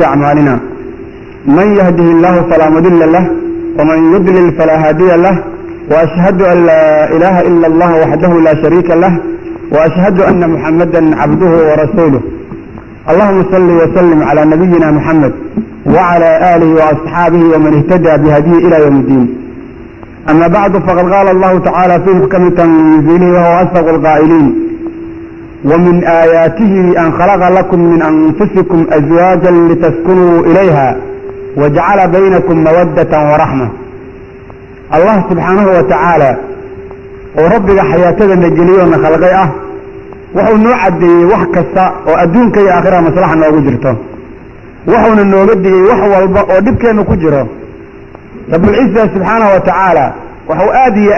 أعمالنا من يهده الله فلا مضل له ومن يضلل فلا هادي له وأشهد أن لا إله إلا الله وحده لا شريك له وأشهد أن محمدا عبده ورسوله. اللهم صل وسلم على نبينا محمد وعلى آله وأصحابه ومن اهتدى بهديه إلى يوم الدين. أما بعد فقد قال الله تعالى في محكم تنزيله وهو أصدق القائلين: ومن آياته أن خلق لكم من أنفسكم أزواجا لتسكنوا إليها وجعل بينكم مودة ورحمة. الله سبحانه وتعالى وربك حياتنا النجليون خلقه وحو نوعدي وحكسا وأدونك يا آخرها مصلحة نوغو جرته وحو نوغدي وحو ودبك نوغو جره. رب العزة سبحانه وتعالى وحو آدي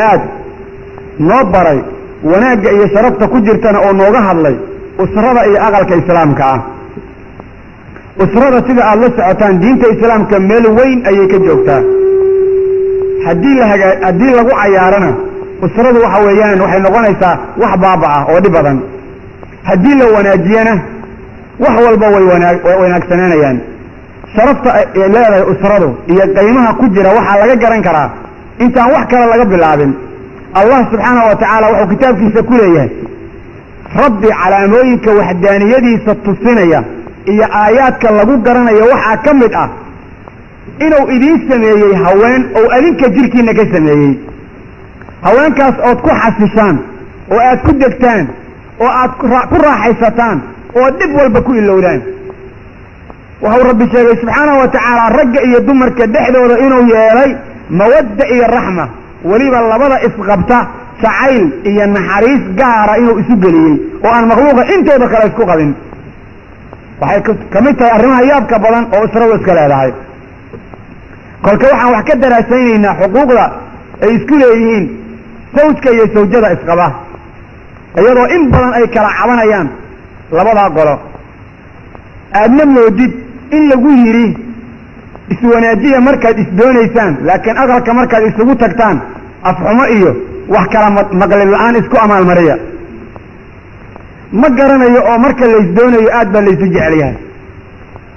نوبري wanaaga iyo sharafta ku jirtana oo nooga hadlay usrada iyo aqalka islaamka ah. usrada sida aad la socotaan diinta islaamka meel weyn ayay ka joogtaa. haddii lagu cayaarana usradu waxa weeyaan waxay noqonaysaa wax baabaa oo dhib badan. haddii la wanaajiyana wax walba way wanaagsanaanayaan. sharafta ay leedahay usradu iyo qiimaha ku jira waxaa laga garan karaa intaan wax kale laga bilaabin. الله سبحانه وتعالى وحو كتاب كيسا كليه ربي علاموينك وحدانيدي ستتصينيا إيا آياتك اللقو قرانيا وحا كمد إنو إذين سميهي هوان أو أذينك جيركينك سميهي هوان كاس أوتكو حسيسان وآتكو دكتان وآتكو راحيستان وآدب والبكو اللولان. وهو ربي شاكي سبحانه وتعالى رجع إيا دمرك دحدو إنو يالي مودة إيا الرحمة weliba labada isqabta jacayl iyo naxariis gaara inuu isu geliyey oo aan makhluuqa intooda kale isku qabin. waxay ka mid tahay arrimaha yaabka badan oo usradu iska leedahay. kolka waxaan wax ka daraasaynaynaa xuquuqda ay isku leeyihiin sawjka iyo sawjada isqaba iyadoo in badan ay kala cabanayaan labadaa qolo. aadna moodid in lagu yidhi iswanaajiya markaad isdoonaysaan laakiin aqalka markaad isugu tagtaan afxumo iyo wax kala maqlin la-aan isku amaalmariya. ma garanayo oo marka laysdoonayo aad baa laysu jecel yahay.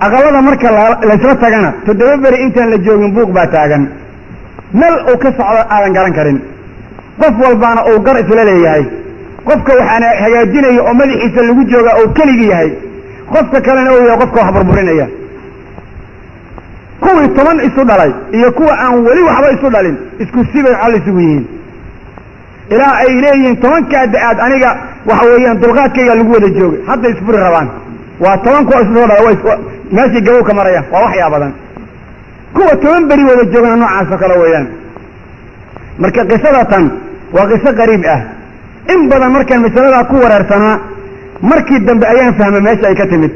aqalada marka laysla tagana 7 beri intaan la joogin buuq baa taagan meel uu ka socdo aadan garan karin. qof walbaana uu gar isla leeyahay. qofka waxaana hagaajinaya oo madaxiisa lagu jooga oo keligii yahay, qofka kalena uu yahay qofka wax burburinaya. kuwii 10 isu dhalay iyo kuwa aan weli waxba isu dhalin isku sibay col isugu yihiin ilaa ay leeyihiin 10 da'aad aniga waxa weeyaan dulqaadkayga lagu wada joogay hadda isfuri rabaan. waa 10 kuwa isu dhalay meeshii gabow ka maraya waa waxyaa badan. kuwa 10 beri wada joogana noocaas oo kale weeyaan. marka qisadatan waa qiso qariib ah. in badan markaan masalada ku wareersanaa markii dambe ayaan fahmay meesha ay ka timid.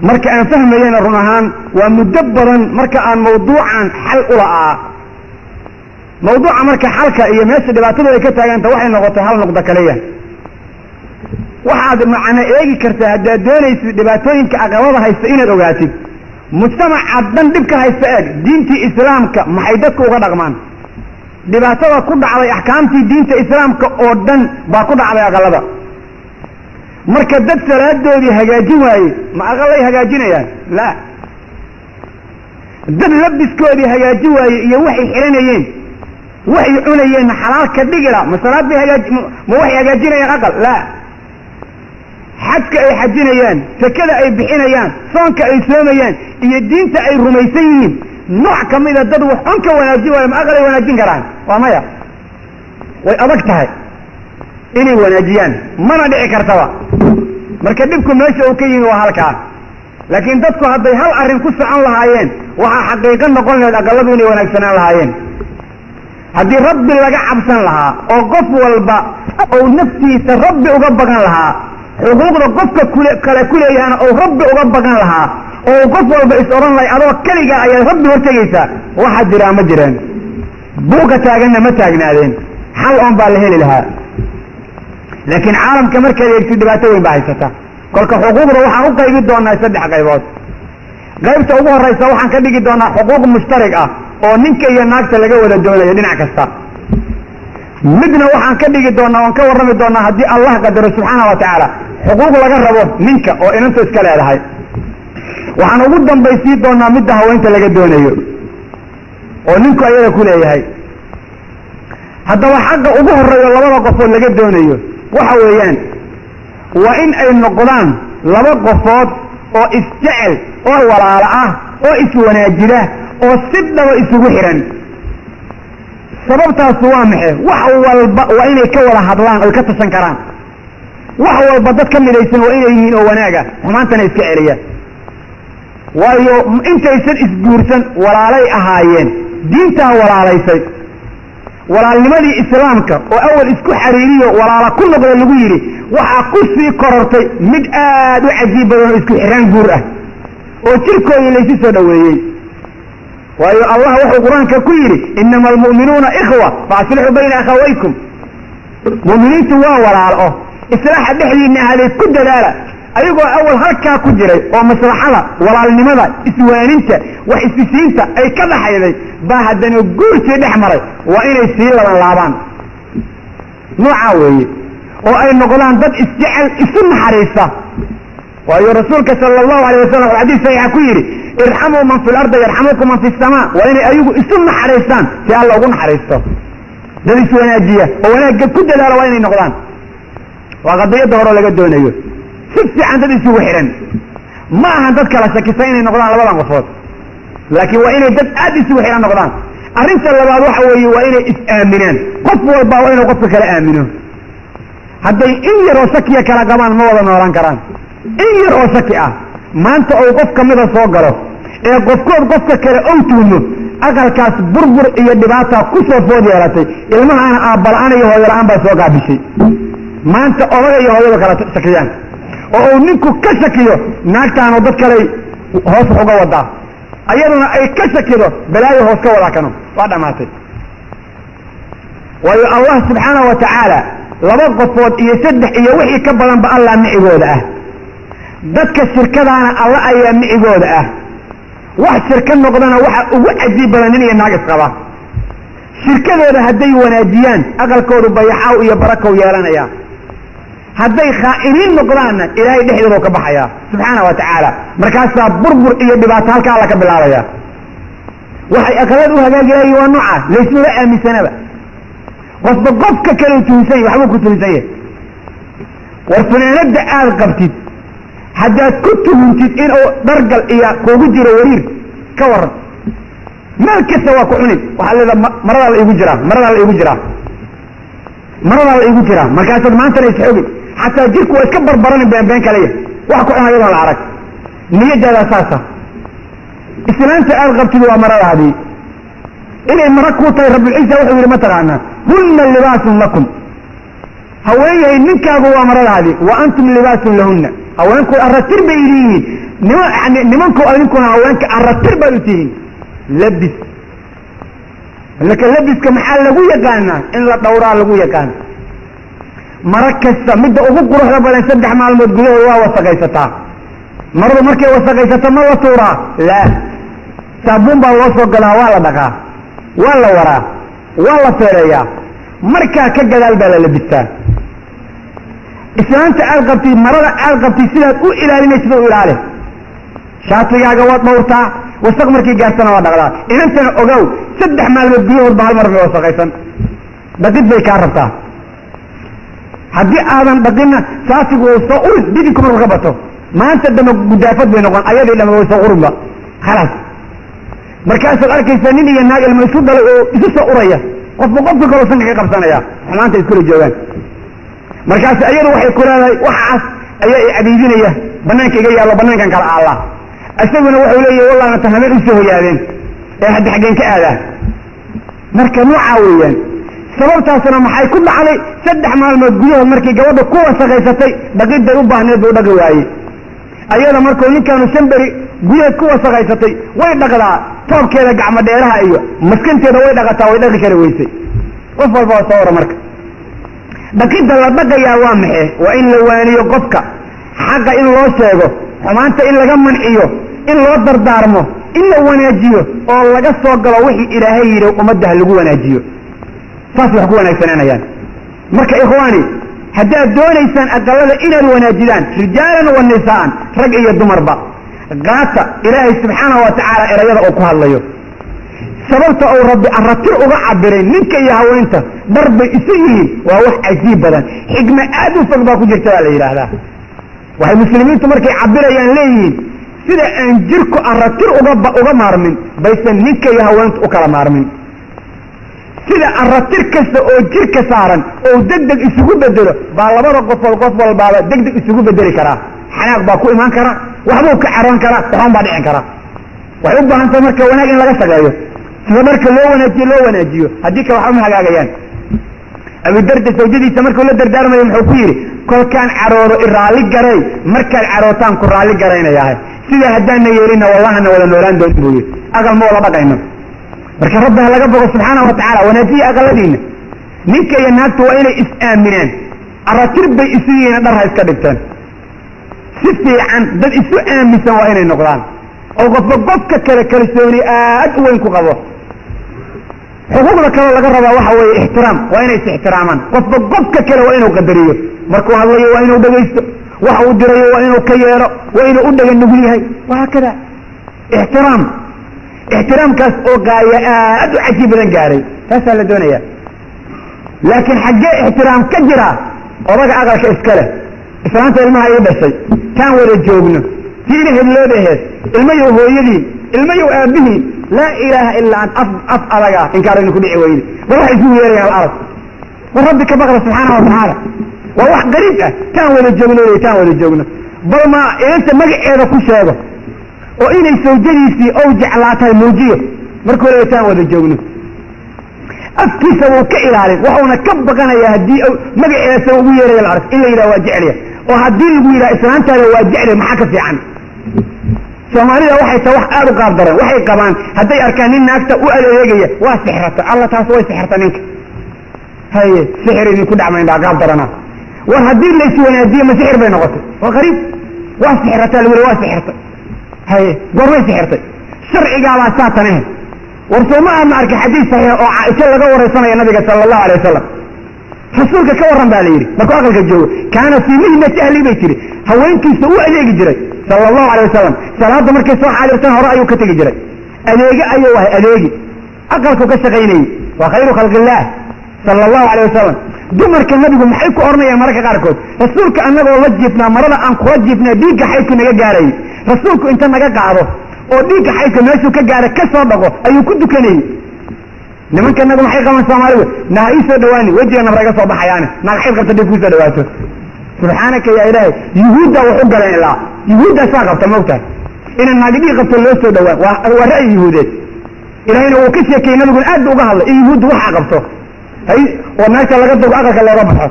marka aan fahmayna run ahaan waa muddo badan marka aan mawduucan xal u la'aa. mawduuca marka xalka iyo meesha dhibaatada ay ka taaganta waxay noqotay hal nuqdo kaliya. waxaad macna eegi kartaa haddaad doonaysid dhibaatooyinka aqalada haysta inaad ogaatid mujtamaca dhan dhibka haysta eeg diintii islaamka maxay dadku uga dhaqmaan. dhibaatada ku dhacday axkaamtii diinta islaamka oo dhan baa ku dhacday aqalada. marka dad salaadoodii hagaajin waaye ma aqalay hagaajinayaan? la. dad labiskoodii hagaajin waaye iyo waxay xiranayeen waxay cunayeen xalaal ka dhigila ma salaad bay ma waxay hagaajinayaan aqal? la. xajka ay xajinayaan, sakada ay bixinayaan, soonka ay soomayaan iyo diinta ay rumaysan yihiin nooc ka mida dad wax on ka wanaajin waaye ma aqalay wanaajin karaan? waa maya. way adag tahay inay wanaajiyaan mana dhici kartaba. marka dhibku meesha uu ka yimi waa halkaa. laakiin dadku hadday hal arrin ku socon lahaayeen waxaa xaqiiqo noqon lahayd aqaladu inay wanaagsanaan lahaayeen. haddii rabbi laga cabsan lahaa oo qof walba ou naftiisa rabbi uga bagan lahaa xuquuqda qofka kale ku leeyahana ou rabbi uga bagan lahaa oo qof walba is odhan lahay adoo keligaa ayaad rabbi hortegaysaa waxaa jiraa ma jireen. buuqa taaganna ma taagnaadeen. xal oon baa la heli lahaa. laakiin caalamka markaad eegtid dhibaato weyn baa haysata. kolka xuquuqda waxaan u qaybi doonaa 3 qaybood. qaybta ugu horeysa waxaan ka dhigi doonaa xuquuq mushtarig ah oo ninka iyo naagta laga wada doonayo dhinac kasta. midna waxaan ka dhigi doonaa oon ka warrami doonaa haddii Allah qadaro subxaanahu wa ta'ala xuquuq laga rabo ninka oo inanta iska leedahay. waxaan ugu dambaysii doonaa midda haweenta laga doonayo oo ninku ayada ku leeyahay. haddaba xagga ugu horeeyo labada qofood laga doonayo waxa weeyaan waa in ay noqdaan laba qofood oo isjecel oo walaalo ah oo iswanaajida oo si dhaba isugu xihan. sababtaas waa maxay? wax walba waa inay ka wada hadlaan oy ka tashan karaan. wax walba dad ka midaysan waa inay yihiin oo wanaaga, xumaantana iska celiya. waayo intaysan isguursan walaalay ahaayeen, diintaa walaalaysay. walaalnimadii islaamka oo awal isku xariiriyo walaala ku noqda lagu yidhi waxaa ku sii korortay mid aad u cajiib badan oo isku xiraan guur ah oo jirkoodii laysu soo dhoweeyey. waayo allah wuxuu qur-aanka ku yidhi inama almu'minuuna ikhwa faaslixuu bayna akhawaykum. mu'miniintu waa walaalo, islaaxa dhexdiinna ahaaday ku dadaala. ayagoo awal halkaa ku jiray oo maslaxada walaalnimada iswaaninta wax isisiinta ay ka dhaxayday baa haddana guurkii dhex maray. waa inay sii laban laabaan noocaa weeye oo ay noqdaan dad isjecel isu naxariista. waayo rasuulka sala allahu alayh wasalam wuxuu xadiis saxiixa ku yidhi irxamuu man fi lardi yarxamukum man fi samaa. waa inay ayagu isu naxariistaan si alla ugu naxariisto. dad iswanaajiya oo wanaagga ku dadaala waa inay noqdaan. waa qadiyadda hore laga doonayo. si fiican dad isugu xihan ma ahan dad kala shakisa inay noqdaan labadan qofood, laakiin waa inay dad aad isugu xihan noqdaan. arrinta labaad waxa weeye waa inay is-aaminaan. qof walba waa inuu qofka kala aamino. hadday in yar oo shakiya kala qabaan ma wada noolaan karaan. in yar oo shaki ah maanta ou qof kamida soo galo ee qofkood qofka kale ou tuumo, aqalkaas burbur iyo dhibaata ku soo food yeelatay. ilmahaana aabala-aan iyo hooyola-aan baa soo gaabishay. maanta odaga iyo hooyada kala shakiyaan oo uu ninku ka shakiyo naagtaanu dad kaley hoos wax uga wadaa, ayaduna ay ka shakido balaayo hoos ka wadaa kano, waa dhammaatay. waayo allah subxaana wa tacaala laba qofood iyo saddex iyo wixii ka badanba allah micigooda ah. dadka shirkadaana alla ayaa micigooda ah. wax shirka noqdana waxa ugu cajiib badan nin iyo naag isqaba. shirkadooda hadday wanaajiyaan aqalkoodu bayaxaaw iyo barakow yeelanaya. hadday khaa'iniin noqdaanna ilaahay dhexdooda ka baxaya subxaana wa tacaala. markaasaa burbur iyo dhibaato halka alla ka bilaabaya. waxay aqalad u hagaagayay waa nooca laysmaba aaminsanaba. qofba qofka kale tuhunsan yahy waxbuu ku tuhunsan yahay. war funaanada aad qabtid haddaad ku tuhuntid inuu dhargal iyo kuugu jiro wariir ka waran, meel kasta waa ku cunin. waxaad leedaha maradaa la iigu jiraa, maradaa la iigu jiraa, maradaa la iigu jiraa. markaasaad maantana isxoogin xataa jirku waa iska barbaranin beenbeen kaleya wax ku cun ayadoon la arag. niyadaadaa saasa. islaanta aad qabtid waa maradaadii. inay mara kuu tahay rabulciisa wuxuu yidhi mataqaanaa hunna libaasun lakum. haweenyahay ninkaagu waa maradaadii wa antum libaasun lahunna. haweenku arratir bay idin yihiin. nimanku adinkuna haweenka arratir baad u tihiin. labis laka labiska maxaa lagu yaqaanaa? in la dhowraa lagu yaqaana. mara kasta midda ugu quruxda badan 3 maalmood gudahood waa wasaqaysataa. maradu markay wasaqaysato ma la tuuraa? laa, saabuun baa loo soo gadaa, waa la dhaqaa, waa la waraa, waa la feereeyaa. markaa ka gadaal baa la labistaa. islaanta aad qabtid, marada aad qabtid sidaad u ilaalinaysid u ilaali. shaatigaaga waad dhowrtaa, wasaq markay gaartana waa dhaqdaa. inantana ogow 3 maalmood gudahoodba hal mar bay wasaqaysan. dhaqid bay kaa rabtaa. haddii aadan dhaqinna shaatigu way soo urin. didinku marku ka bato maanta dama gudaafad bay noqon, ayadii dhama way soo urinba khalaas. markaasaad arkaysaa nin iyo naag ilma isu dhalay oo isu soo uraya, qofba qofka kaloo sanka ka qabsanaya, xumaanta iskula joogaan. markaas ayadu waxay ku leedahay waxaas ayaa i cabiidinaya, banaanka iga yaallo, banaankan kala aalla. isaguna wuxuu leeyahay wallahna tan habeen usoo hoyaadeen ee haddi xaggeen ka aadaa. marka noocaa weeyaan. sababtaasna maxay ku dhacday? 3 maalmood gudahood markii gabadha ku wasaqaysatay dhaqidday u baahneed buu dhaqi waayey. ayada markuu ninkaanu 5 beri gudaheed ku wasaqaysatay way dhaqdaa. toobkeeda gacmo dheeraha iyo maskinteeda way dhaqataa, way dhaqi kari weysay. qof walba waa soo wara marka. dhaqidda la dhaqayaa waa maxay? waa in la waaniyo qofka, xaqa in loo sheego, xumaanta in laga manciyo, in loo dardaarmo, in la wanaajiyo oo laga soo galo wixii ilaahay yidhi ummadda ha lagu wanaajiyo. saas wax ku wanaagsananayaan. marka ikhwaani, haddaad doonaysaan aqalada inaad wanaajidaan rijaalan wa nisaa'an, rag iyo dumarba, qaata ilaahay subxaanahu wa tacaala erayada oo ku hadlayo sababta uu rabbi arratir uga cabiray ninka iyo haweenta dar bay isu yihiin waa wax cajiib badan xigma aad u fog baa ku jirta baa la yidhaahdaa waxay muslimiintu markay cabirayaan leeyihiin sida aan jirku arratir uga maarmin baysan ninka iyo haweenta u kala maarmin sida arratir kasta oo jirka saaran oo degdeg isugu bedelo baa labada qofood qof walbaaba degdeg isugu bedeli karaa xanaaq baa ku imaan kara waxbuu ka caroon karaa waxaan baa dhicin karaa waxay u baahan tahay marka wanaag in laga shaqeeyo sida marka loo wanaajiyo haddii kale waxba ma hagaagayaan abudarda sawjadiisa markuu la dardaarmayo muxuu ku yidhi kolkaan caroodo iraalli garay markaad carootaan ku raalli garaynayahay sida haddaana yeelina wallahana wada noolaan doonin buu yidhi aqal ma wada dhaqayno marka rabbi ha laga bogo subxaana wa tacaala wanaajiya aqaladiina ninka iyo naagtu waa inay is-aaminaan arratir bay isu yihiin dhar ha iska dhigteen si fiican dad isu aaminsan waa inay noqdaan oo qofka kale kalsooni aad u weyn ku qabo xuquuqda kaloo laga rabaa waxa weeye ixtiraam waa inay is ixtiraamaan qofka kale waa inuu qadariyo markuu hadlayo waa inuu dhegaysto waxa uu dirayo waa inuu ka yeelo waa inuu u dhaga nugul yahay wahaakada ixtiraamkaas oo gaaya aad u cajiib badan gaaray taasaa la doonaya laakiin xaggee ixtiraam ka jira odaga aqalka iska leh islaanta ilmaha ii dhashay kaan wada joogno tiina hedloodaheed ilmayow hooyadii ilmayow aabihii laa ilaaha ilaa ant af adaga inkaaraynu ku dhici weyne bal waxay isugu yeerayaan alarg war rabbi ka baqda subxaana wa tacaala waa wax qariib ah taan wada joogno bal ma inanta magaceeda ku sheego oo inay sawjadiisii ou jeclaatahay muujiyo markuu leeya taan wada joogno afkiisa wuu ka ilaalin waxuuna ka baqanayaa haddii magaceeda ugu yeeraya la arg in la yidhaha waa jecliya oo haddii lagu yidhaha islaantaada waa jecliya maxaa ka fiican soomaalida waxay tahay wax aad u qaab daran waxay qabaan hadday arkaan nin naagta u adeegaya waa sixrata alla taas way sixirta ninka haye sixir idinku dhacmaynbaa qaab darana war haddii lays wanaajiye ma sixir bay noqotay waa qariib waa sixirata lagu waa sixirtay haye goormay sixirtay sharcigaabaa saatanahe war sooma aadna arkay xadiis saxiix oo caaisha laga waraysanaya nabiga sala allahu alay wasalam rasuulka ka warran baa la yidhi markuu aqalka joogo kaana fii mihnati ahli bay tiri haweenkiisa u adeegi jiray sala allahu alay wasalam salaadda markay soo xaadirtaan hore ayuu ka tegi jiray adeege ayuu ahay adeegi aqalku ka shaqaynayey waa khayru khalqillaah sala allahu alay wasalam dumarka nabigu maxay ku odhanayaan mararka qaarkood rasuulka annagoo la jiifnaa marada aan kula jiifnaa dhiigga xaydku naga gaarayay rasuulku inta naga qaado oo dhiigga xaydka meeshuu ka gaara ka soo dhaqo ayuu ku dukanayey nimanka naga maxay qaban soomaalidu naha ii soo dhawaani wejiga nabra iga soo baxayaane naag xayd qabta dhib kuusoo dhawaato subxaanaka yaa ilaahay yuhuuddaa wax u galeen ilaa yuhuuddaa saa qabta maogtahay ina naagidhii qabto loo soo dhawaan waa ra'yi yuhuudeed ilahayna uu ka sheekeeyey nabiguna aad bu uga hadlay in yuhuuddu waxaa qabto oo naagta laga dogo aqalka looga baxo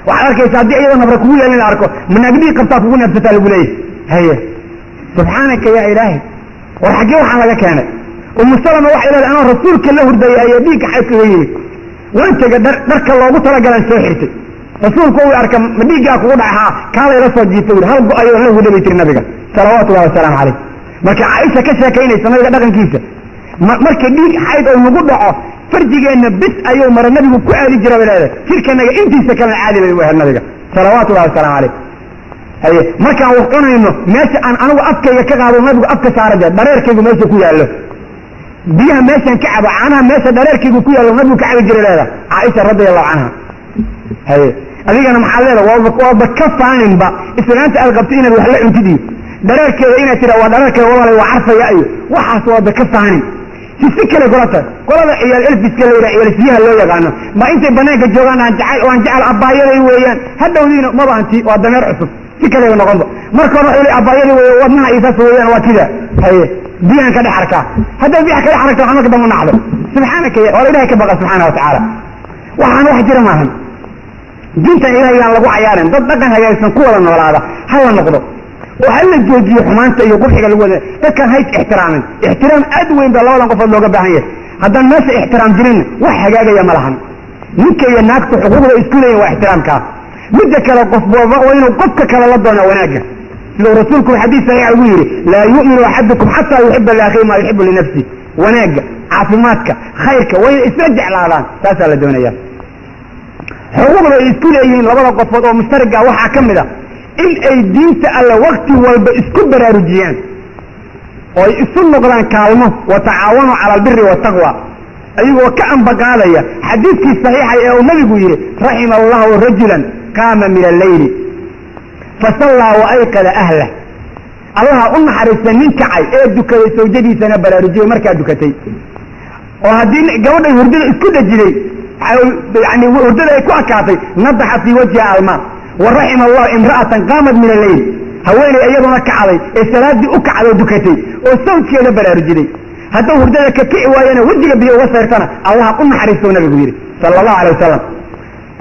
waxaad arkaysa haddii iyadoo nabra kugu yeelin la arko ma naagidhii qabtaa kugu neefsataa lagu leeyahy haye subxaanaka yaa ilaahay war xaggee waxaan laga keenay umu salama waxay leedahay anoo rasuulka la hurdaya ayaa dhiigga xaydkaga yimid wantega dharka loogu talagalan soo xirtay rasuulku uu arka ma dhiiggaa kugu dhacay haa kaalayla soo jiifta ui hal go-ayoo la hurda bay tiri nabiga salawaatullahi wasalaamu calayh marka caaisha ka sheekaynaysa nabiga dhaqankiisa marka dhiig xayd oo nagu dhaco farjigeenna bis ayuu mara nabigu ku aadi jira bay leedahay jirkanaga intiisa kalena caadi bay u ahayd nabiga salawaatullahi wasalaamu calayh haye markaan wax cunayno meesha aan anigu afkayga ka qaado nabigu afka saara dee dhareerkaygu meesha ku yaallo biyaha meeshaan ka cabo caanaha meesha dhareerkaygu ku yaallo nabigu ka cabi jiray leedahay caaisha radiallahu canha haye adigana maxaa leedahay waaba ka faaninba islaanta aad qabto inaad wax la cuntid iyo dhareerkeeda inaad tiraa waa dhareerkeeda walaalay waa carfaya iyo waxaas waaba ka faanin si kale kula tahay qolada ciyaal elfiska la yidhaha ciyaalsiyaha loo yaqaano ma intay banaanka joogaan aan jecel abaayaday weeyaan hadhowdiina maba anti waa dameer cusub si kale noqonba marka hore wuxuu leey abaayaday weeye wadnaha isaas weeyaan waa kida haye biyahan ka dhex arkaa haddaad biyaha ka dhex aragto waxaa marka dambe nacdo subxaanaka waa ilahay ka baqa subxaana wa tacaala waxaan wax jira maahan diintan ilahay aan lagu cayaarin dad dhaqan hagaagsan ku wada noolaada ha la noqdo oo ha la joojiyo xumaanta iyo qurxiga lagu wada dadkan hays ixtiraamin ixtiraam aad weyn baa labadan qofood looga baahan yahay haddaan meesha ixtiraam jirinna wax hagaagaya ma lahan ninka iyo naagta xuquuqda isku leeyihin waa ixtiraamkaa midda kale qof booba oo inuu qofka kale la doona wanaagga siduu rasuulku xadiis saxiixa ugu yidhi laa yu'minu axadukum xataa yuxiba liakhiihi maa yuxibu linafsi wanaagga caafimaadka khayrka waa inay isla jeclaadaan taasaa la doonaya xuquuqda ay isku leeyihiin labada qofood oo mushtariga waxaa ka mid a إن أي دينت على وقت والبإسكبر رجيان ويسن نقضان كالمه وتعاونوا على البر والتقوى أيوة كأن بقاليا حديثك الصحيح يا النبي رحم الله رجلا قام من الليل فصلى وأيقظ أهله الله أن حرسا من كعي إيدك سوجدي سنبرا رجي مركا دكتي وهدين جوده وردنا اسكت جلي يعني وردنا يكون كافي نضح في وجه الماء ورحم الله امرأة قامت من الليل هويني أيضا كعلي الثلاث دي أكعلي دكتي والصوت كي نبرا رجلي هذا وردنا ككئ ويانا وجه بيه وصيرتنا الله أن حرسونا بقويري صلى الله عليه وسلم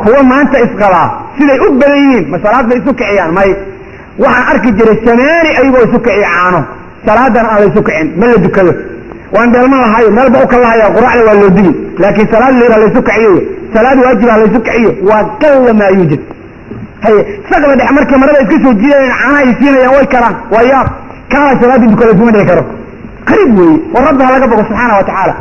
هو ما أنت إسقلا سيدي أقبليين ما صلاة بيسوك عيان ماي waxaan arki jiray samaani ayagoo isu kiciyaano salaadan aan isu kicin ma la dukado waan dhalma lahayo meel baa u kala lahayo quraacda waa loo digi laakiin salaad leeyahay la isu kiciyo salaad waajib la isu kiciyo waa kala ma yujid hay sagala dhex markii marada iska soo jiideen caanaha ay siinayaan way karaan waa yaab kala salaad dukado kuma dhigi karo qariib weey oo rabbi laga boqo subhanahu wa ta'ala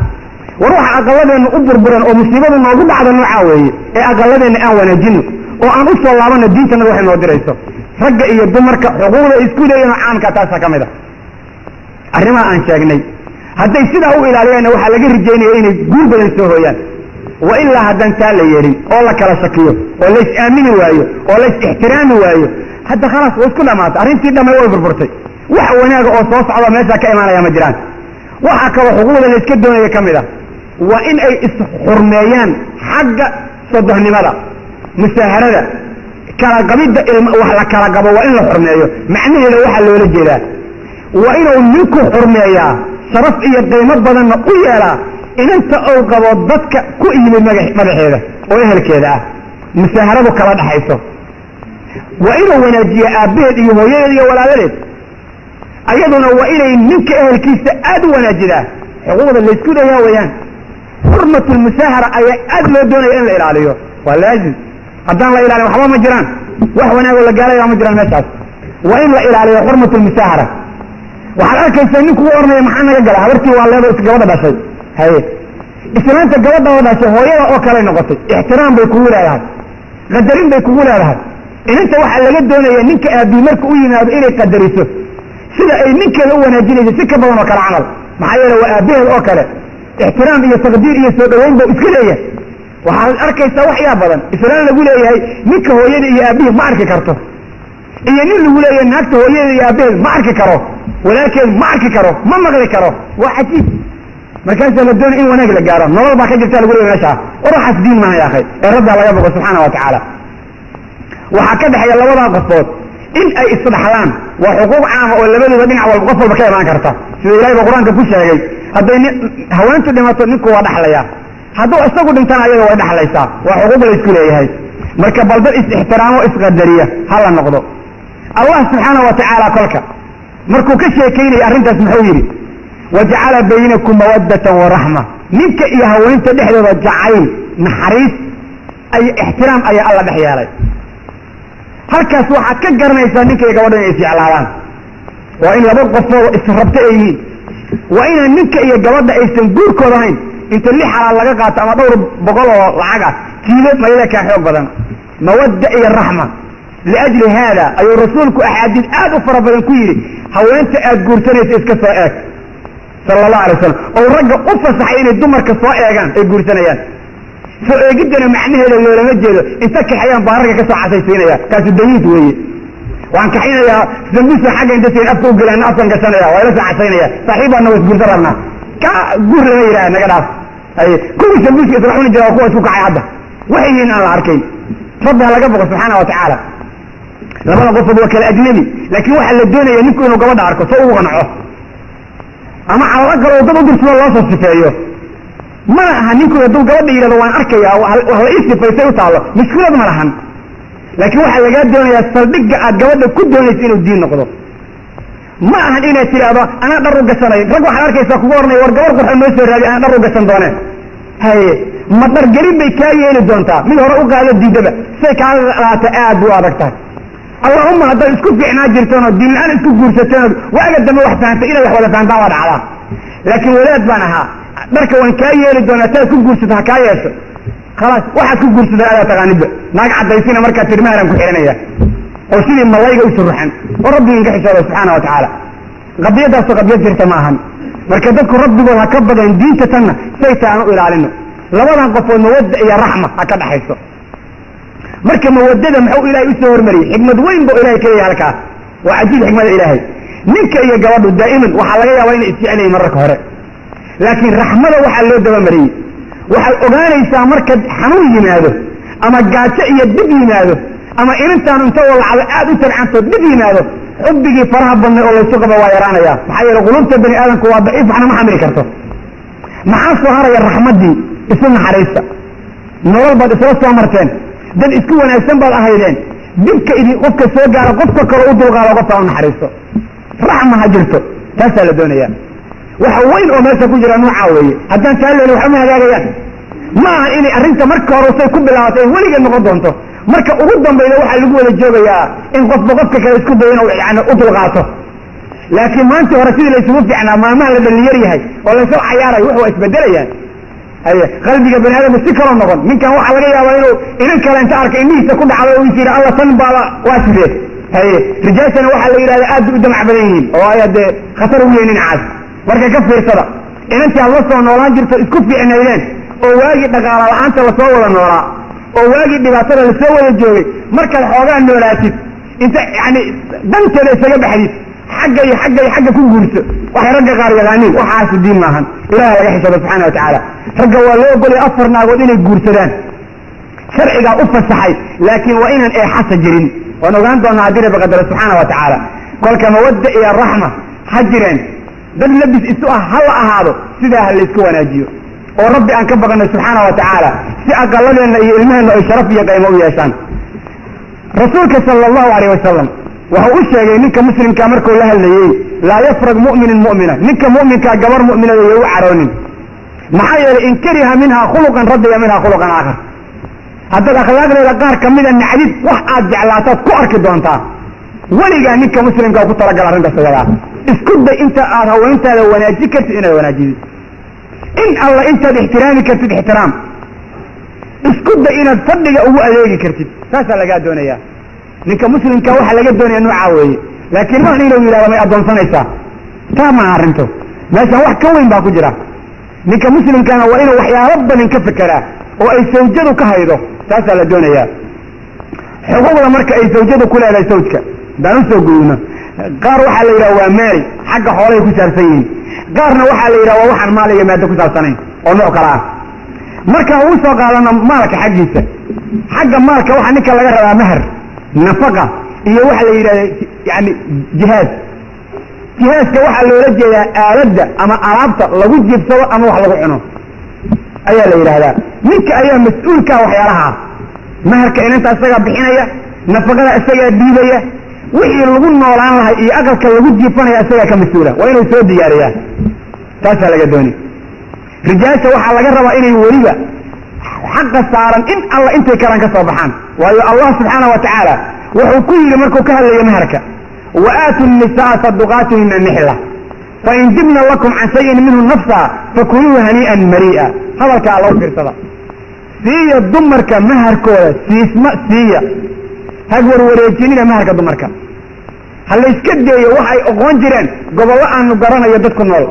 waruuxa aqaladeena u burburan oo musiibadu noogu dhacdo nooca weeye ee aqaladeena aan wanaajino oo aan u soo laabana diintana waxay noo dirayso ragga iyo dumarka xuquuqda isku leeyahay caamka taas ka mid ah arrimaha aan sheegnay hadday sidaa u ilaaliyaan waxa laga rajaynayaa inay guur badan soo hooyaan wa ilaa hadan taa la yeerin oo la kala shakiyo oo la is-aamini waayo oo la is-ixtiraami waayo hadda khalaas way isku dhamaatay arrintii dhamay way burburtay wax wanaaga oo soo socda meesha ka imaanaya ma jiraan waxa kale xuquuqda la iska doonayo ka mid ah waa in ay is-xurmeeyaan xagga sodohnimada musaaharada kala qabida ilma wax la kala qabo waa in la xurmeeyo macnaheedu waxa loola jeedaa waa inuu ninku xurmeeyaa sharaf iyo qiimo badan u yeelaa inta uu qabo dadka ku yimid madaxeeda oo ehelkeeda ah musaaharadu kala dhaxayso waa inuu wanaajiyo aabaheed iyo hooyadeed iyo walaaladeed ayaduna waa inay ninka ehelkiisa aad u wanaajidaa xuquuqda la isku leeyahay weeyaan xurmatul musaahara ayaa aad loo doonaya in la ilaaliyo waa laazim haddaan la ilaalin waxba ma jiraan wax wanaagoo la gaalayaa ma jiraan meeshaas waa in la ilaaliyo xurmatul musaahara waxaad arkaysaa ninku u ornaya maxaa naga gala habartii waa leedo gabadha dhashay haye islaanta gabadha oo dhashay hooyada oo kale noqotay ixtiraam bay kugu leedahay qadarin bay kugu leedahay inta waxaa laga doonaya ninka aabii marka u yimaado inay qadariso sida ay ninkeeda u wanaajinayso si ka badan oo kale camal maxaa yeele waa aabaheed oo kale ixtiraam iyo taqdiir iyo soo dhaweyn buu iska leeyahay waxaad arkaysaa waxyaa badan islaan lagu leeyahay ninka hooyada iyo aabihi ma arki karto iyo nin lagu leeyahay naagta hooyada iyo aabaheed ma arki karo walaalkeed ma arki karo ma maqli karo waa cajiib markaasaa la doonay in wanaag la gaaro nolol baa ka jirta lagu leeyahay meesha waxaas diin maaha yaa akhay ee rabbi laga boqo subxaana wa tacaala waxaa ka dhexeeya labadaa qofood in ay isdhaxlaan waa xuquuq caama oo labadooda dhinac walba qof walba ka imaan karta sida ilaahay baa qur-aanka ku sheegay hadday haweentu dhimato ninku waa dhaxlaya hadduu isagu dhintana ayada way dhaxlaysaa waa xuquuq la isku leeyahay marka bal dad is-ixtiraamo isqadariya ha la noqdo allah subxaana wa tacaala kolka markuu ka sheekaynaya arrintaas muxuu yidhi wajacala baynakum mawaddatan waraxma ninka iyo haweenta dhexdooda jacayl naxariis ay ixtiraam ayaa alla dhex yeelay halkaas waxaad ka garanaysaa ninka iyo gabadha inay isjeclaadaan waa in laba qofoo israbta ay yihiin waa inaan ninka iyo gabadha aysan guurkooda ahayn inta li xalaal laga qaato ama dhowr boqol oo lacag ah kiilo mayada kaa xoog badan mawadda iyo raxma liajli haada ayuu rasuulku axaadiis aad u fara badan ku yidhi haweenta aad guursanaysa iska soo eeg sala allahu alay wasalam oo ragga u fasaxay inay dumarka soo eegaan ay guursanayaan soo eegiddana macnaheeda loolama jeedo inta kaxayaan baa ragga ka soo casaysiinaya kaasu dayiid weeye waan kaxinayaa sambusa xagga inta siin afka u gelaana afkan gashanaya waa ila soo casaynaya saaxiibbaana waa isguursan rabnaa ka guur lama yidhaha naga dhaaf ay kuwii sambuska isla cuni jira waa kuwa isku kacay hadda waxay yihiin aan la arkayn rabbi ha laga boqo subxaana wa tacaala labada qofood waa kala ajnabi laakiin waxaa la doonaya ninku inuu gabadha arko soo ugu qanco ama calala kale oo dad u dirsado loo soo sifeeyo mana aha ninku hadduu gabadha yidhahdo waan arkayaa wax la ii sifaysay u taallo mushkilad ma lahan laakiin waxaa lagaa doonayaa saldhigga aad gabadha ku doonayso inuu diin noqdo ma ahan inaad tidhaahdo anaa dhar u gashanay rag waxaad arkaysaa kugu ornay war gabar qurxo noo soo raadi anaa dhar u gashan dooneen haye ma dhargelin bay kaa yeeli doontaa mid hore u qaado diidaba say kaaga qaata aad buu adag tahay allahuma haddaad isku fiicnaa jirtoonoo diin la-aan isku guursateenood waaga dambe wax fahantay inaad wax wada fahantaan waa dhacdaa laakiin wadaad baan ahaa dharka waan kaa yeeli doonaa taad ku guursato ha kaa yeesho khalaas waxaad ku guursatay adaa taqaanidba naag caddaysina markaa tirmaharan ku xihanaya oo sidii malayga u suruxan oo rabbiga ka xishooda subxaana wa tacaala qadiyadaasoo qadiyad jirta ma ahan marka dadku rabbigood ha ka badan diinta tanna sayta aan u ilaalino labadan qofood mawadda iyo raxma ha ka dhaxayso marka mawaddada muxuu ilaahay u soo hormariyey xikmad weyn buu ilaahay ka leeyahay halkaas waa cajiib xikmada ilaahay ninka iyo gabadhu daa'iman waxaa laga yaabaa inay isjecelayiin mararka hore laakiin raxmada waxaa loo dabamariyey waxaad ogaanaysaa marka xanuun yimaado ama gaajo iyo dhib yimaado ama inintaan inta walacdo aad u tabcanto dhib yimaado xubbigii faraha badnay oo laysu qaba waa yaraanaya maxaa yeele qulubta bani aadamku waa daciif waxna ma xamili karto maxaa soo haraya raxmaddii isu naxariista nolol baad isla soo marteen dad isku wanaagsan baad ahaydeen dibka idin qofka soo gaara qofka kale u dulqaado qofka u naxariisto raxma ha jirto taasaa la doonayaa waxa weyn oo meesha ku jira nuucaa weeye haddaan taa leelin waxba ma hagaagayaan ma aha inay arrinta marka hore say ku bilaabatay ay weligeed noqon doonto marka ugu dambayda waxaa lagu wada joogayaa in qofba qofka kale isku dayo inuu yani u dulqaato laakiin maanta hore sidii laysugu fiicnaa maalmaha la dhalinyar yahay oo laysoo cayaarayo wax waa isbedelayaan haye qalbiga bani aadamku si kaloo noqon ninkan waxaa laga yaabaa inuu inan kale inta arka indhihiisa ku dhacdo oo is yidhi alla tan baaba waa sidee haye rijaashana waxaa la yidhahda aad bay u damac badan yihiin oo ay dee khatar ugu yihiin dhinacaas marka ka fiirsada inantii aad la soo noolaan jirto isku fiicnaydeen oo waagii dhaqaala la-aanta lasoo wada noolaa oo waagii dhibaatada lasoo wada joogay markaad xoogaa noolaatid inta yani danteeda isaga baxdid xagga iyo xagga iyo xagga ku guurso waxay ragga qaar yaqaaniin waxaasi diin maahan ilaah laga xishooda subxaana wa tacaala ragga waa loo ogolaya 4 naagood inay guursadaan sharcigaa u fasaxay laakiin waa inaan eexasa jirin waan ogaan doonaa haddii rabbi qadaro subxaana wa tacaala kolka mawadda iyo raxma ha jireen dad labis isu ah ha la ahaado sidaa ha laysku wanaajiyo oo rabbi aan ka baqano subxaana wa tacaala si aqaladeenna iyo ilmaheenna ay sharaf iyo qaymo u yeeshaan rasuulka sala allahu alayh wasalam wuxuu u sheegay ninka muslimkaa markuu la hadlayey laa yafrag mu'minin mu'mina ninka mu'minkaa gabar mu'minada iyo u caroonin maxaa yeelay in kariha minhaa khuluqan radiya minhaa khuluqan aakhar haddaad akhlaaqdeeda qaar kamida nacdid wax aad jeclaataad ku arki doontaa weligaa ninka muslimkaa ku talagal arrintaas ayadaa isku day inta aad haweentaada wanaaji kartid inaad wanaajidid in alla intaad ixtiraami kartid ixtiraam isku day inaad fadhiga ugu adeegi kartid saasaa lagaa doonayaa ninka muslimka waxaa laga doonaya noocaa weeye laakiin maan inuu yidhahdo may addoonsanaysaa taa maaha arrinto meeshaan wax ka weyn baa ku jira ninka muslimkana waa inuu waxyaalo badan ka fekeraa oo ay sawjadu ka haydo taasaa la doonayaa xuquuqda marka ay sawjadu ku leedahay sawjka daan u soo gudubno qaar waxaa la yidhaha waa maali xagga xoolay ku saabsan yihiin qaarna waxaa la yidhaha waa waxaan maal iyo maado ku saabsanayn oo nooc kala ah markaan uu soo qaadano maalka xaggiisa xagga maalka waxaa ninka laga rabaa mahar nafaqa iyo waxa la yidhahda yani jihaaz jihaaska waxaa loola jeedaa aaladda ama alaabta lagu jiibsado ama wax lagu cuno ayaa la yidhaahdaa ninka ayaa mas-uulka waxyaalahaa maharka inanta isagaa bixinaya nafaqada isagaa dhiibaya wixii lagu noolaan lahay iyo aqalka lagu jiifanaya isagaa ka mas-uula waa inuu soo diyaariyaa taasaa laga dooni rijaasha waxaa laga rabaa inay weliba xaqa saaran in alla intay kalaan ka soo baxaan waayo allah subxaana wa tacaala wuxuu ku yidhi markuu ka hadlaya maharka wa aatu nisaa saduqaatihina nixla fain jibna lakum can shayin minhu nafsa fakuluuhu hanii'an marii'a hadalkaa loo fiirsada siiya dumarka maharkooda siisma siiya hag warwareejinina maharka dumarka ha layska deeyo waxay oqoon jireen gobollo aanu garanayo dadku nool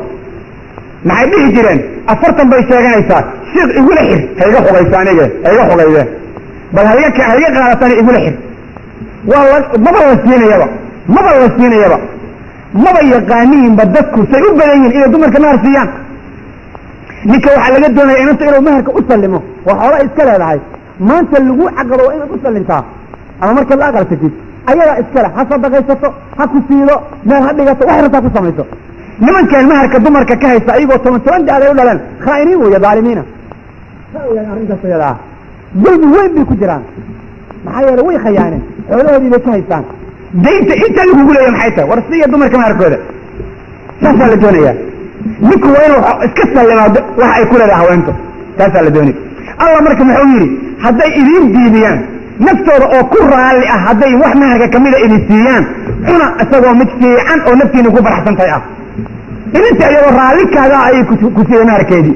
maxay dhihi jireen 40 bay sheeganaysaa sheekh igula xir hayga xugayso aniga hayga xugayde bal hayga qaadatan igula xir waa maba la siinayaba maba yaqaaniinba dadku say u badan yihiin inay dumarka mahar siiyaan ninka waxaa laga doonaya inanta inuu maharka u sallimo waa xoolaa iska leedahay maanta lagu caqado waa inaad u sallintaa ama markaad la aqal tagtid ayadaa iskale ha sadaqaysato ha ku siido meel ha dhigato wax rabtaa ku samayso nimankan maharka dumarka ka haysta ayagoo 10 daaday u dhalan khaa'iniin weeye daalimiina arrintaas ayadaa dulmi weyn bay ku jiraan maxaa yeele way khayaaneen xoolahoodii bay ka haystaan daynta inta lagugu leeya maxay tahay war siiya dumarka maharkooda saasaa la doonayaa ninku waa inuu iska sallimaado waxa ay ku leedahay haweento taasaa la doonaya allah marka muxuu yidhi hadday idiin diidiyaan naftooda oo ku raalli ah hadday wax maharka kamida idin siiyaan cuna isagoo mid fiican oo naftiina ku faraxsantahay ah ininta iyadoo raallikaagaa ayay ku siiday maharkeedii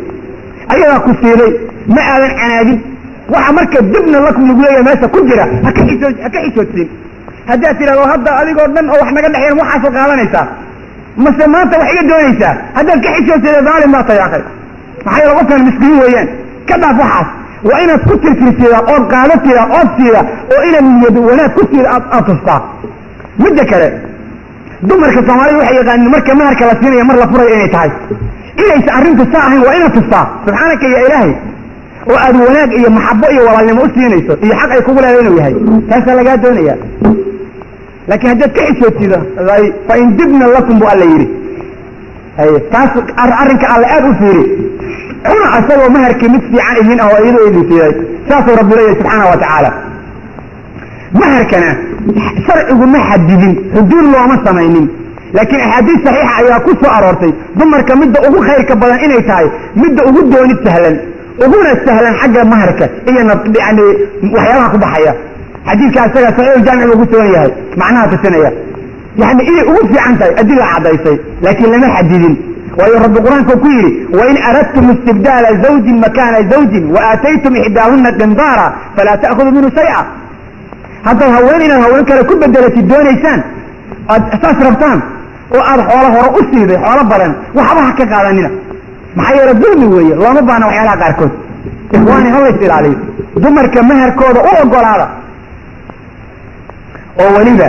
ayadaa ku siiday ma aadan canaadin waxa marka dibna lakum lagu leeyahay meesha ku jira ha ka xishoodsiin haddaad tidhahdo hadda adigoo dhan oo wax naga dhexeen waxaasoo qaadanaysaa mase maanta wax iga doonaysaa haddaad ka xishootida daalim baa tahay akhay maxaa yeele qofkan miskiin weeyaan ka dhaaf waxaas waa inaad ku tirtirsiida ood qaadatiida ood siida oo inaad niyad wanaag ku siida aad tustaa midda kale dumarka soomaalida waxay yaqaanin marka maharka la siinaya mar la furayo inay tahay inaysa arrintu saa ahayn waa inaad tustaa subxaanaka ya ilaahay oo aad wanaag iyo maxabo iyo walaalnimo u siinayso iyo xaq ay kugu leedahay inuu yahay taasaa lagaa doonaya laakiin haddaad ka xishootida fa in dibna lakum bu alla yidhi taas arrinka alle aad u fiiri cuna asagoo maharkii mid fiican idin ah oo iyadoo idin siiday saasuu rabbi leeyahay subxaana wa tacaala maharkana sharcigu ma xadidin xuduud looma samaynin laakiin axaadiis saxiixa ayaa ku soo aroortay dumarka midda ugu khayrka badan inay tahay midda ugu doonid sahlan uguna sahlan xagga maharka iyo yani waxyaabaha ku baxaya xadiidka isaga saxiixuljaamic buu ku sugan yahay macnaha tusinaya yani inay ugu fiican tahay adila cadaysay laakiin lama xadidin waayo rabbi qur-aanka ku yidhi wain aradtum istibdaala zawjin makaana zawjin waaataytum ixdaahuna qindaara falaa ta'khuduu minhu shay'a haddaad haween inaad haween kale ku bedelatid doonaysaan aad saas rabtaan oo aad xoolo hore u siiday xoolo badan waxba ha ka qaadanina maxaa yeele dulmi weeye looma baana waxyaalaha qaarkood ikhwaani ha lays ilaaliyo dumarka maharkooda u ogolaada oo weliba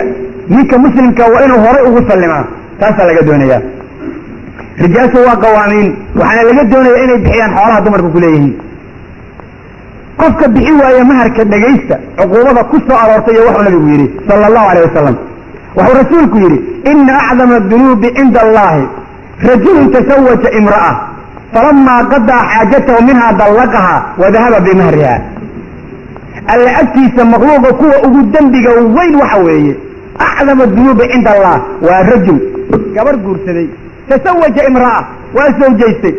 ninka muslimka waa inuu horay ugu sallimaa taasaa laga doonayaa rijaashu waa qawaamiin waxaana laga doonaya inay bixiyaan xoolaha dumarku ku leeyihiin qofka bixi waaye maharka dhegaysta cuquubada ku soo aroortay iyo wuxuu nabigu yidhi sala allahu alayh wasalam wuxuu rasuulku yidhi ina acdama dunuubi cinda allahi rajulun tasawaja imra'a falamaa qadaa xaajatahu minhaa dallaqahaa wadahaba bimahriha alla agtiisa makhluuqa kuwa ugu dembiga weyn waxa weeye acdama dunuubi cinda allah waa rajul gabar guursaday tasawaja imra'a waa sawjaystay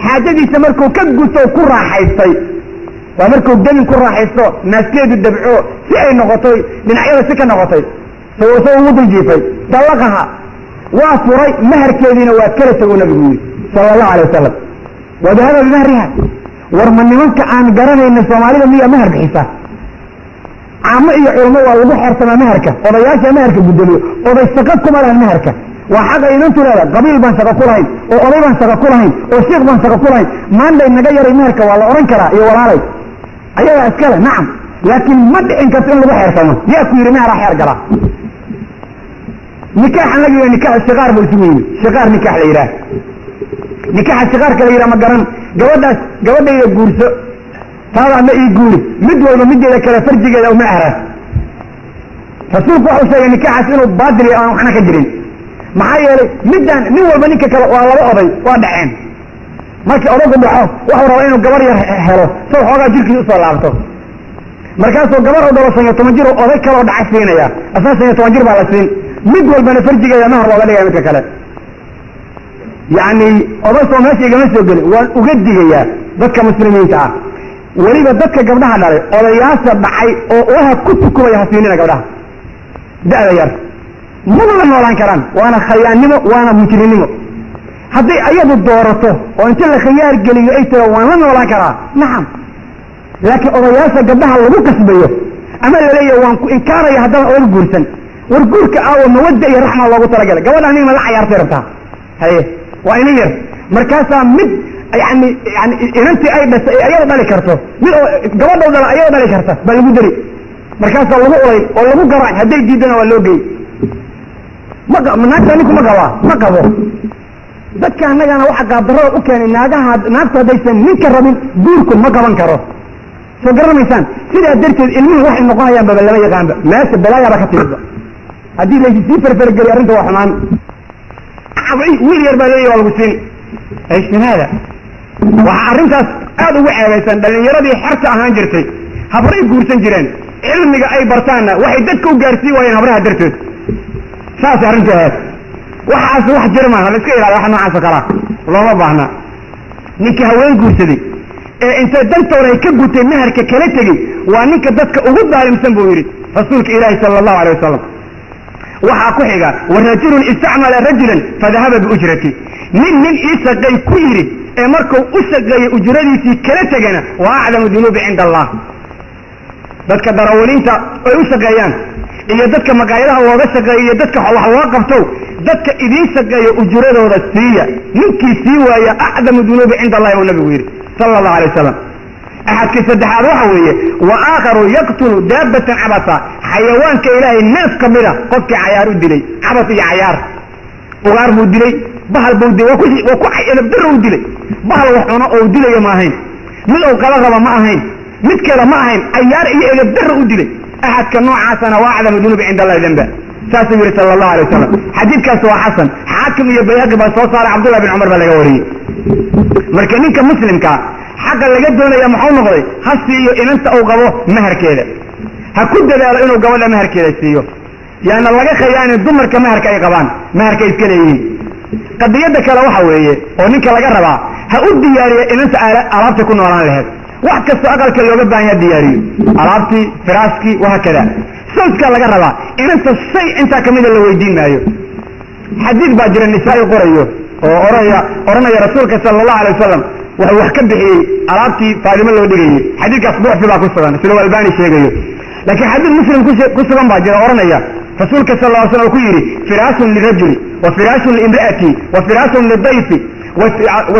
xaajadiisa markuu ka guto ku raaxaystay waa markuu demin ku raaxaysto naaskeedu dabco si ay noqotay dhinacyada si ka noqotay soo ugu duljiifay dallaqaha waa furay maharkeediina waa kala tago nabigu yidhi sala allahu alay wasalam wadahaba bimahriha war ma nimanka aan garanayna soomaalida miyaa mahar bixisa caamo iyo culmo waa lagu xorsamaa maharka odayaasha maharka guddoomiyo oday shaqo kuma lahan maharka waa xaqa inantu leeda qabiil baan shaqo ku lahayn oo oday baan shaqo ku lahayn oo shiikh baan shaqo ku lahayn maanday naga yaray maharka waa la odhan karaa iyo walaalay ayagaa iskale nacam laakiin ma dhicin karto in lagu xeersamo yaa ku yidhi maharaa xeer gala nikaaxan laga yidhaha nikaax shiqaar buu isugu yimi shiqaar nikaax la yidhaah nikaaxa shiqaarka la yidhaha ma garan gabadhayda guurso taadaa ma ii guuri mid walba mideeda kale farjigeeda uma ahra rasuulku waxau sheegay nikaaxaas inuu baadili aan waxna ka jirin maxaa yeelay midaan nin walba ninka kale waa laba oday waa dhaceen markii odagu dhaxo wuxuu rabaa inuu gabar yar helo soo xoogaa jirkiisa usoo laabto markaasuu gabar oo dhalo 15 jir oday kaloo dhaca siinaya asaa 15 jir baa la siin mid walbana farjigeeda mahar looga dhigaya midka kale yacni oday soo meesha igama soo gelin waan uga digayaa dadka muslimiinta ah weliba dadka gabdhaha dhalay odayaasha dhacay oo waha ku tukubaya ha siinina gabdhaha da'da yar maba la noolaan karaan waana khayaannimo waana mujrinimo hadday ayadu doorato oo inta la khiyaar geliyo ay tiro waan la noolaan karaa nacam laakiin odayaasha gabdhaha lagu kasbayo ama la leeyahay waan ku inkaaraya haddana oga guursan war guurka aawo mawadda iyo raxma loogu talagalay gabadha aniga ma la cayaartay rabtaa haye waa ina yar markaasaa mid yani inantii ay dhasay ayada dhali karto mid oo gabadhow dhala ayada dhali karta baa lagu dari markaasaa lagu olay oo lagu garaac hadday diidana waa loo gey naagta ninku ma qabaa ma qabo dadka annagana waxa qaabdarrada u keenay naagtu haddaysan ninka rabin guurku ma qaban karo soo garanaysaan sidaa darteed ilmuhu waxay noqonayaan baba lama yaqaanba meesha balaayaaba ka timidba haddii laysii farfargeliyo arrinta waa xumaan wiil yar baa leeyahy waa lagu siin ayshanaada waxaa arrintaas aad ugu ceebaysan dhallinyaradii xerta ahaan jirtay habray guursan jireen cilmiga ay bartaanna waxay dadka u gaarsiin waayeen habraha darteed saasay arrintu ahayd waxaas wax jir maaha la iska ilaaliyo wax noocaasoo kalaa looma baahna ninkii haween guursaday ee intay dantooda ay ka gutay maharka kala tegey waa ninka dadka ugu daalimsan buu yidhi rasuulka ilaahi sala allahu alay wasalam waxaa ku xiga warajulun istacmala rajulan fadahaba biujrati nin ii shaqay ku yidhi ee markuu u shaqeeyey ujradiisii kala tegana waa acdamu dunuubi cinda allah dadka darawaliinta ay u shaqeeyaan iyo dadka maqaayadaha looga shaqeeyo iyo dadka wax loo qabto dadka idiin shaqeeyo ujuradooda siiya ninkii sii waaya acdamu dunuubi cinda allahi uu nabigu yidhi sala allahu alay wasalam axadkii saddexaad waxa weeye wa aakharu yaqtulu daabatan cabasa xayawaanka ilaahay neef ka mida qofkii cayaar u dilay cabas iyo cayaar ugaar buu dilay bahal buu dilay waa ku edabdaro u dilay bahal wax cuno oo dilayo ma ahayn mid uu qala raba ma ahayn mid kale ma ahayn cayaar iyo edabdaro u dilay axadka noocaasana waa acdamu dunuubi cinda allahi danba saasuu yidhi sala allahu alay wasalam xadiidkaas waa xasan xaakim iyo bayhaqi baa soo saaray cabdullahi bin cumar baa laga wariyey marka ninka muslimkaa xaqa laga doonaya muxuu noqday ha siiyo inanta uu qabo maharkeeda ha ku dadaalo inuu gabadha maharkeeda siiyo yaana laga khayaanin dumarka maharka ay qabaan maharka iska leeyihiin qadiyadda kale waxa weeye oo ninka laga rabaa ha u diyaariya inanta alaabta ku noolaan laheed wax kastoo aqalka looga baahan yaha diyaariyo alaabtii firaaskii wahaakada sawjkaa laga rabaa inanta shay intaa kamida la weydiin maayo xadiid baa jira nisaa-i qorayo oo odhanaya rasuulka sala allahu alay wasalam wuxuu wax ka bixiyey alaabtii faadimo loo dhigayey xadiidkaas buuxsi baa ku sugan sidau albani sheegayo laakiin xadiid muslim ku sugan baa jira odhanaya rasuulka sal lla ly slam ku yidhi firaashun lirajuli wa firaashun liimra'ati wa firaashun lidayfi wa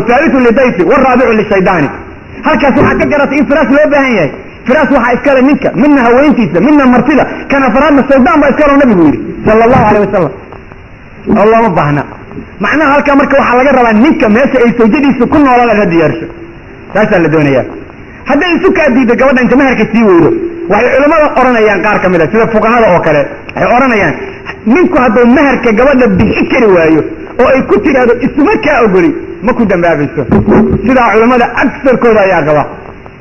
haalitun lidayfi waraabicu lishaydaani halkaas waxaa ka garatay in firaash loo baahan yahay firaash waxaa iskale ninka midna haweentiisa midna martida kan afraadna shaydaan baa iskale nabigu yidhi sala allahu alayh wasalam oo looma baahna macnaha halkaa marka waxaa laga rabaa ninka meesha ay sawjadiisa ku noolaan ha diyaarsho taasaa la doonayaa hadday isu kaa diiddo gabadha inta maharka sii weydo waxay culimmada odhanayaan qaar ka mid a sida fuqahada oo kale waxay odhanayaan ninku hadduu maharka gabadha bixi kari waayo oo ay ku tidhaahdo isuma kaa ogoli ma ku dambaabayso sidaa culimmada agsarkooda ayaa qaba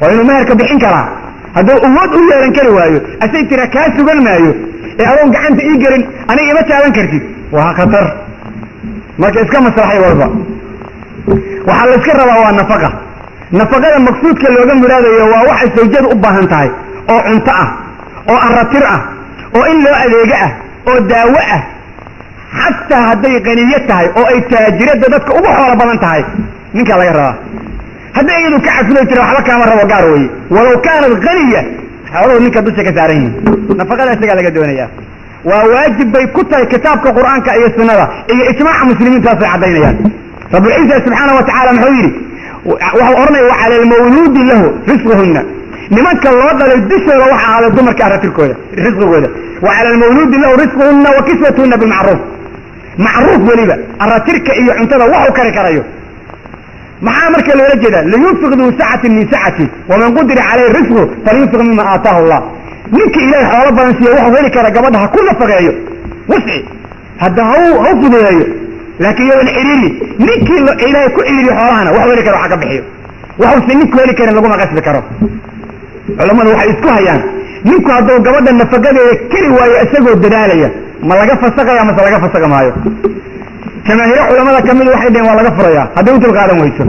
waa inuu maharka bixin karaa hadduu awood u yeelan kari waayo asay tira kaa sugan maayo ee adoon gacanta ii gelin aniga ima taaban kartid waa khatar marka iska maslaxay walba waxaa la iska rabaa waa nafaqa nafaqada maqsuudka looga muraadayo waa waxay sawjadu u baahan tahay oo cunto ah oo aratir ah oo in loo adeego ah oo daawo ah xataa hadday qaniyo tahay oo ay taajirada dadka ugu xoolo badan tahay ninkaa laga rabaa hadday iyadu ka cafiloy tira waxba kaama rabo gaar weye walow kaanat qaniya xooluhu ninka dusha ka saaran yihin nafaqada isagaa laga doonayaa waa waajib bay ku tahay kitaabka qur'aanka iyo sunnada iyo ijmaaca muslimiintaasay caddaynayaan rabulciisa subxaana wa tacala muxuu yidhi waxau odhanaya wa cala almawluudi lahu risquhunna nimanka loo dhalay dushooda waxa ahaaday dumarka aratirkooda risqigooda wa cala almawluudi lahu risquhunna wa kiswatuhunna bilmacruuf macruuf weliba aratirka iyo cuntada waxu kari karayo maxaa marka loola jeedaa liyunfiq duu sacatin min sacati waman qudira calayhi risqu falyunfiq mima aataahu allah ninka ilaahay xoolo badan siiya waxuu heli kara gabadha ha ku nafaqeeyo wasci hadda ha fududeeyo laakiin yoan cidhiiri ninkii ilaahay ku cidhiiriyo xoolahana waxuu heli kara waxa ka bixiyo waxuusan ninku heli karin laguma qasbi karo culammadu waxay isku hayaan ninku hadduu gabadha nafaqadeeda keli waayo isagoo dadaalaya ma laga fasaqaya mase laga fasaqa maayo jamaahiiro culamada ka mid waxay dhaheen waa laga furayaa hadday u dulqaadan weyso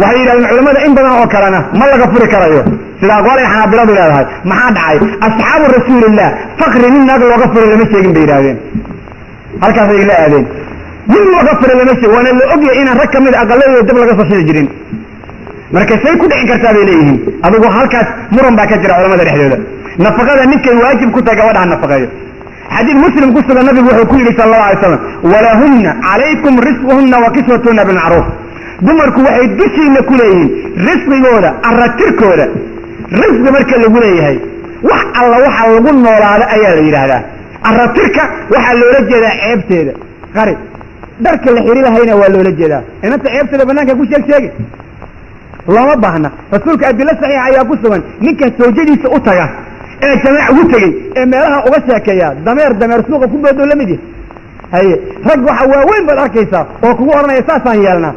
waxay yidhahdeen culamada in badan oo kalena ma laga furi karayo sida aqwaal ay xanaabiladu leedahay maxaa dhacay asxaabu rasuulillah fakri nin naag looga furay lama sheegin bay yidhahdeen halkaasay la aadeen nin looga furay lama sheegin waana la ogyahay inaan rag ka mid aqaladooda dab laga soo shidi jirin marka say ku dhicin kartaa bay leeyihiin adigu halkaas muran baa ka jira culamada dhexdooda nafaqada ninkay waajib ku tahay gabadha ha nafaqeeyo xadiid muslim ku sugan nabigu wuxuu ku yidhi sala allahu alay slam walahunna calaykum risquhunna wa kiswatuhunna bilmacruuf dumarku waxay dushiina ku leeyihiin risqigooda aratirkooda risqi marka lagu leeyahay wax alla waxa lagu noolaada ayaa la yidhaahdaa aratirka waxaa loola jeedaa ceebteeda qari dharka la xiri lahayna waa loola jeedaa inanta ceebteeda banaanka ku sheegi looma baahna rasuulka adilo saxiixa ayaa ku sugan ninka sawjadiisa u taga ee jamaac ugu tegey ee meelaha uga sheekeeya dameer suuqa ku boodoo la mid yahay haye rag waxa waaweyn baad arkaysaa oo kugu odhanaya saasaan yeelnaa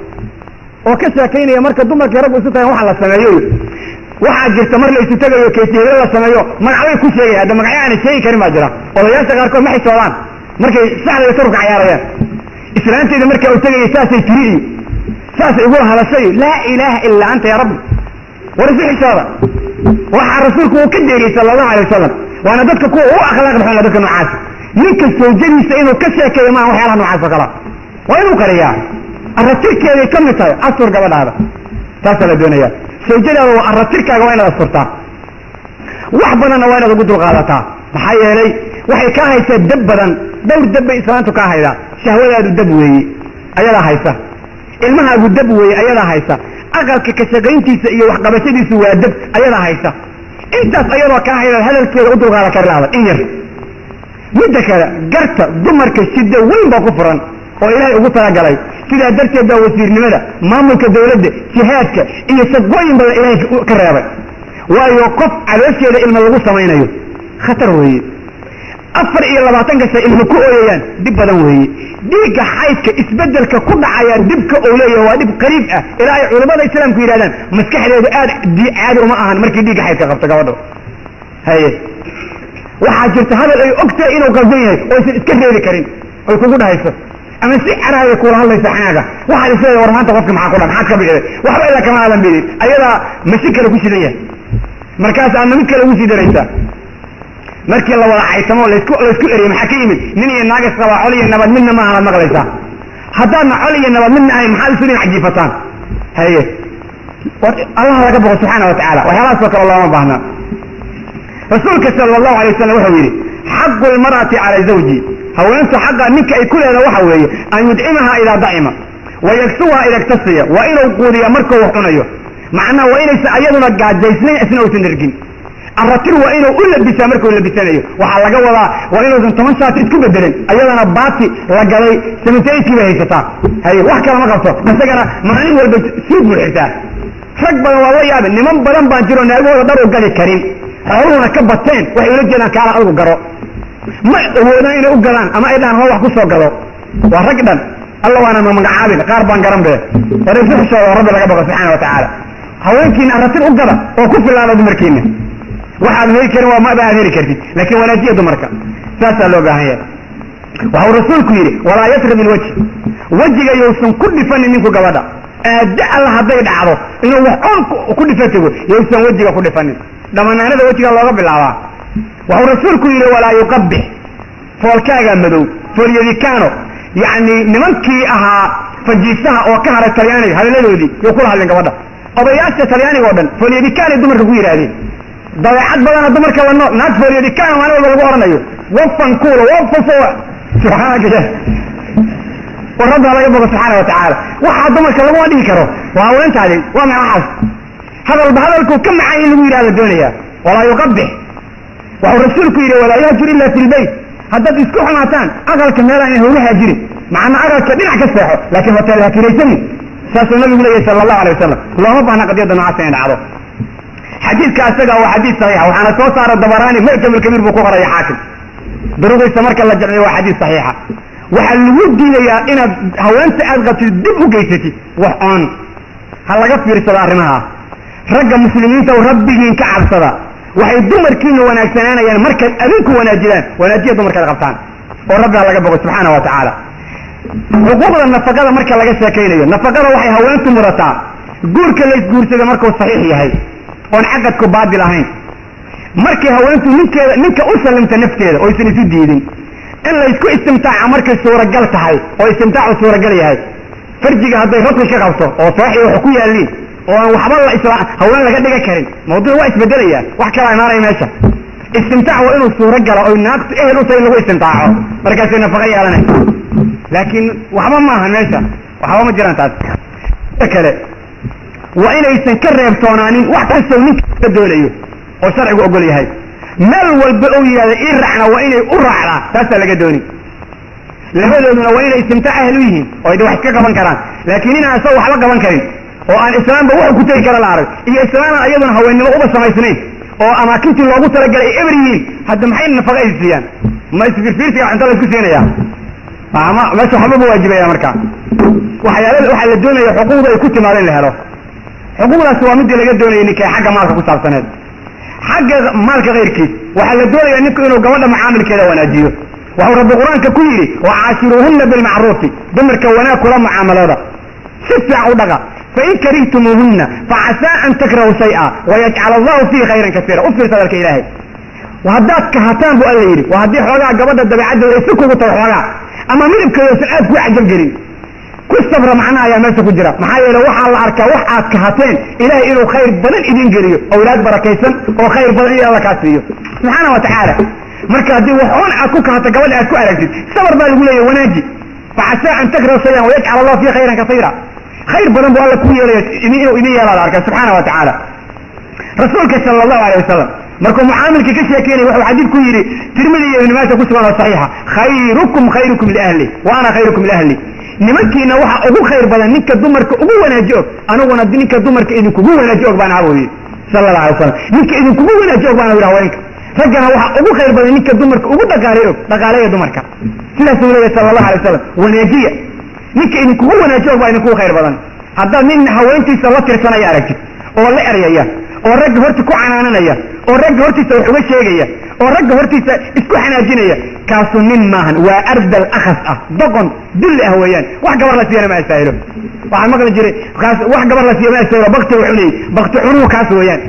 oo ka sheekaynaya marka dumarkii raggu isu tagan waxa la sameeyo waxaa jirta mar la isu tegayo keetiyeelo la sameeyo magacbay ku sheegaya hadda magacyo aanay sheegi karin baa jira odayaasha qaarkood ma xishoodaan markay saxda iyo turka cayaarayaan islaanteeda markaa u tegaya saasay tiri iyo saasay igula hadashay laa ilaaha ilaa anta ya rabbi war isu xishooda waxaa rasuulku uu ka deeriyey sala allahu alay wasalam waana dadka kuwa u akhlaaq baxoona dadka noocaasa ninka sawjadiisa inuu ka sheekeeyo maaha waxyaalaha noocaas oo kalea waa inuu qariyaa aratirkeeday ka mid tahay astur gabadhaada taasaa la doonaya sawjadaada waa aratirkaaga waa inaad asturtaa wax badanna waa inaad ugu dulqaadataa maxaa yeelay waxay kaa haysaa dab badan dhowr dab bay islaantu kaa haydaa shahwadaadu dab weeye ayadaa haysa ilmahaagu dab weeye ayadaa haysa aqalka ka shaqayntiisa iyo waxqabashadiisu waa dab ayadaa haysa intaas ayadoo kaa hayda hadalkeeda u dulqaada kari lahda in yar midda kale garta dumarka shiddo weyn baa ku furan oo ilaahay ugu talagalay sidaa darteed baa wasiirnimada maamulka dawladda jihaadka iyo shaqooyin badan ilaahay ka reebay waayo qof caloosheeda ilma lagu samaynayo khatar weeye 24 shay ilma ku ooyayaan dib badan weeye dhiigga xaydka isbedelka ku dhacaya dibka oo leeyahay waa dib qariib ah ilaahay culimada islaamku yiraahdaan maskaxdeedu aad caadi uma ahan markii dhiigga xaydka qabto gabadho haye waxaa jirta hadal ay ogtahay inuu qaldan yahay oo isan iska reebi karin ay kugu dhahayso ama si caraaya kula hadlaysa xanaaga waxaad isleedahay war maanta qofka maxaa ku dhan maxaad ka bixday waxba ilaa kama aadan bidin ayadaa mashi kale ku shidan yahay markaas aadna mid kale ugu sii daraysaa markii la wada caytamo laysku eriyey maxaa ka yimid nin iyo naagas qabaa col iyo nabad midna ma ahanaad maqlaysaa haddaadna col iyo nabad midna ahayn maxaad isu dhinac jiifataan haye war allah laga boqo subxaana wa tacaala waxyaalahaasoo kale looma baahnaa rasuulka sala allahu alay wasalam wuxuu yidhi xaqu lmar'ati cala zawji haweentu xaqa ninka ay ku leedaha waxa weeye an yudcimahaa idaa dacima wayagsuhaa ida iktasiya waa inuu quudiya markuu wax cunayo macnaha waa inaysa ayaduna gaajaysnayn isna uusan dhergin arratir waa inuu u labisaa markuu labisanayo waxaa laga wadaa waa inuusan 10 shaati isku bedelin ayadana baati la galay 78 bay haysataa haye wax kale ma qabto isagana maalin walba suud buuxisaa rag badan waa la yaabin niman badan baan jiro naagooda dhar u gali karin xooluhuna ka bateen waxay ula jeedaan kaala adigu garo ma awoodaan inay u galaan ama ay dhahaan hoo wax ku soo gado waa rag dhan alla waana ma magacaabin qaar baan garan bee waraysuxushooda oo rabbi laga baqo subxaana wa tacaala haweenkiina arratin u gada oo ku filaada dumarkiina waxaad heli karin waa maba aad heli kartid laakiin wanaajiya dumarka saasaa loo baahan yahay waxau rasuulku yidhi walaa yatrib ilwajh wejiga yousan ku dhifanin ninku gabadha aada alla hadday dhacdo inuu wax oon ku dhifatigo yousan wejiga ku dhifanin dhamanaanada wejiga looga bilaabaa waxau rasuulku yidhi walaa yuqabix foolkaagaa madow foolyadikaano yacni nimankii ahaa fajiisaha oo ka haray talyaaniga hadalladoodii yo kula hadleen gabadha odayaasha talyaaniga o dhan foolyadikaanay dumarka ku yidhaahdeen dabeecad badana dumarka la nool naag foolyadikaana maalin walba lagu oranayo wafan kuula wafafo subxaanaka war rabbi laga bogo subxaana wa tacaala waxaa dumarka laguma dhihi karo waa haweentaadi waa maxay waxaas hadalba hadalkuu ka macay in lagu yidhahda doonaya walaa yuqabix waxuu rasuulku yidhi walaa yahjur ila fi lbayt haddaad isku xumaataan aqalka meelaan in hawla haajirin macnaa aqalka dhinac ka seexo laakiin hotel ha kiraysanin saasuu nabigu leeyahy sala allahu alay wasalam looma baahna qadiyadda noocaas inay dhacdo xadiidka isaga waa xadiid saxiixa waxaana soo saara dabaraani mucjamulkabiir buu ku qoraya xaakim durugiisa marka la jamciyo waa xadiid saxiixa waxaa lagu diidayaa inaad haweenta aad qabtid dib u geysatid wax oon ha laga fiirsado arrimaha ragga muslimiinta oo rabbigiin ka cabsada waxay dumarkiina wanaagsanaanayaan markaad adinku wanaajidaan wanaajiya dumarkaad qabtaan oo rabbi ha laga bogo subxaana wa tacaala xuquuqda nafaqada marka laga sheekaynayo nafaqada waxay haweentu mudataa guurka laysguursada markuu saxiix yahay oon caqadku baadil ahayn markay haweentu ninka u sallimta nafteeda oo aysan isu diidin in laysku istimtaaca markay suuragal tahay oo istimtaacu suuragal yahay farjiga hadday rabbi ka qabto oo sooxi wax ku yaaliin oo aan waxba haween laga dhiga karin mawduuc waa isbedelaya wax kala imaanaya meesha istimtaac waa inuu suuragalo oo naagtu ehel u tahay lagu istimtaaco markaasay nafaqa yeelanaysa laakiin waxba maaha meesha waxba ma jiraan taas kale waa inaysan ka reebtoonaanin wax kastoo ninka ka doonayo oo sharcigu ogol yahay meel walba oo yidhahda ii raacna waa inay u raacdaa taasaa laga dooni labadooduna waa inay istimtaac ahel u yihiin oo ay wax ka qaban karaan laakiin inaan asagoo waxba qaban karin oo aan islaamba wax ku tegi kara la arag iyo islaamaan ayaduna haweennimo uba samaysnayn oo amaakintii loogu talagalay ay eber yihiin hadda maxay nafaqa ay siiyaan ma isfirfiirsiga cunto la isku siinaya meesha waxba ma waajibaya marka waxaa la doonaya xuquuqda ay ku timaado in la helo xuquuqdaasi waa midii laga doonayay ninka xagga maalka ku saabsaneed xagga maalka kayrkiis waxaa la doonaya ninku inuu gabadha macaamilkeeda wanaajiyo waxuu rabbi qur-aanka ku yidhi wacaashiruuhunna bilmacruufi dumarka wanaag kula mucaamalooda si fiican u dhaqa fain karihtumuuhunna facasaa an takrahu shay'a wayajcal allahu fiihi khayran kasiira u fiirsa hadalka ilaahay haddaad kahataan bu alla yidhi waa haddii xoogaa gabadha dabeecaddeeda ay si kugu tahay xoogaa ama midabkeeda san aad ku cajabgelin ku sabra macnaha ayaa meesha ku jira maxaa yeele waxaa la arkaa wax aad kahateen ilaahay inuu khayr badan idin geliyo awlaad barakaysan oo khayr badan iyo alla kaa siiyo subxaana wa tacaala marka haddii waxoon aad ku kahata gabadha aad ku aragtid sabar baa lagu leeyahay wanaaji facasaa an takrahu shayan wayajcal allahu fii khayran kasiira khayr badan buu alla ku yeelaya inuu idin yeelaada arka subxaana wa tacaala rasuulka sala allahu alayh wasalam markuu mucaamilka ka sheekeynay wuxuu xadiid ku yidhi tirmidi iyo ibn maaja ku sugan oo saxiixa khayrukum liahli wa ana khayrukum liahli nimankiina waxa ugu khayr badan ninka dumarka ugu wanaaji og aniguna ninka dumarka idinkugu wanaaji og baan ahaa yidhi sala allahu alay wasalam ninka idinkugu wanaaji og baan yidhi haweenka raggana waxa ugu khayr badan ninka dumarka ugu dhaqaaleeya dumarka sidaasuu leeyahay sala allahu alay wasalam wanaajiya ninka idinkugu wanaaji og baa idinkugu khayr badan haddaad nin haweentiisa la tirsanaya aragtid oo la eryaya oo ragga horta ku canaananaya oo ragga hortiisa wax uga sheegaya oo ragga hortiisa isku xanaajinaya kaasu nin maahan waa ardal akhas ah doqon dulli ah weeyaan wax gabar la siiyana ma astaahilo waxaan maqli jiray kaas wax gabar la siiyo ma astaahilo bakti wuxuu leeyahy bakti cunuhu kaas weeyaan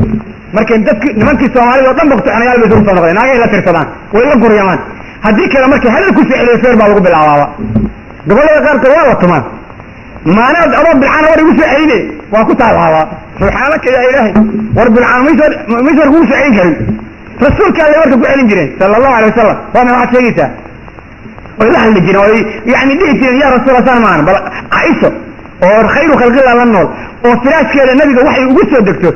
marka dadki nimankii soomaalida oo dhan bakti cunayaal bay isugu soo noqdeen naagay la tirsadaan way la guryamaan haddii kale markay hadal ku ficiliyo feer baa lagu bilaabaaba gobollada qaarkood waa la tumaan maanaad adoo bilcaan war igu soo celine waa ku taalaabaa subxaanaka yaa ilaahay war bilcaan maysa kugu soo celin karin rasuulka alle warka ku celin jireen sala allahu alay wasalam waana waxaad sheegaysaa oy la hadli jireen oy yani dhihi jireen yaa rasuula saan maahan bal caaisho oo khayru khalqillah la nool oo firaaskeeda nabiga waxay ugu soo degto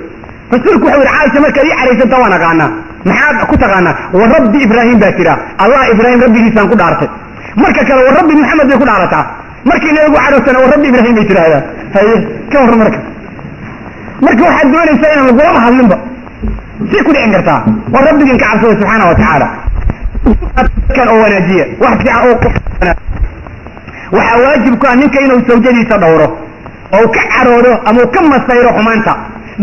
rasuulku wuxuu yidhi caaisha markaad ii caraysanta waan aqaanaa maxaad ku taqaanaa wa rabbi ibraahim baa tiraa allah ibraahim rabbigiisaan ku dhaartay marka kale wa rabbi maxamed bay ku dhaarataa markii nabigu caroosana wa rabbi ibraahim bay tiraahdaa haye ka hor marka waxaad doonaysaa inaan lagulama hadlinba say ku dhicin kartaa waa rabbigin ka cabsada subxaana wa tacaala kan oo wanaajiya wax fiican oo waxaa waajib ku ah ninka inuu sawjadiisa dhowro oo ka caroodo ama uu ka masayro xumaanta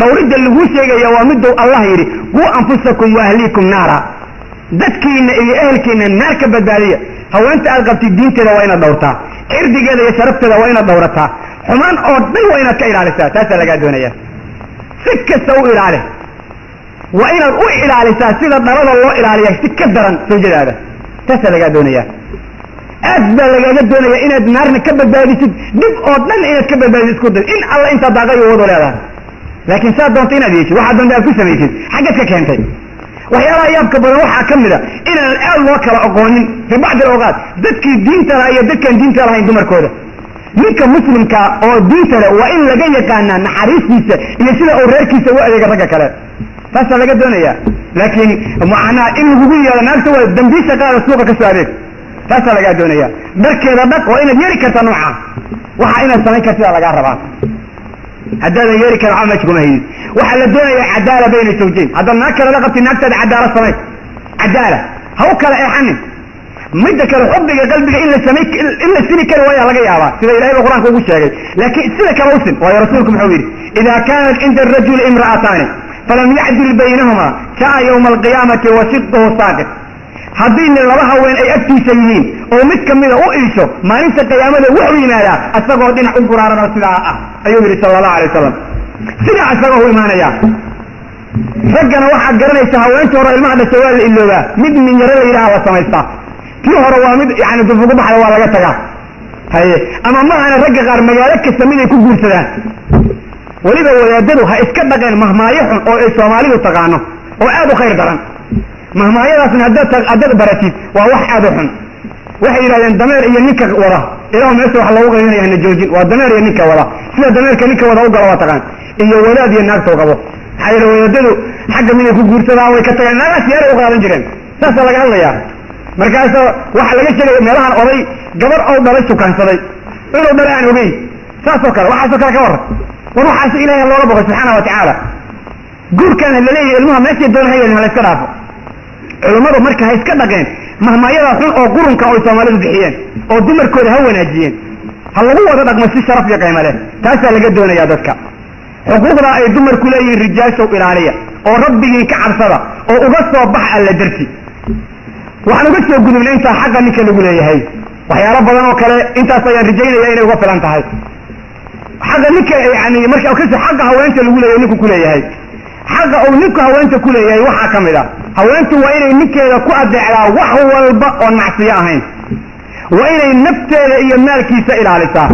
dhowridda laguu sheegaya waa miduu allah yidhi quu anfusakum wa ahliikum naara dadkiina iyo ehelkiina naar ka badbaadiya haweenta aad qabtid diinteeda waa inaad dhowrtaa cirdigeeda iyo sharafteeda waa inaad dhowrataa xumaan oo dhan waa inaad ka ilaalisaa taasaa lagaa doonaya si kasta u ilaali waa inaad u ilaalisaa sida dhalada loo ilaaliya si ka daran sawjadaada taasaa lagaa doonaya aad baa lagaaga doonaya inaad naarna ka badbaadisid dhib oo dhan inaad ka badbaadisid isku day in alla intaa daaqayo wado leedahay laakiin saa doonta inaad yeeshid waxaa doonta aad ku samaysid xaggaad ka keentay waxyaalaha yaabka badan waxaa ka mid a inaan aad loo kala aqoonin fi bacdi alawqaat dadkii diinta laha iyo dadkaan diinta lahayn dumarkooda ninka muslimka oo diinta leh waa in laga yaqaanaa naxariistiisa iyo sida uu reerkiisa u adeega ragga kale taasaa laga doonaya laakiin macnaha in lagugu yeelo naagta waa dambiisha qaada suuqa ka soo adeeg taasaa lagaa doonaya dharkeeda dhaq waa inaad yeeri kartaa nooca waxa inaad samayn kartidaa lagaa rabaa haddaadan yeeri kara waxba meesha kuma hayid waxaa la doonayaa cadaala bayna zawjayn haddaad naag kale la qabtid naagtaada cadaala samay cadaala ha u kala eexanin midda kale xubbiga qalbiga in la sini kari waayaa laga yaabaa sida ilahay ba qur-aanka ugu sheegay laakiin sida kale usin waayo rasuulku muxuu yidhi idaa kaanat cinda arajuli imra'ataani falam yacdil baynahumaa jaa yawma alqiyaamati wa sidquhu saaqit haddii laba haween ay agtiisa yihiin oo mid kamida u iisho maalinta qiyaamada wuxuu yimaadaa isagoo dhinac u guraaranoo sidaa ah ayuu yidhi sala allahu alay wasalam sidaa isagoo u imaanaya raggana waxaad garanaysaa haweenta hore ilmaha dhasha waa la iloobaa mid minyaro la yidhaha la samaystaa tii hore waa mid yani dufugu baxda waa laga tagaa haye ama maahana ragga qaar magaalo kasta mid ay ku guursadaan weliba wadaadadu ha iska dhaqeen mahmaayo xun oo ay soomaalidu taqaano oo aad u khayr daran mahmaayadaasna haddaad baratid waa wax aad u xun waxay yidhahdeen dameer iyo ninka wada ilaah meesha wax loogu qaybinaya hana joojin waa dameer iyo ninka wada sida dameerka ninka wada u galo waa taqaan iyo wadaad iyo naagta u qabo maxaa yeele wadaadadu xagga miday ku guursadaan way ka tageen naagaas yaaray u qaadan jireen saasaa laga hadlayaa markaasa waxaa laga sheegaya meelahan oday gabar ou dhalay sukaansaday inuu dhalay aan ogeyn saasoo kale waxaasoo kale ka warran war waxaas ilaahay looga boqo subxaana wa tacaala guurkan laleeyahay ilmaha meeshay doona ha yeelin hala iska dhaafo culammadu marka ha iska dhaqeen mahmaayada xun oo qurunka oy soomaalidu bixiyeen oo dumarkooda ha wanaajiyeen ha lagu wada dhaqmo si sharaf iyo qiimo leh taasaa laga doonayaa dadka xuquuqdaa ay dumarku leeyihiin rijaashow ilaaliya oo rabbigiin ka cabsada oo uga soo bax alla darti waxaan uga soo gudubnay intaa xaqa ninka lagu leeyahay waxyaalo badan oo kale intaas ayaan rajaynaya inay uga filan tahay xaqa ninka yani marka kasi xaqa haweenta lagu leeyahay ninku kuleeyahay xaqa uu ninku haweenta kuleeyahay waxaa ka mid a haweentu waa inay ninkeeda ku adeecdaa wax walba oo macsiyo ahayn waa inay nafteeda iyo maalkiisa ilaalisaa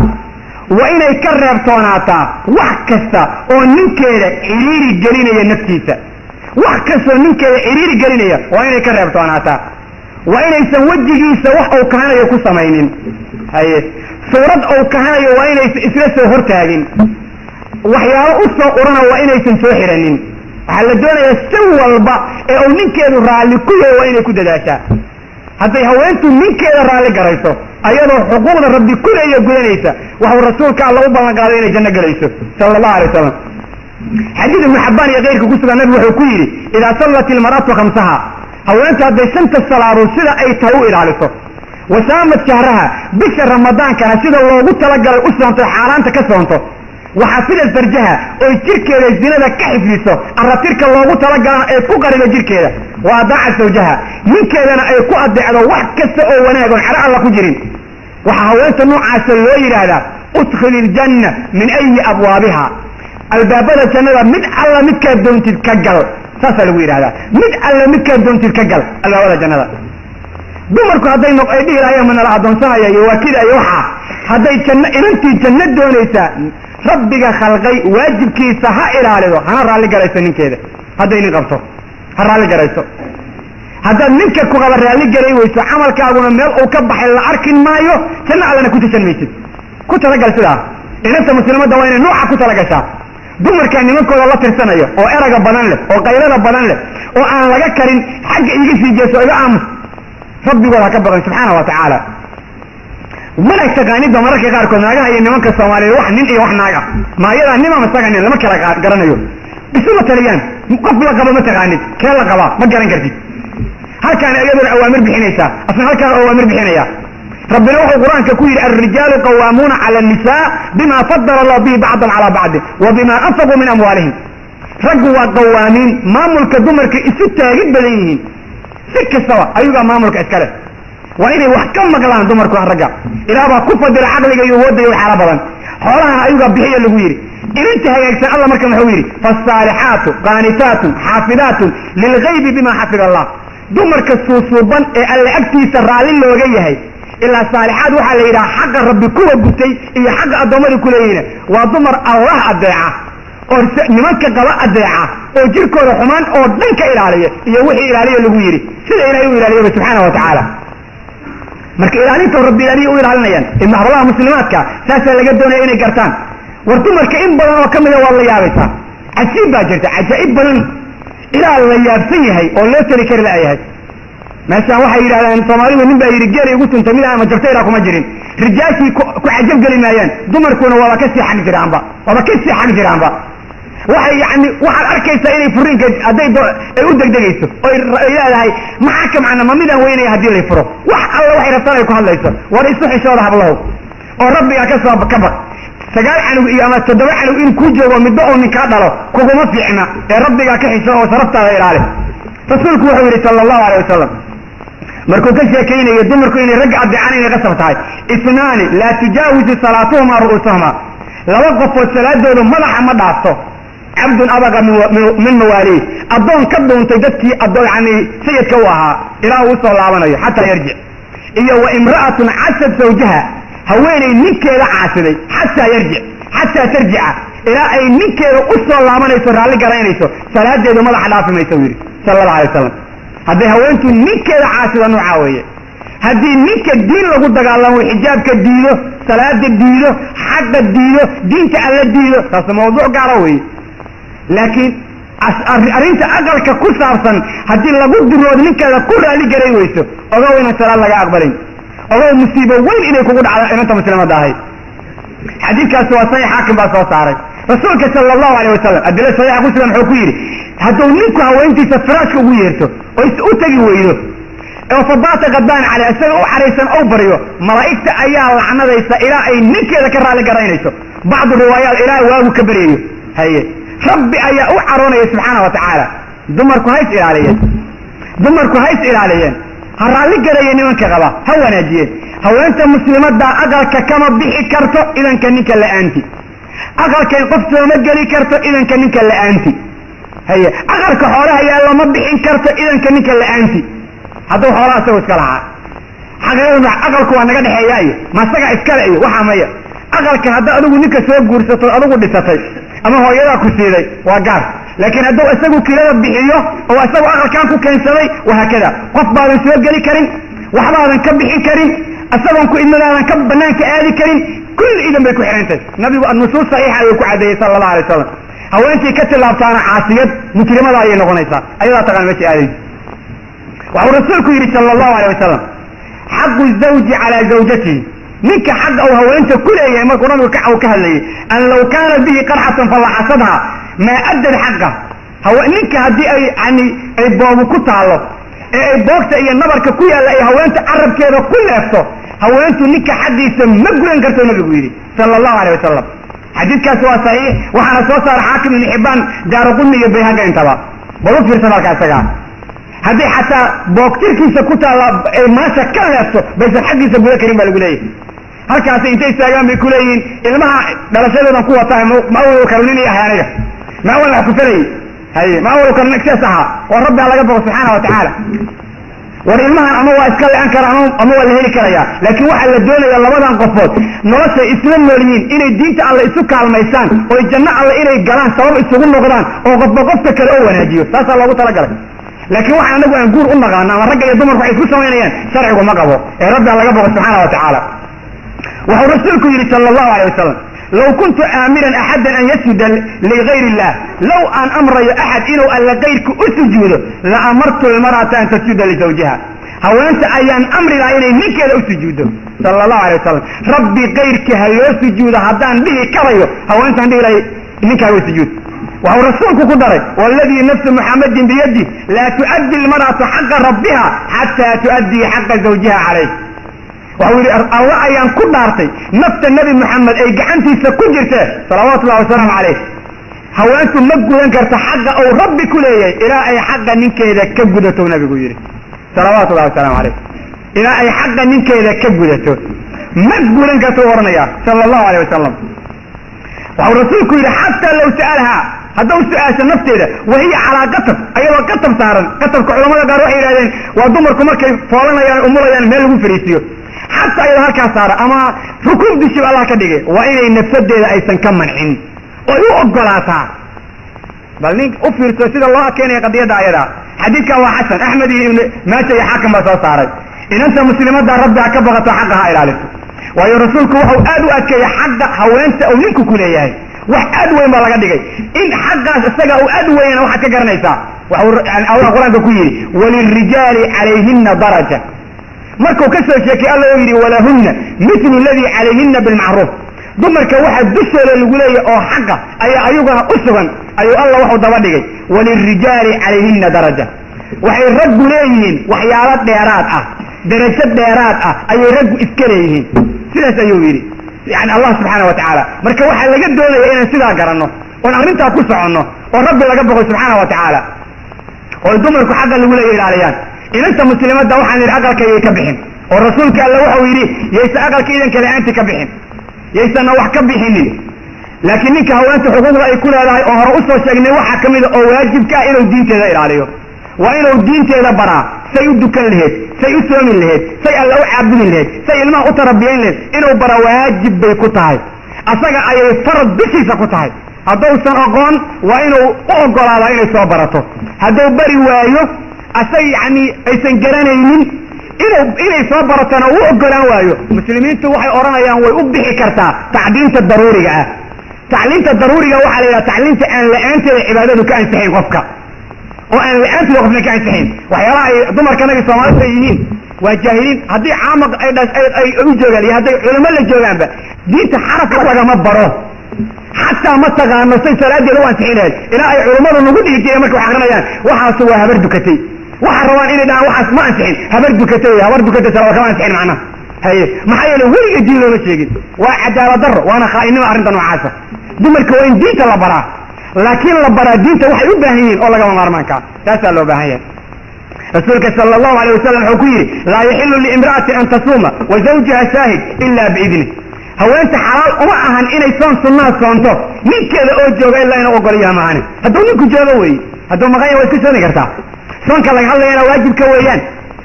waa inay ka reebtoonaataa wax kasta oo ninkeeda ciriiri gelinaya naftiisa wax kastoo ninkeeda ciriiri gelinaya waa inay ka reebtoonaataa وإن يسن وجهي سوح أو كهنا يكون سمينين هاي صورة أو كهنا وإن يسلسل هرتاجين وحياه أصلا قرنا وإن يسن سوحرنين على دون يسوى البا أو نكيد الرالي كله وإن يكون داشا هذا هو أنتم نكيد الرالي قريسو أيضا حقوق ربي كله يقول ليس وهو الرسول قال الله أبا قال لنا جنة قريسو صلى الله عليه وسلم حديث ابن حبان يغيرك قصة النبي وحكيري إذا صلت المرأة خمسها هو أنت هذا سنة الصلاة رسولة أي تهوئل على الصف وسامت شهرها بشهر رمضان كان سيدا الله قلت لقى الأسرة حالان تكسرنته وحفل الفرجها أو تركي للزينة كحف لسه أرى ترك الله قلت لقى فقر إلى جركي وأضاع زوجها من كذا أي قعد على واحد كسر أو وناقل على الله كجرين وحاولت نوع سلوير هذا ادخل الجنة من أي أبوابها الباب الجنة من الله متكاد دون تتكجل سلوير هذا من الله متكاد دون تتكجل الباب الجنة dumarku hadday ay dhihi lahaayeen mana la adoonsanayo waa kida waxa hadday janna inantii jannad doonaysaa rabbiga khalqay waajibkiisa ha ilaaliyo hana raali garayso ninkeeda hadday nin qabto ha raali garayso haddaad ninka ku qaba raali garay weyso camalkaaguna meel uu ka baxay la arkin maayo janna allana ku tashan maysid ku talagal sidaa inanta muslimadda waa inay nooca ku talagashaa dumarka nimankooda la tirsanayo oo eraga badan leh oo qaylada badan leh oo aan laga karin xagga iga sii jeeso iga aamus ربي ولا كبر سبحانه وتعالى ولا تقانيد مرك قاركم ناغا هي نمنك الصومالي wax nin iyo wax naaga ma yada nima masaqan lama kala garanayo bisuma taliyaan qof la qaba ma taqaanid kee la qaba ma garan kartid halkan ayadu awaamir bixinaysa asna halkan awaamir bixinaya ربنا وحو قرآنك كوير الرجال قوامون على النساء بما فضل الله به بعضا على بعض وبما أنفقوا من أموالهم رجوا قوامين ما ملك دمرك إستة جدا ليهين سكة سوا أيوة ما ملك أسكاله وإني وحكم مقلان دمرك الرجع إلا أبا كفة در عقلك يود يحاربا حولها أيوة بحية الهويري إن انتهى يكسر الله مركب الهويري فالصالحات قانتات حافظات للغيب بما حفظ الله دمرك السوسوبان اللي أكتي سرعلين لو جيهي إلا الصالحات وحا ليرا حق رب كوة قلتي إيا حق الدمر كلينا وضمر الله الدعاء نمك قضاء الدعاء oo jirkooda xumaan oo dhanka ilaaliya iyo wixii ilaaliya lagu yiri sida ilaahay u ilaaliyo subhanahu wa ta'ala marka ilaalinta rabbi ilaaliyo u ilaalinayaan in hablaha muslimaadka saasa laga doonayo inay gartaan wartu marka in badan oo kamid ah waa la yaabaysa ajiib baa jirta ajaa'ib badan ilaa la yaabsan yahay oo loo tiri kari laayahay meeshaan waxay yiraahdaan Soomaalidu nin baa yiri geeri ugu tunta mid ama jabtayra kuma jirin rijaashii ku cajab galimayaan dumarkuna waa ka sii xaq jiraanba waa ka sii xaq jiraanba waxay yani waxaad arkaysaa inay furinka hadday ay u degdegayso oo ilaahay maxaa ka macna mamidan weynay hadii la furo wax alla waxay rabtaan ay ku hadlayso war isu xishooda hablaho oo rabbiga ka soo ka baq sagaal canug iyo ama toddoba canug in ku joogo midba oo ninka dhalo kuguma fiicna ee rabbiga ka xishoo oo saraftaada ilaali rasuulku wuxuu yiri sallallahu alayhi wasallam markuu ka sheekaynayo dumarku inay rag adicaan inay qasab tahay isnaani la tujaawizu salaatuhuma ru'usuhuma laba qofood salaadoodu madaxa ma dhaafto عبد أبغى من مواليه أظن كبدون تجدتي أظن يعني سيد كواها إلى وصل الله حتى يرجع إيه وامرأة عسد زوجها هويني نكيل عاسدي حتى يرجع حتى ترجع إلى أي نكيل وصل الله من يسر على قرينيسو صلاة جيد ومضى حلاف ما يسوي صلى الله عليه وسلم هذه هوينتو نكيل عاسد نوعاوية هذه نك الدين لو قلت الله وحجاب كدينه صلاة الدينه حق الدينه دين تعالى الدينه هذا موضوع قروي لكن أرنت أقلك كل صارصا هدي لابد درود منك كل اللي جري ويسو أقول إن سلام الله أقبلين أقول مصيبة وين إليك وقول على إن أنت مسلم داهي حديث كسوة صحيح حاكم بأسوة صاري رسولك صلى الله عليه وسلم أدلة صحيح مسلم حكيري هدو نيكو هو أنت سفراش كويرتو ويسؤتك ويرو وفضات غدان على أسان أو حريسا أو بريو ملائكة أيها العنى ليس إلى أي نكي ذكر على قرينيسو بعض الروايات إلى واو كبريو هي ربي أيها أعرونه سبحانه وتعالى دمركو هايس إلاليين دمركو هايس إلاليين هرالي قريني من كغبا هو ناجيه هو أنت مسلمات دا أقلك كما بيحي كرتو إذن كنك اللي أنتي أقلك يقفت ومجلي كرتو إذن كنك اللي أنتي هي أقلك حولها يا الله مبيحي كرتو إذن كنك اللي أنتي هذا حولها سوى اسكالها حقا أقلك وانا قد حيائي ما سقع اسكالي وحامية أقلك هذا أدوه نكا سوى قرصة أدوه لساتي أما هو يدا كسيدي وقار laakiin hadduu isagu kirada bixiyo oo isagu aqalkan ku keensaday wahaakada qof baadan soo geli karin waxbaadan ka bixin karin isagoon ku idmadaadan ka banaanka aadi karin kulli idan bay ku xidhantahay nabigu nusuus saxiixa ayuu ku cadeeyey sala allahu alay wasalam haweentii ka tillaabtaana caasiyad mujrimada ayay noqonaysaa ayadaa taqaan meesha aadaysa waxuu rasuulku yidhi sala allahu alay wasalam xaqu zawji calaa zawjatihi ninka xaqa uu haweenta ku leeyahay markuu nabigu ka hadlayay an law kaana bihi qarxatan falaxasadha maa addad xaqa ninka haddii ay yani ay boobu ku taalo ee ay boogta iyo nabarka ku yaalla ay haweenta carabkeeda ku leefto haweentu ninka xaggiisa ma gudan karto nabigu yidhi sala allahu alay wasalam xadiidkaas waa saxiix waxaana soo saara xaakim ibn xibbaan daaraqutni iyo bayhaqa intaba bal u fiirsan halkaa isagaa haddii xataa boogtirkiisa ku taalla ay maasha ka leefto baysan xaggiisa guda karin baa lagu leeyahay halkaasi intay istaagaan bay ku leeyihiin ilmaha dhalashadoodan ku wataa ma awal karo nin iyo ahay aniga ma awal wax kusanayay haye ma awal karo nagsiyaas ahaa oo rabbiha laga bogo subxaana wa tacaala war ilmahan ama waa iska le-an kara ama waa la heli karayaa laakiin waxaa la doonaya labadan qofood noloshay isla nool yihiin inay diinta alle isu kaalmaysaan oo janno alle inay galaan sabab isugu noqdaan oo qofba qofka kale oo wanaajiyo saasaa loogu talagalay laakiin waxaan anagu aan guur u naqaano ama ragga iyo dumarku waxay isku samaynayaan sharcigu ma qabo ee rabbiha laga bogo subxaana wa tacaala wuxuu rasuulku yidhi sala allahu alay wasalam law kuntu aamiran axadan an yasjuda ligayr illah law aan amrayo axad inuu alla kayrka u sujuudo la amartu lmar'ata an tasjuda lizawjiha haweenta ayaan amri lahaa inay ninkeeda u sujuuddo sala allahu alay wasalam rabbi kayrkii ha loo sujuudo haddaan dhihi karayo haweentaan dhihi lahay ninkaaga sujuud waxuu rasuulku ku daray waladii nafsu muxammadin biyadi laa tu'addi lmar'atu xaqa rabbiha xataa tu'addii xaqa zawjiha calayh waxuu yidhi alla ayaan ku dhaartay nafta nebi moxamed ay gacantiisa ku jirtee salawaatullahi wasalaamu calayh haweentu ma gudan karta xaqa uu rabbi ku leeyahay ilaa ay xaqa ninkeeda ka gudato nabigu yidhi salawaatullahi wasalaamu calayh ilaa ay xaqa ninkeeda ka gudato ma gudan karta u odhanayaa sala allahu alayh wasalam waxuu rasuulku yidhi xataa law sa'alahaa haddau su-aasha nafteeda wahiya calaa qatab ayadoo qatab saaran qatabka culamada qaar waxay yidhahdeen waa dumarku markay foolanayaan umulayaan meel lagu fariisiyo xataa ayadoo halkaas saara ama rukuub dishib allah ka dhigay waa inay nafsadeeda aysan ka mancin oy u ogolaataa bal nin u fiirso sida loo keenaya qadiyadda ayadaa xadiidkan waa xasan axmed iyo ibn maaja iyo xaakim baa soo saaray inanta muslimadda rabbi ha ka baqato xaqa ha ilaaliso waayo rasuulku wuxuu aad u adkeeyey xaqa haweenta uu ninku ku leeyahay wax aad weyn baa laga dhigay in xaqaas isaga uu aad weynana waxaad ka garanaysaa waxuu allah qur-aanka ku yidhi walilrijaali calayhina daraja markuu ka soo sheekay alla oo yidhi walahunna mithlu ladii calayhina bilmacruuf dumarka waxa dushooda lagu leeyahy oo xaqa ayaa ayaguna u sugan ayuu alla waxuu daba dhigay walilrijaali calayhina daraja waxay raggu leeyihiin waxyaalo dheeraad ah darajo dheeraad ah ayay raggu iska leeyihiin sidaas ayuu yidhi yani allah subxaana wa tacaala marka waxaa laga doonaya inaan sidaa garanno oon arrintaa ku soconno oo rabbi laga boqo subxaana wa tacaala oo dumarku xaqa lagu leeya ilaaliyaan inanta muslimadda waxaan yidhi aqalka yay ka bixin oo rasuulka alle wuxuu yidhi yaysa aqalka idanka la-aanti ka bixin yaysanna wax ka bixinin laakiin ninka haweenta xuquuqda ay ku leedahay oo hore usoo sheegnay waxaa ka mida oo waajibka ah inuu diinteeda ilaaliyo waa inuu diinteeda baraa say u dukan laheyd say u soomi laheyd say alla u caabudi laheyd say ilmaha u tarabiyayn laheyd inuu bara waajib bay ku tahay asaga ayay farad dushiisa ku tahay haddausan oqoon waa inuu u ogolaadaa inay soo barato hadduu bari waayo asaga yani aysan garanaynin inay soo baratona u ogolaan waayo muslimiintu waxay odhanayaan way u bixi kartaa tacliimta daruuriga ah tacliimta daruuriga waxaa la yidhaha tacliimta aan la-aanteeda cibaadadu ka ansixayn qofka oo aan la-aanteeda qofna ka ansixayn waxyaalaha ay dumarkanagi soomaalida ay yihiin waa jaahiliin haddii caamaq ay u joogaan iyo hadday culamo la joogaanba diinta xarafka lagama baro xataa ma taqaano say salaadeeda u ansixin lahayd ilaa ay culummadu nagu dhihi jireen marka wax akrinayaan waxaasu waa habar dukatay waxaa rabaan inay dhahaan waxaas ma ansixin habar dukatay habar dukatay salawa kama ansixin macnaha haye maxaa yeele weliga diin looma sheegin waa cadaalad darro waana khaa'inimo arrinta noocaasa dumarka waa in diinta la baraa laakiin la baraa diinta waxay u baahan yihiin oo lagama maarmaankaa taasaa loo baahan yahay rasuulka sala allahu alayh wasalam wuxuu ku yidhi laa yaxilu liimra'ati an tasuuma wa zawjiha shaahid ila biidnih haweenta xalaal uma ahan inay soon sunnaha soonto ninkeeda oo jooga ilaa inuu ogolyaha maahane hadduu ninku joogo weeye hadduu maqanya waa iska soomi kartaa soonka laga hadlayana waajibka weeyaan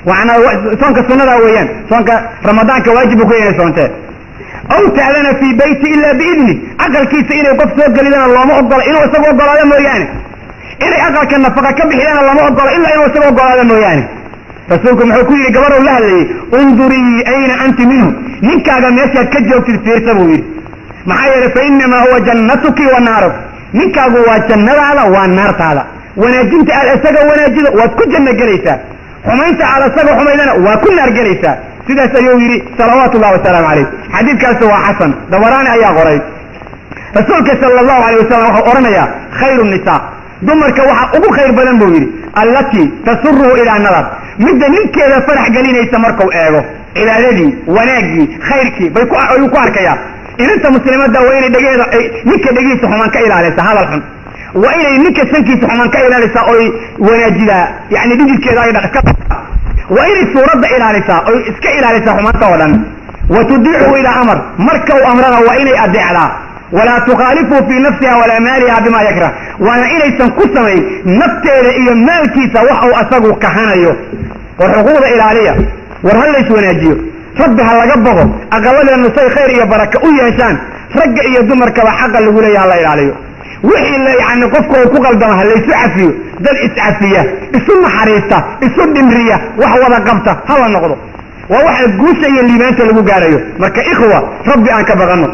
waana soonka sunnadaa weeyaan soonka ramadaanka waajibbu ku yahay soontee aw ta'dana fii beyti ila biidni aqalkiisa inay qof soo gelidana looma ogola inuu isagu ogolaado mooyaane إني أقل كالنفقة كبحيانا لما أقول إلا إنه سبب أقول هذا موياني رسولكم حكوي لقبره الله لي انظري أين أنت منه منك هذا ميسيا كجوك الفير سبوي معايا فإنما هو جنتك ونارك منك هو جنة هذا والنار هذا ونجنت على السجا ونجد وكل جنة جليسة حمينت على السجا حميدنا وكل نار جليسة سيدا سيويري صلوات الله والسلام عليه حديث كاسوا حسن دوراني أيها غريب رسولك صلى الله عليه وسلم أرميا خير النساء دمرك وحا أبو خير بدن بويري التي تسره إلى النظر مدة منك إذا فرح قليل يسمركو إيغو إلى ذي وناجي خيرك بيكو أركيا إذا أنت مسلمات دوين دقيقة منك دقيقة حمانك إلى لسا هذا الحمد وإلى منك سنكي حمانك إلى لسا وناجي لا يعني دي كذا وإلى السورة إلى لسا إسك إلى لسا حمانك ولن وتدعه إلى أمر مركو أمرها وإلى أدعلا ولا تخالفوا في نفسها ولا مالها بما يكره وانا الي سنقسمي نفتيده iyo maalkiisa waxa uu asagu kahanayo warxuquuqda ilaaliya war hal leesh wanaajiyo rabbi ha laga boqo aqaladeenu say khayr iyo baraka u yeeshaan ragga iyo dumarka ba xaq lagu leeyahay la ilaaliyo wixii la yaani qofku uu ku qaldama ha leesu cafiyo dad iscafiya isu naxariista isu dhimriya wax wada qabta hala noqdo waa waxa guusha iyo liibaanta lagu gaarayo marka ikhwa rabbi aan ka baqano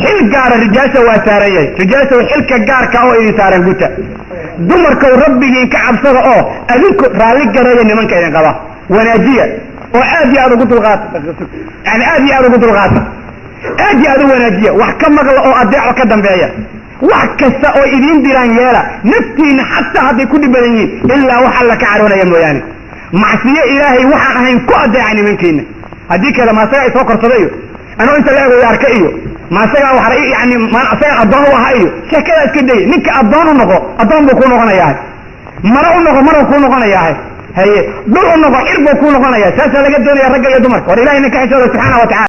حل قار الرجال وسارية رجال وحل كجار كأو يسارن قطة دمر كو ربي كعب صغا أو أذنك رالك جرايا نمن كأين قبا وناجية وآدي أرو قط الغاث يعني آدي أرو قط الغاث آدي أرو وناجية وحكم مغلا أو أدع وكدم بيا وحكسا أو إذين ديران يالا نفتين حتى هذي كل بنين إلا وحلك عرونا يمو يعني معصية إلهي وحا أهين كو أدع يعني من كينا هذيك لما ساعي سوكر صديو أنا أنت لا ياركئيو ما سيا وحري يعني ما سيا أضان وهايو شكله كده نك أضان ونقو أضان بكون وغنا ياه مرة ونقو مرة بكون وغنا ياه هي دول ونقو إرب بكون وغنا ياه سأل لقد دنيا رجع يدمر ولله إنك عشان سبحانه وتعالى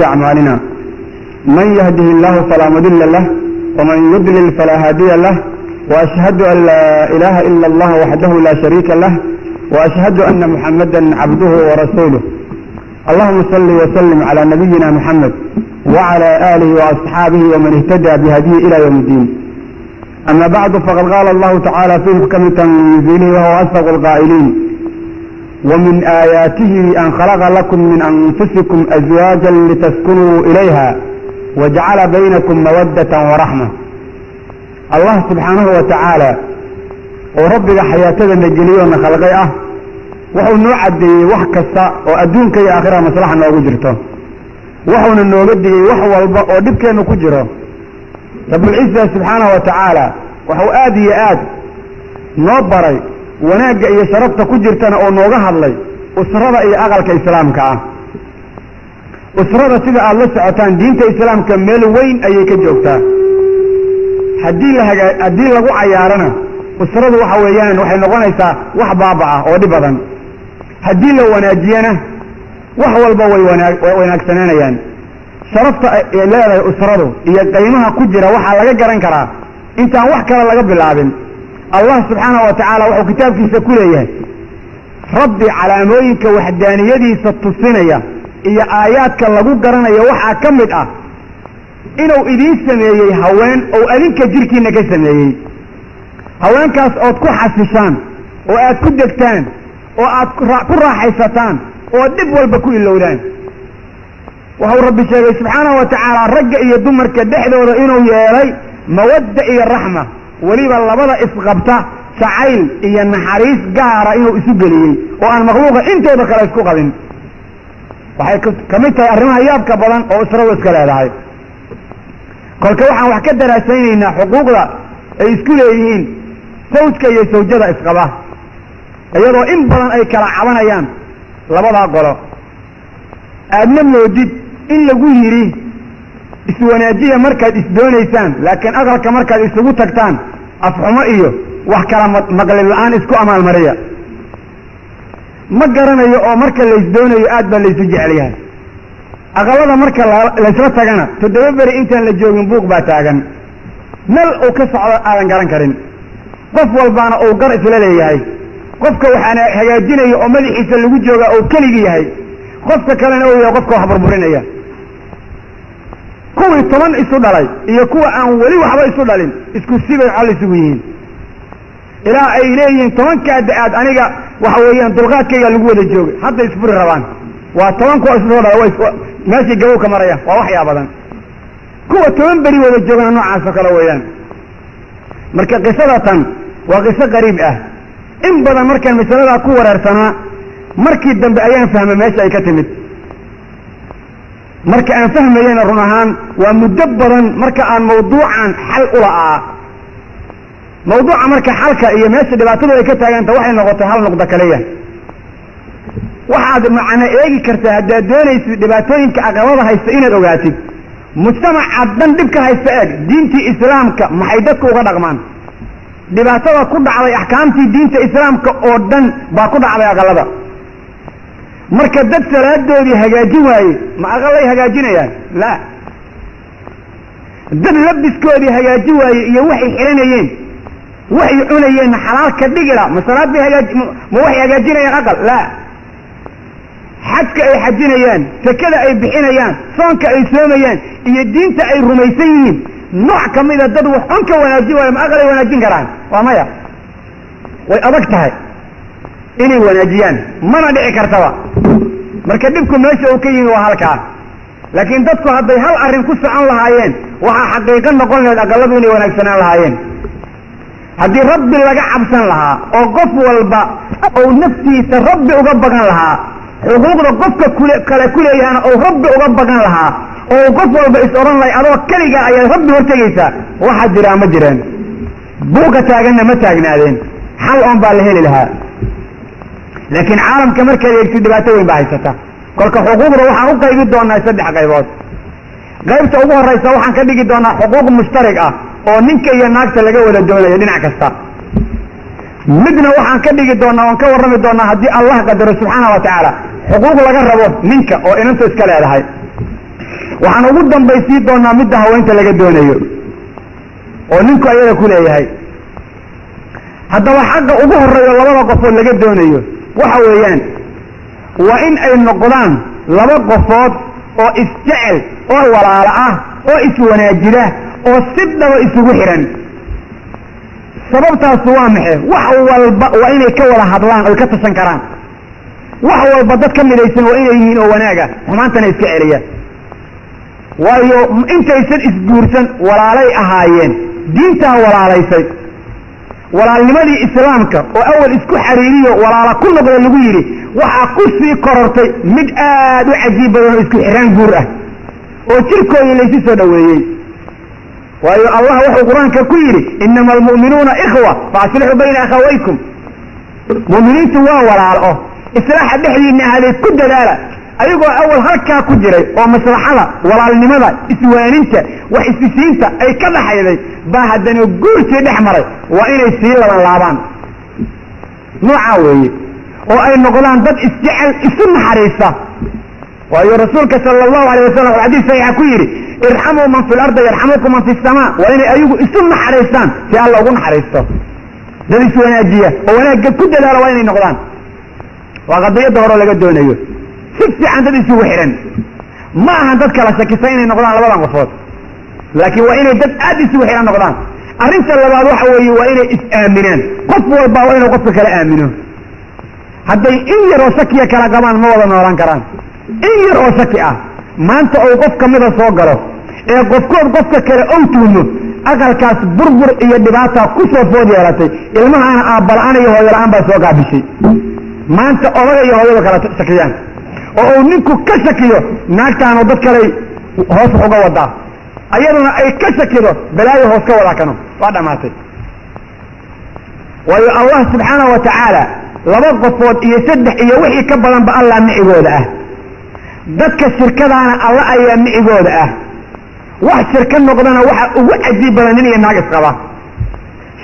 أعمالنا من يهده الله فلا مضل له ومن يضلل فلا هادي له وأشهد أن لا إله إلا الله وحده لا شريك له وأشهد أن محمدا عبده ورسوله اللهم صل وسلم على نبينا محمد وعلى آله وأصحابه ومن اهتدى بهديه إلى يوم الدين أما بعد فقد قال الله تعالى في محكم تنزيله وهو أصدق القائلين ومن آياته أن خلق لكم من أنفسكم أزواجا لتسكنوا إليها وجعل بينكم مودة ورحمة الله سبحانه وتعالى وربك حياته النجليون خلقه وحو نوعدي وحكسا وأدونك يا آخرها مصلحة نوغو جرته وحو نوغدي وحو ودبك نوغو جره رب العزة سبحانه وتعالى وحو آدي آد نوبري وناقع إيا شربت كجرتنا أو نوغها اللي أسرد إيا أغلق إسلامك أسرد سيدة الله سعطان دينك إسلام كميل وين أي كجوكتا هدين لغو عيارنا أسرد وحويان وحي نغنيسا وحبابعة ودبضا هدين لو وناجينا وحوى البوي وناكسنانا يعني شرفت إلا أسرده إيا قيمها كجرة وحا لغا قران كرا انت وحكا لغا بالعابن الله سبحانه وتعالى وحو كتاب في سكوليه ربي على موينك وحدانيدي ستتصينيه iyo aayaadka lagu garanayo waxa kamid ah inuu idin sameeyay haween oo adinka jirkiina ka sameeyay haweenkaas oo ku xasishaan oo aad ku degtaan oo aad ku raaxaysataan oo dib walba ku ilowdaan waxa rabbi sheegay subhanahu wa ta'ala ragga iyo dumarka dhexdooda inuu yeelay mawadda iyo raxma waliba labada isqabta jacayl iyo naxariis gaara inuu isu geliyay oo aan makhluuqa intooda kale isku qabin waxay kamid tahay arrimaha yaabka badan oo israa'iil iska leedahay kolka waxaan wax ka daraasaynaa xuquuqda ay isku leeyihiin zawjka iyo zawjada isqaba iyadoo in badan ay kala cabanayaan labada qolo aadna moodid in lagu yiri iswanaajiya markaad isdoonaysaan laakiin aqalka markaad isugu tagtaan afxumo iyo wax kala maqlin la'aan isku amaal mariya ma garanayo oo marka la isdoonayo aad baa la isu jecel yahay aqalada marka la isla tagana toddoba beri intaan la joogin buuq baa taagan meel uu ka socdo aadan garan karin qof walbaana uu gar isla leeyahay qofka waxaana hagaajinaya oo madaxiisa lagu jooga oo keligii yahay qofka kalena uu yahay qofka wax burburinaya kuwii 10 isu dhalay iyo kuwa aan weli waxba isu dhalin isku sibay xal isugu yihiin ilaa ay leeyihiin 10 ka da'ad aniga waxa weeyaan dulqaadkayga lagu wada joogay hadda isfuri rabaan waa 10 kuwa isu dhalay waa meeshii gabow ka maraya waa wax yaa badan kuwa 10 bari wada joogana noocaas oo kale weeyaan marka qisadatan waa qiso qariib ah in badan markaan masalada ku wareersanaa markii dambe ayaan fahmay meesha ay ka timid marka aan fahmayna run ahaan waa muddo badan marka aan mawduucan xal u la'aa mawduuca marka xalka iyo meesha dhibaatadu ay ka taaganta waxay noqotay hal nuqdo kaliya waxaad macna eegi kartaa haddaad doonaysid dhibaatooyinka aqabada haysta inaad ogaatid mujtamaca dhan dhibka haysta eeg diintii islaamka maxay dadku uga dhaqmaan dhibaatada ku dhacday axkaamtii diinta islaamka oo dhan baa ku dhacday aqalada marka dad salaadoodii hagaajin waaye ma aqalay hagaajinayaan la dad labiskoodii hagaajin waaye iyo waxay xiranayeen waxay cunayeen xalaal ka dhigila ma salaad bay ma waxay hagaajinayaan aqal la xajka ay xajinayaan sakada ay bixinayaan soonka ay soomayaan iyo diinta ay rumaysan yihiin nooc kamida dad wax on ka wanaajin waayo ma aqalay wanaajin karaan waa maya way adag tahay inay wanaajiyaan mana dhici kartaba marka dhibku meesha uu ka yimi waa halkaa laakiin dadku hadday hal arrin ku socon lahaayeen waxaa xaqiiqo noqon lahayd aqaladu inay wanaagsanaan lahaayeen haddii rabbi laga cabsan lahaa oo qof walba ou naftiisa rabbi uga bagan lahaa xuquuqda qofka kale ku leeyahana ou rabbi uga bagan lahaa oo qof walba is odhan lahay adoo keligaa ayaad rabbi hortegaysaa waxaa jiraa ma jireen buuqa taaganna ma taagnaadeen xal oon baa la heli lahaa laakiin caalamka markaad eegtid dhibaato weyn baa haysata kolka xuquuqda waxaan u qaybi doonaa 3 qaybood qaybta ugu horeysa waxaan ka dhigi doonaa xuquuq mushtarig ah oo ninka iyo naagta laga wada doonayo dhinac kasta midna waxaan ka dhigi doonaa oon ka warrami doonaa haddii allah qadaro subxaana wa tacaala xuquuq laga rabo ninka oo inanta iska leedahay waxaan ugu dambaysiin doonaa midda haweenta laga doonayo oo ninku ayaga ku leeyahay haddaba xagga ugu horeeyo labada qofood laga doonayo waxa weeyaan waa in ay noqdaan laba qofood oo isjecel oo walaalo ah oo iswanaajida oo si dhaba isugu xiran sababtaas waa maxay wax walba waa inay ka wada hadlaan oo ka tashan karaan wax walba dad ka midaysan waa inay yihiin oo wanaaga xumaantana iska celiya waayo intaysan isguursan walaalay ahaayeen diintaa walaalaysay walaalnimadii islaamka oo awal isku xariiriyo walaala ku noqda lagu yidhi waxaa ku sii korortay mid aad u cajiib badan oo isku xiraan guur ah oo jirkoodii laysu soo dhoweeyey waayo allah wuxuu qur-aanka ku yidhi inama almu'minuuna ikhwa faaslixuu bayna akhawaykum mu'miniintu waa walaalo islaaxa dhexdiinna ahaday ku dadaala ayagoo awal halkaa ku jiray oo maslaxada walaalnimada iswaaninta wax isisiinta ay ka dhaxayday baa haddana guurtii dhex maray waa inay sii laban laabaan noocaa weeye oo ay noqdaan dad isjecel isu naxariista waayo rasuulka sala allahu alayh wasalam oo xadiis saxiixa ku yidhi irxamuu man fi lardi yarxamukum man fi samaa waa inay ayagu isu naxariistaan si alla ugu naxariisto dad iswanaajiya oo wanaagga ku dadaala waa inay noqdaan waa qadiyadda hore laga doonayo si fiican dad isugu xihan ma ahan dad kala shakisan inay noqdaan labadan qofood laakiin waa inay dad aad isugu xihan noqdaan arrinta labaad waxa weeye waa inay is-aaminaan qof walba waa inuu qofka kala aamino hadday in yar oo shakiya kala qabaan ma wada noolaan karaan in yar oo shaki ah maanta ou qof kamida soo galo ee qofkood qofka kale ou tuumo aqalkaas burbur iyo dhibaata ku soo food yeelatay ilmahaana aabala-aan iyo hooyola-aan baa soo gaabishay maanta odaga iyo hooyada kala shakiyaan oo uu ninku ka shakiyo naagtaanu dad kaley hoos wax uga wadaa ayaduna ay ka shakido balaayo hoos ka wadaa kano waa dhammaatay waayo allah subxaanahu wa tacaala laba qofood iyo 3 iyo wixii ka badanba allah micigooda ah dadka shirkadaana alla ayaa micigooda ah wax shirka noqdana waxa ugu cajiib badan nin iyo naag isqaba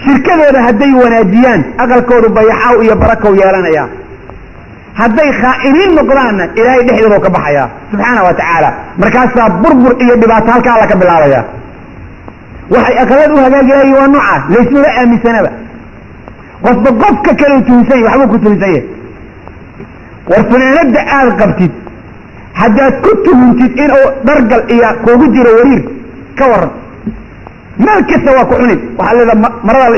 shirkadooda hadday wanaajiyaan aqalkoodu bayaxaaw iyo barakow yeelanaya hadday khaa'iniin noqdaanna ilaahay dhexdooda ka baxaya subxaana wa tacaala markaasaa burbur iyo dhibaato halka alla ka bilaabaya waxay aqalad u hagaagayeen waa nooca laysmaba aaminsanaba qofka kale tuunsay waxba ku tuunsay warfanaanada aad qabtid haddaad ku tuuntid inuu dhargal iyo kuugu jiro wariir ka waran meel kasta waa ku cunin waxaa leedaha maradaa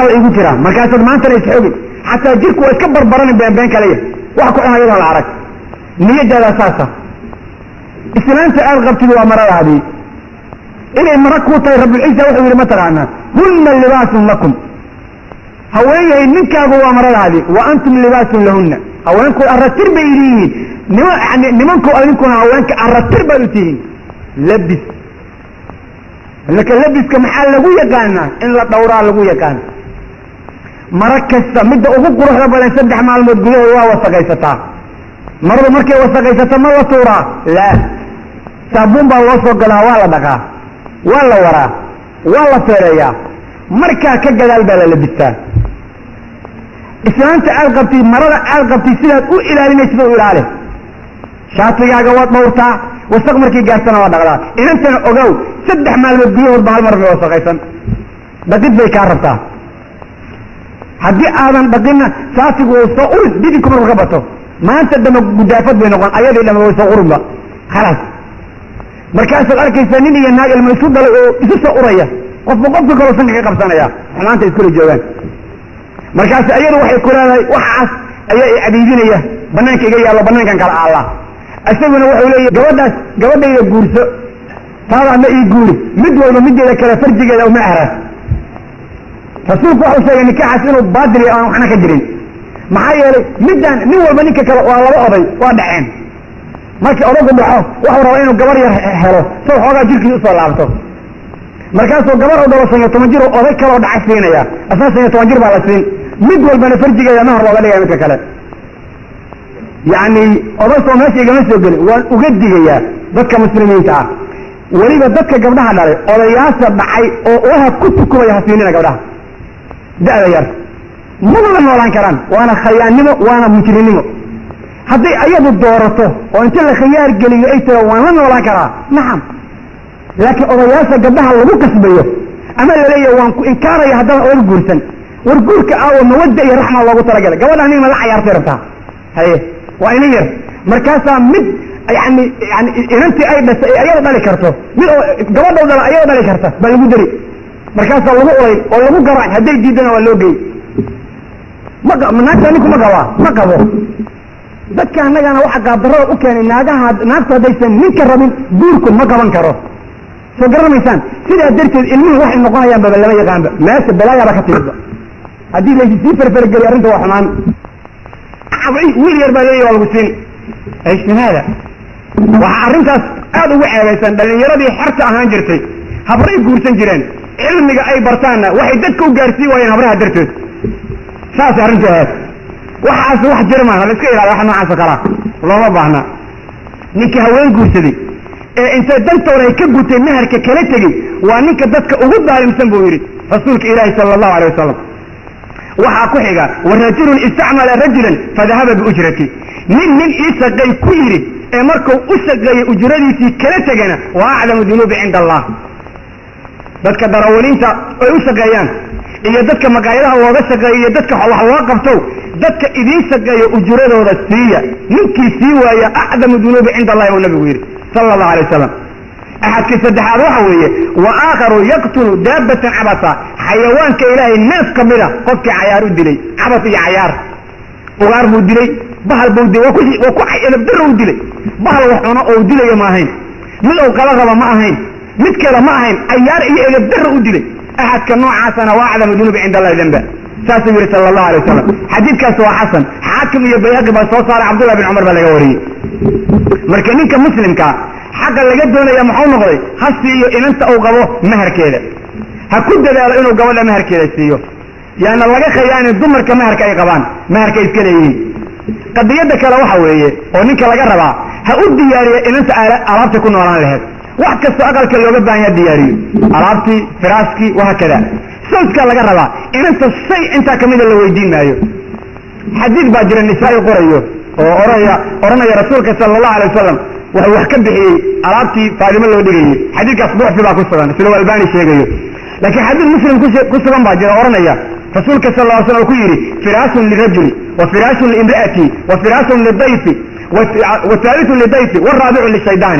la igu jiraa markaasaad maantana isxoogin xataa jirku waa iska barbarani beenbeen kaleya wax ku cuna iyadoo la arag niyadaada saasa islaanta aad qabtid waa maradaadii inay mara kuu tahay rabbilciisa wuxuu yidhi mataqaanaa hunna libaasun lakum haweenyahay ninkaagu waa maradaadii wa antum libaasun lahunna haweenku arratir bay idiyihiin nimanku adinkuna haweenka arratir baad u tihiin labis laka labiska maxaa lagu yaqaanaa in la dhowraa lagu yaqaana mara kasta midda ugu quruxda badan 3 maalmood gudahood waa wasaqaysataa marada markay wasaqaysato ma la tuuraa laa saabuun baa loo soo galaa waa la dhaqaa waa la waraa waa la feereeyaa markaa ka gadaal baa la labistaa islaanta aad qabtid marada aad qabtid sidaad u ilaalinaysid u ilaali shaatigaaga waad dhowrtaa wasaq markii gaartana waa dhaqdaa inantana ogow 3 maalmood gudahood baa hal mar bay wasaqaysan dhaqid bay kaa rabtaa haddii aadan dhaqinna shaatigu uu soo urin didinku markuu ka bato maanta dama gudaafad bay noqon ayadii dhama way soo urinba khalaas markaasaad arkaysaa nin iyo naag ilma isu dhalay oo isu soo uraya qofka kaloo sanka ka qabsanaya xumaanta iskula joogaan markaas ayadu waxay ku leedahay waxaas ayaa i cadiidinaya banaanka iga yaallo banaankan kala aallaa isaguna wuxuu leeyahy gabadhayda guurso taadaana ii guuri mid walba mideeda kale farjigeeda uma ahra rasuulku waxuu sheegay nikaaxaas inuu baadili aan waxna ka jirin maxaa yeelay midaan nin walba ninka kale waa laba oday waa dhaceen markii odagu dhaco waxuu rabaa inuu gabar yar helo soo xoogaa jirkiisa usoo laabto markaasuu gabar u dhalo 15 jir oo oday kaloo dhaca siinaya asna 15 jir baa la siin mid walbana farjigeeda mahar looga dhigaya midka kale yacni odaysoo meesha igama soo gelin waan uga digayaa dadka muslimiinta ah weliba dadka gabdhaha dhalay odayaasha dhacay oo waha ku tukumaya hasiinina gabdhaha da'da yar maba la noolaan karaan waana khayaannimo waana mujrinimo hadday ayadu doorato oo inta la khiyaar geliyo ay tiro waan la noolaan karaa nacam laakiin odayaasha gabdhaha lagu kasbayo ama la leeyahay waan ku inkaaraya haddana oga guursan war guurka aawo mawadda iyo raxma loogu talagalay gabadha nin ma la cayaartay rabtaa haye waa ina yar markaasaa mid yani inantii ay dhasay ee ayada dhali karto mid oo gabadhow dhala ayada dhali karta baa lagu dari markaasaa lagu olay oo lagu garaac hadday diidana waa loo gey naagta ninku ma qabo dadka annagana waxa qaabdarrada u keenay naagtu haddaysan ninka rabin guurku ma qaban karo soo garanaysaan sidaa darteed ilmuhu waxay noqonayaan baba lama yaqaanba meesha balaayaaba ka timidba haddii laysii farfargeliy arrinta waa xumaan wiil yar baa leeyahy waa lagu siin ayshanaada waxaa arrintaas aad ugu ceebaysan dhallinyaradii xerta ahaan jirtay habray guursan jireen cilmiga ay bartaanna waxay dadka u gaarsiin waayeen habraha dartood saas arrintu ahayd waxaas wax jira maaha la iska ilaaliyo waxa noocaasoo kalaa looma baahna ninkii haween guursaday ee intay dantooda ay ka gutay meherka kala tegey waa ninka dadka ugu daalimsan buu yidhi rasuulka ilaahi sala allahu alay wasalam waxaa ku xiga warajulun istacmala rajulan fadahaba biujrati nin ii shaqay ku yidhi ee markuu u shaqeeyey ujradiisii kala tegana wa acdamu dunuubi cinda allah dadka darawaliinta ay u shaqeeyaan iyo dadka maqaayadaha looga shaqeeyo iyo dadka wax loo qabto dadka idiin shaqeeya ujradooda siiya ninkii sii waaya acdamu dunuubi cinda allahi uu nabigu yidhi sala allahu alay wasalam axadkii saddexaad waxa weeye wa aakharu yaqtulu daabatan cabasa xayawaanka ilaahay neef ka mida qofkii cayaar u dilay cabas iyo cayaar ugaar buu dilay bahal buu dilay waa ku edabdarra u dilay bahal wax cuno oo dilayo ma ahayn mid ou qala raba ma ahayn mid kale ma ahayn cayaar iyo edabdarra u dilay axadka noocaasana waa acdamu dunuubi cinda allahi danba saasuu yidhi sala allahu alay wasalam xadiidkaas waa xasan xaakim iyo bayhaqi baa soo saaray cabdullah bin cumar baa laga wariyey marka ninka muslimkaa xaqa laga doonaya muxuu noqday ha siiyo inanta uu qabo meherkeeda ha ku dadaalo inuu gabadha meherkeeda siiyo yaana laga khayaanin dumarka meherka ay qabaan meherka iska leeyihiin qadiyadda kale waxa weeye oo ninka laga rabaa ha u diyaariya inanta alaabta ku noolaan laheyd wax kastoo aqalka looga baahan yaha diyaariyo alaabtii firaaskii wahaakada sawjkaa laga rabaa inanta shay intaa kamida la weydiin maayo xadiid baa jira nisaa-i qorayo oo odhanaya rasuulka sala allahu alay wasalam wuxuu wax ka bixiyey alaabtii faadimo loo dhigayey xadiidkaas buuxsi baa ku sugan isla albani sheegayo لكن حديث مسلم كسبان باجر أورنيا رسولك صلى الله عليه وسلم كيري فراش للرجل وفراش للامرأة وفراش للضيف والثالث للضيف والرابع للشيطان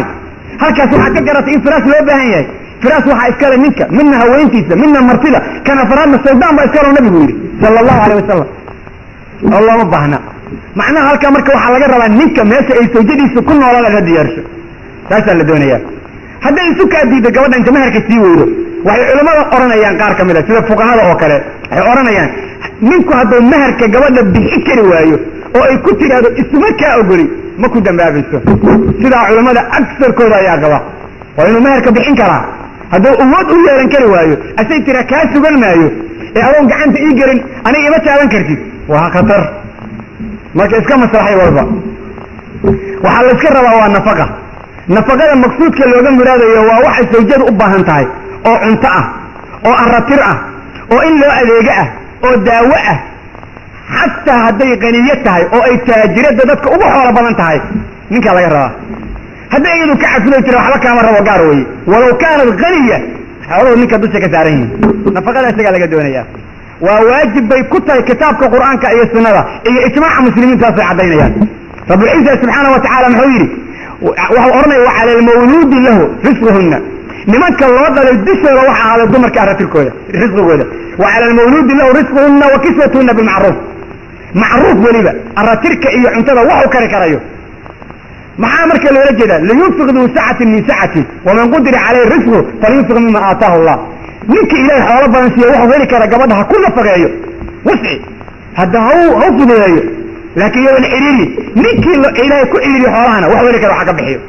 هكذا حتى جرت إن فراش لو بهاي فراش وحا إسكال منك منها وينتيسة منها مرتلة كان فرام الشيطان بإسكال النبي صلى الله عليه وسلم الله مبهنا معناها هالكا مركا وحا لقرب أن منك ميسا أي سوجدي سكون ولا لغد يرشو تاسا لدونيا هذا يسوك أدي بقوضا انت مهرك السيويرو waxay culimada oranayaan qaar kamid ah sida fuqahada oo kale ay oranayaan ninku hadduu maharka gabadha bixin kari waayo oo ay ku tiraado isma ka ogoli ma ku dambaabayso sida culimada aksarkooda ayaa qaba waa inuu maharka bixin karaa hadduu awood u yeelan kari waayo asay tira kaa sugan maayo ee adoon gacanta ii gelin aniga ima taaban kartid waa khatar marka iska maslaxay walba waxaa la iska rabaa waa nafaqada maqsuudka looga muraadayo waa waxay sawjadu u baahan tahay oo cunto ah oo aratir ah oo in loo adeega ah oo daawo ah xataa hadday qaniyo tahay oo ay taajirada dadka ugu xoolo badan tahay ninka laga rabaa hadday iyadu ka cafido tira waxba kaama rabo gaar weeye walow kaanad qaniya xooluhu ninka dusha ka saaran yihiin nafaqada isagaa laga doonayaa waa waajib bay ku tahay kitaabka qur'aanka iyo sunnada iyo ijmaaca muslimiintaasay caddaynayaan rabbulciisa subxaanahu watacaala muxuu yidhi waxau odhanaya wa cala almawluudi lahu risquhunna nimanka loo dhalay dushooda waxa ahaaday dumarka aratirkooda risqigooda wa cala almawluudi lahu risquhunna wa kiswatuhunna bilmacruuf macruuf weliba aratirka iyo cuntada waxu kari karayo maxaa marka loola jeedaa liyunfiq duu sacatin min sacati waman qudira calayhi risqu falyunfiq mima aataahu allah ninka ilaahay xoolo badan siiya waxuu heli kara gabadha ha ku nafaqeeyo wasci hadda ha fududeeyo laakiin iyadoon xiriiri ninkii ilaahay ku xiriiriyo xoolahana waxuu heli kara waxa ka bixiyo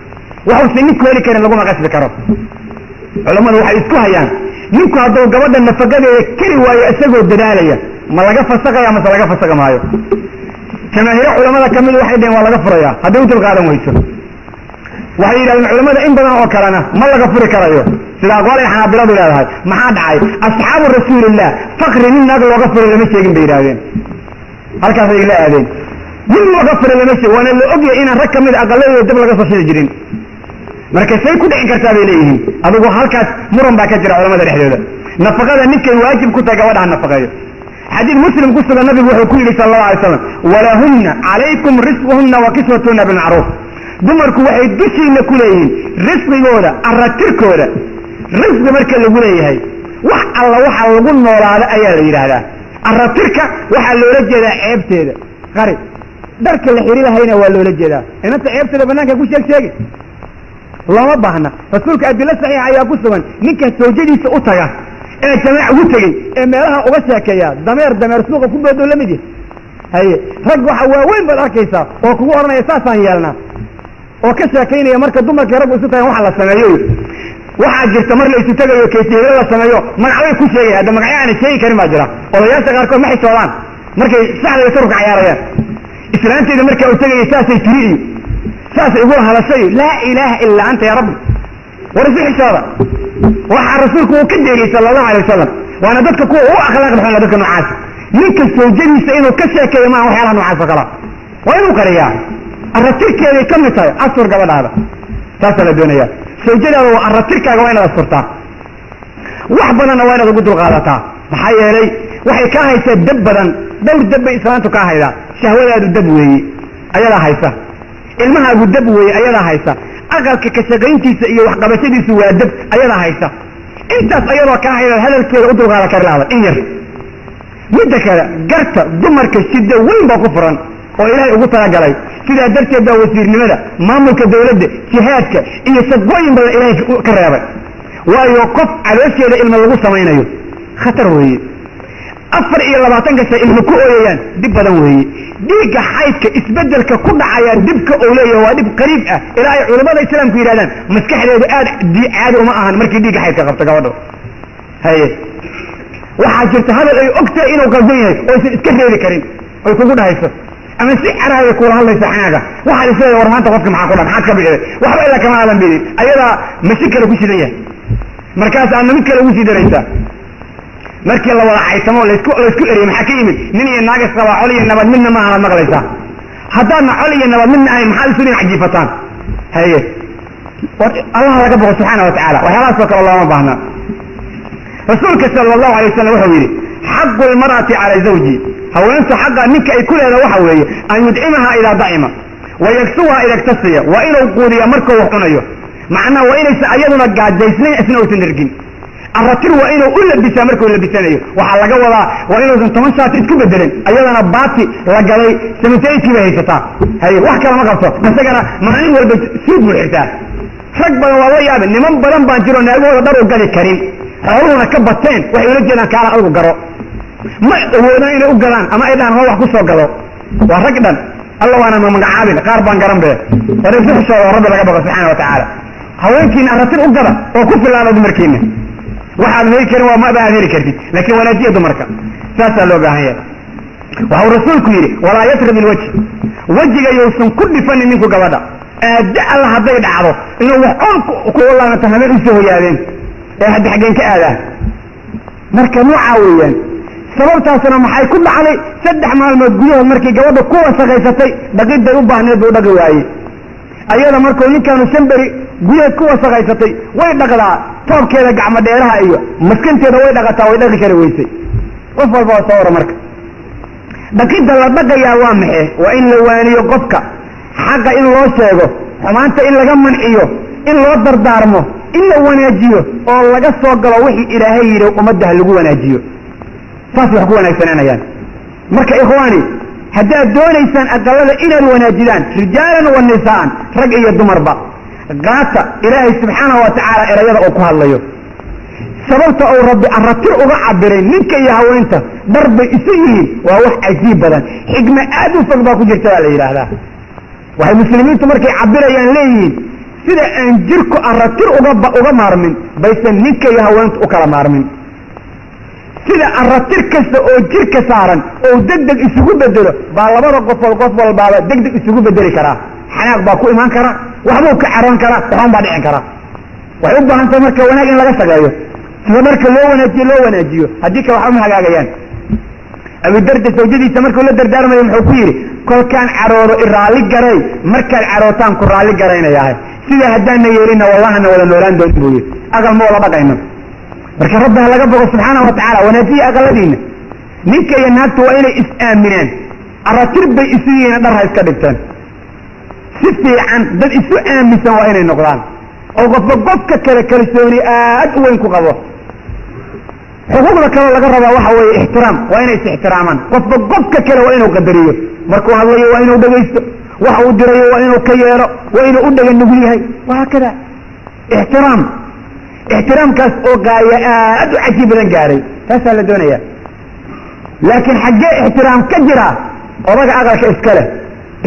waxuuse ninku heli karin laguma qasbi karo culamadu waxay isku hayaan ninku hadduu gabadha nafaqadeeda keli waayo isagoo dadaalaya ma laga fasaqaya mase laga fasaqa maayo jamaahiiro culamada kamid waxay dhaheen waa laga furayaa hadday u dulqaadan weyso waxay yidhahdeen culamada in badan oo kalena ma laga furi karayo sida aqwaalay xanaabiladu leedahay maxaa dhacay asxaabu rasuulillah fakri nin naag looga furay lama sheegin bay yidhahdeen halkaasay la aadeen nin looga furay lama sheegin waana la ogyahay inaan rag kamid aqaladooda dab laga soo shidi jirin marka say ku dhicin kartaa bay leeyihiin adigu halkaas muran baa ka jira culamada dhexdooda nafaqada ninkay waajib ku tahay gabadha ha nafaqeeyo xadiid muslim ku sugan nabigu wuxuu ku yidhi sala allahu alay slam walahunna calaykum risquhunna wa kiswatuhunna bilmacruuf dumarku waxay dushiina ku leeyihiin risqigooda aratirkooda risqi marka lagu leeyahay wax alla waxa lagu noolaada ayaa la yidhaahdaa aratirka waxaa loola jeedaa ceebteeda qari dharka la xiri lahayna waa loola jeedaa inanta ceebteeda banaanka ku sheegi looma baahna rasuulka adilo saxiixa ayaa ku sugan ninka sawjadiisa u taga ee jamaac ugu tegey ee meelaha uga sheekeeya dameer suuqa ku boodoo la mid yahay haye rag waxa waaweyn baad arkaysaa oo kugu odhanaya saasaan yeelnaa oo ka sheekaynaya marka dumarkii raggu isu tagan waxa la sameeyo waxaa jirta mar la isu tegayo keetiyeelo la sameeyo magacbay ku sheegaya hadda magacyo aanay sheegi karin baa jira odayaasha qaarkood ma xishoodaan markay saxda iyo sarufka cayaarayaan islaanteeda markaa u tegaya saasay tiri iyo saasay igula hadashay laa ilaaha ilaa anta ya rabbi war isu xishooda waxaa rasuulku uu ka deegay sala allahu alay wasalam waana dadka kuwa u akhlaaqda xun dadka noocaasa ninka sawjadiisa inuu ka sheekeeyo maaha waxyaalaha noocaas oo kala waa inuu qariyaa aratirkeeday ka mid tahay astur gabadhaada taasaa la doonayaa sawjadaada waa aratirkaaga waa inaad asturtaa wax badanna waa inaad ugu dulqaadataa maxaa yeelay waxay kaa haysaa dab badan dhowr dab bay islaantu kaa haydaa shahwadaadu dab weeye ayadaa haysa ilmahaagu dab weeye ayadaa haysa aqalka ka shaqayntiisa iyo waxqabashadiisu waa dab ayadaa haysa intaas ayadoo kaa hayda hadalkeeda u dulqaada kari lahda in yar midda kale garta dumarka shiddo weyn baa ku furan oo ilaahay ugu talagalay sidaa darteed baa wasiirnimada maamulka dawladda jihaadka iyo shaqooyin badan ilaahay ka reebay waayo qof caloosheeda ilma lagu samaynayo khatar weeye 24 shay ilma ku ooyayaan dib badan weeye dhiigga xaydka isbedelka ku dhacaya dibka oo leeyahay waa dib qariib ah ilaahay culimada islaamku yiraahdaan maskaxdeedu aad caadi uma ahan markii dhiigga xaydka qabto gabadho haye waxaa jirta hadal ay ogtahay inuu qaldan yahay oo aysan iska reebi karin oy kugu dhahayso ama si caraaya kula hadlaysa xanaaga waxaad isleedahay war maanta qofka maxaa ku dhan maxaad ka bixday waxba ilaa kama aadan bidin ayadaa mashi kale ku shidan yahay markaas aadna mid kale ugu sii daraysaa markii la wada caytamo laysku eriyey maxaa ka yimid nin iyo naag isqabaa col iyo nabad midna ma ahanad maqlaysaa haddaadna col iyo nabad midna ahayn maxaad isu dhinac jiifataan haye war allah laga boqo subxaana watacaala waxyaalahaasoo kale looma baahnaa رسولك صلى الله عليه وسلم وحويري حق المرأة على زوجي هو أنت حق منك أي كل هذا وحوي أن يدعمها إذا ضعم ويكسوها إذا اكتسي وإلى وقودي مركه وحنيه معناه وإلى سأيضنا قاعد جيسنين أثناء تنرجين الرتر وإنه أولا بسامرك ولا بسانيه وحلق وضع وإنه زنتمان ساعات إتكو بدلين أيضا باتي لقالي سمتين كيبه هيستا هاي وحكا لما قبطه مساقنا معنين والبيت سيب الحساب رقبا والله يابن لمن بلن بانجروا ناقوا ودروا قال الكريم أولونا كبتين وحي يرجينا كالا ألقوا قروا ما هو إنه أقلان أما إذا هو وحكو سوى قلوا ورقدا الله وانا من مقعابين قاربان قرم به ورسول الشوى ورب لقبه سبحانه وتعالى هوينكين الرتر أقلا وكفر الله دمركينه waxaad heli karin waa ma baa heli kartid laakiin wanaajiya dumarka saasa loo baahan yahay waxa rasuulku yiri walaa yatrib alwajh wajiga yuusan ku dhifanin ninku gabadha aad Allah haday dhacdo inuu wax ku walaana tahamir u soo yaadeen ee hadda xageen ka aadaan marka mucaawiyaan sababtaasna maxay ku dhacday saddex maalmood gudahood markii gabadha ku wasaqaysatay dhaqida u baahneed uu dhaqi waayay ayada markuu ninkaanu shanbari gudaheed ku wasaqaysatay way dhaqdaa toobkeeda gacmo dheeraha iyo maskanteeda way dhaqataa way dhaqi kari weysay qof walba soo wara marka dhaqida la dhaqayaa waa maxay waa in la waaniyo qofka xaqa in loo sheego xumaanta in laga manciyo in loo dardaarmo in la wanaajiyo oo laga soo galo wixii ilaahay yiri ummadda lagu wanaajiyo taas wax ku wanaagsananayaan marka ikhwaani haddaad doonaysaan aqalada inaad wanaajidaan rijaalan wa nisaan rag iyo dumarba qaata ilaahay subxaanahu wa tacaala erayada oo ku hadlayo sababta oo rabbi arratir uga cabiray ninka iyo haweenta darbay isu yihiin waa wax cajiib badan xigma aad u fog baa ku jirta baa la yidhaahdaa waxay muslimiintu markay cabirayaan leeyihiin sida aan jirku arratir uga maarmin baysan ninka iyo haweenta u kala maarmin sida arratir kasta oo jirka saaran oo degdeg isugu bedelo baa labada qof walbaaba degdeg isugu bedeli karaa xanaaq baa ku imaan kara waxbuu ka caroon karaa waxaan baa dhicin karaa waxay u baahan tahay marka wanaag in laga shaqeeyo sida marka loo wanaajiyo haddii kale waxba ma hagaagayaan Abu Darda zawjadiisa markuu la dardaarmayo muxuu ku yiri kolkaan caroodo iraalli garay markaan carootaan ku raalli garaynayaa sida haddaana yeelina wallahi wala noolaan doon buu yiri aqal ma wala dhaqayno marka rabbi laga boqo subhanahu wa ta'ala wanaajiya aqaladiina ninka iyo naagtu waa inay is-aaminaan arratir bay isu yihiin dhar iska dhigtaan si fiican dad isu aaminsan waa inay noqdaan oo qofka kale kalsooni aad u weyn ku qabo xuquuqda kale laga rabaa waxa weeye ixtiraam waa inay ixtiraamaan qofka kale waa inuu qadariyo markuu hadlayo waa inuu dhageysto waxa uu dirayo waa inuu ka yeelo waa inuu u dhagan nugul yahay waa kada ixtiraamkaas oo qaaya aad u cajiib badan gaaray taasaa la doonayaa laakiin xaggee ixtiraam ka jira odaga aqalka iskale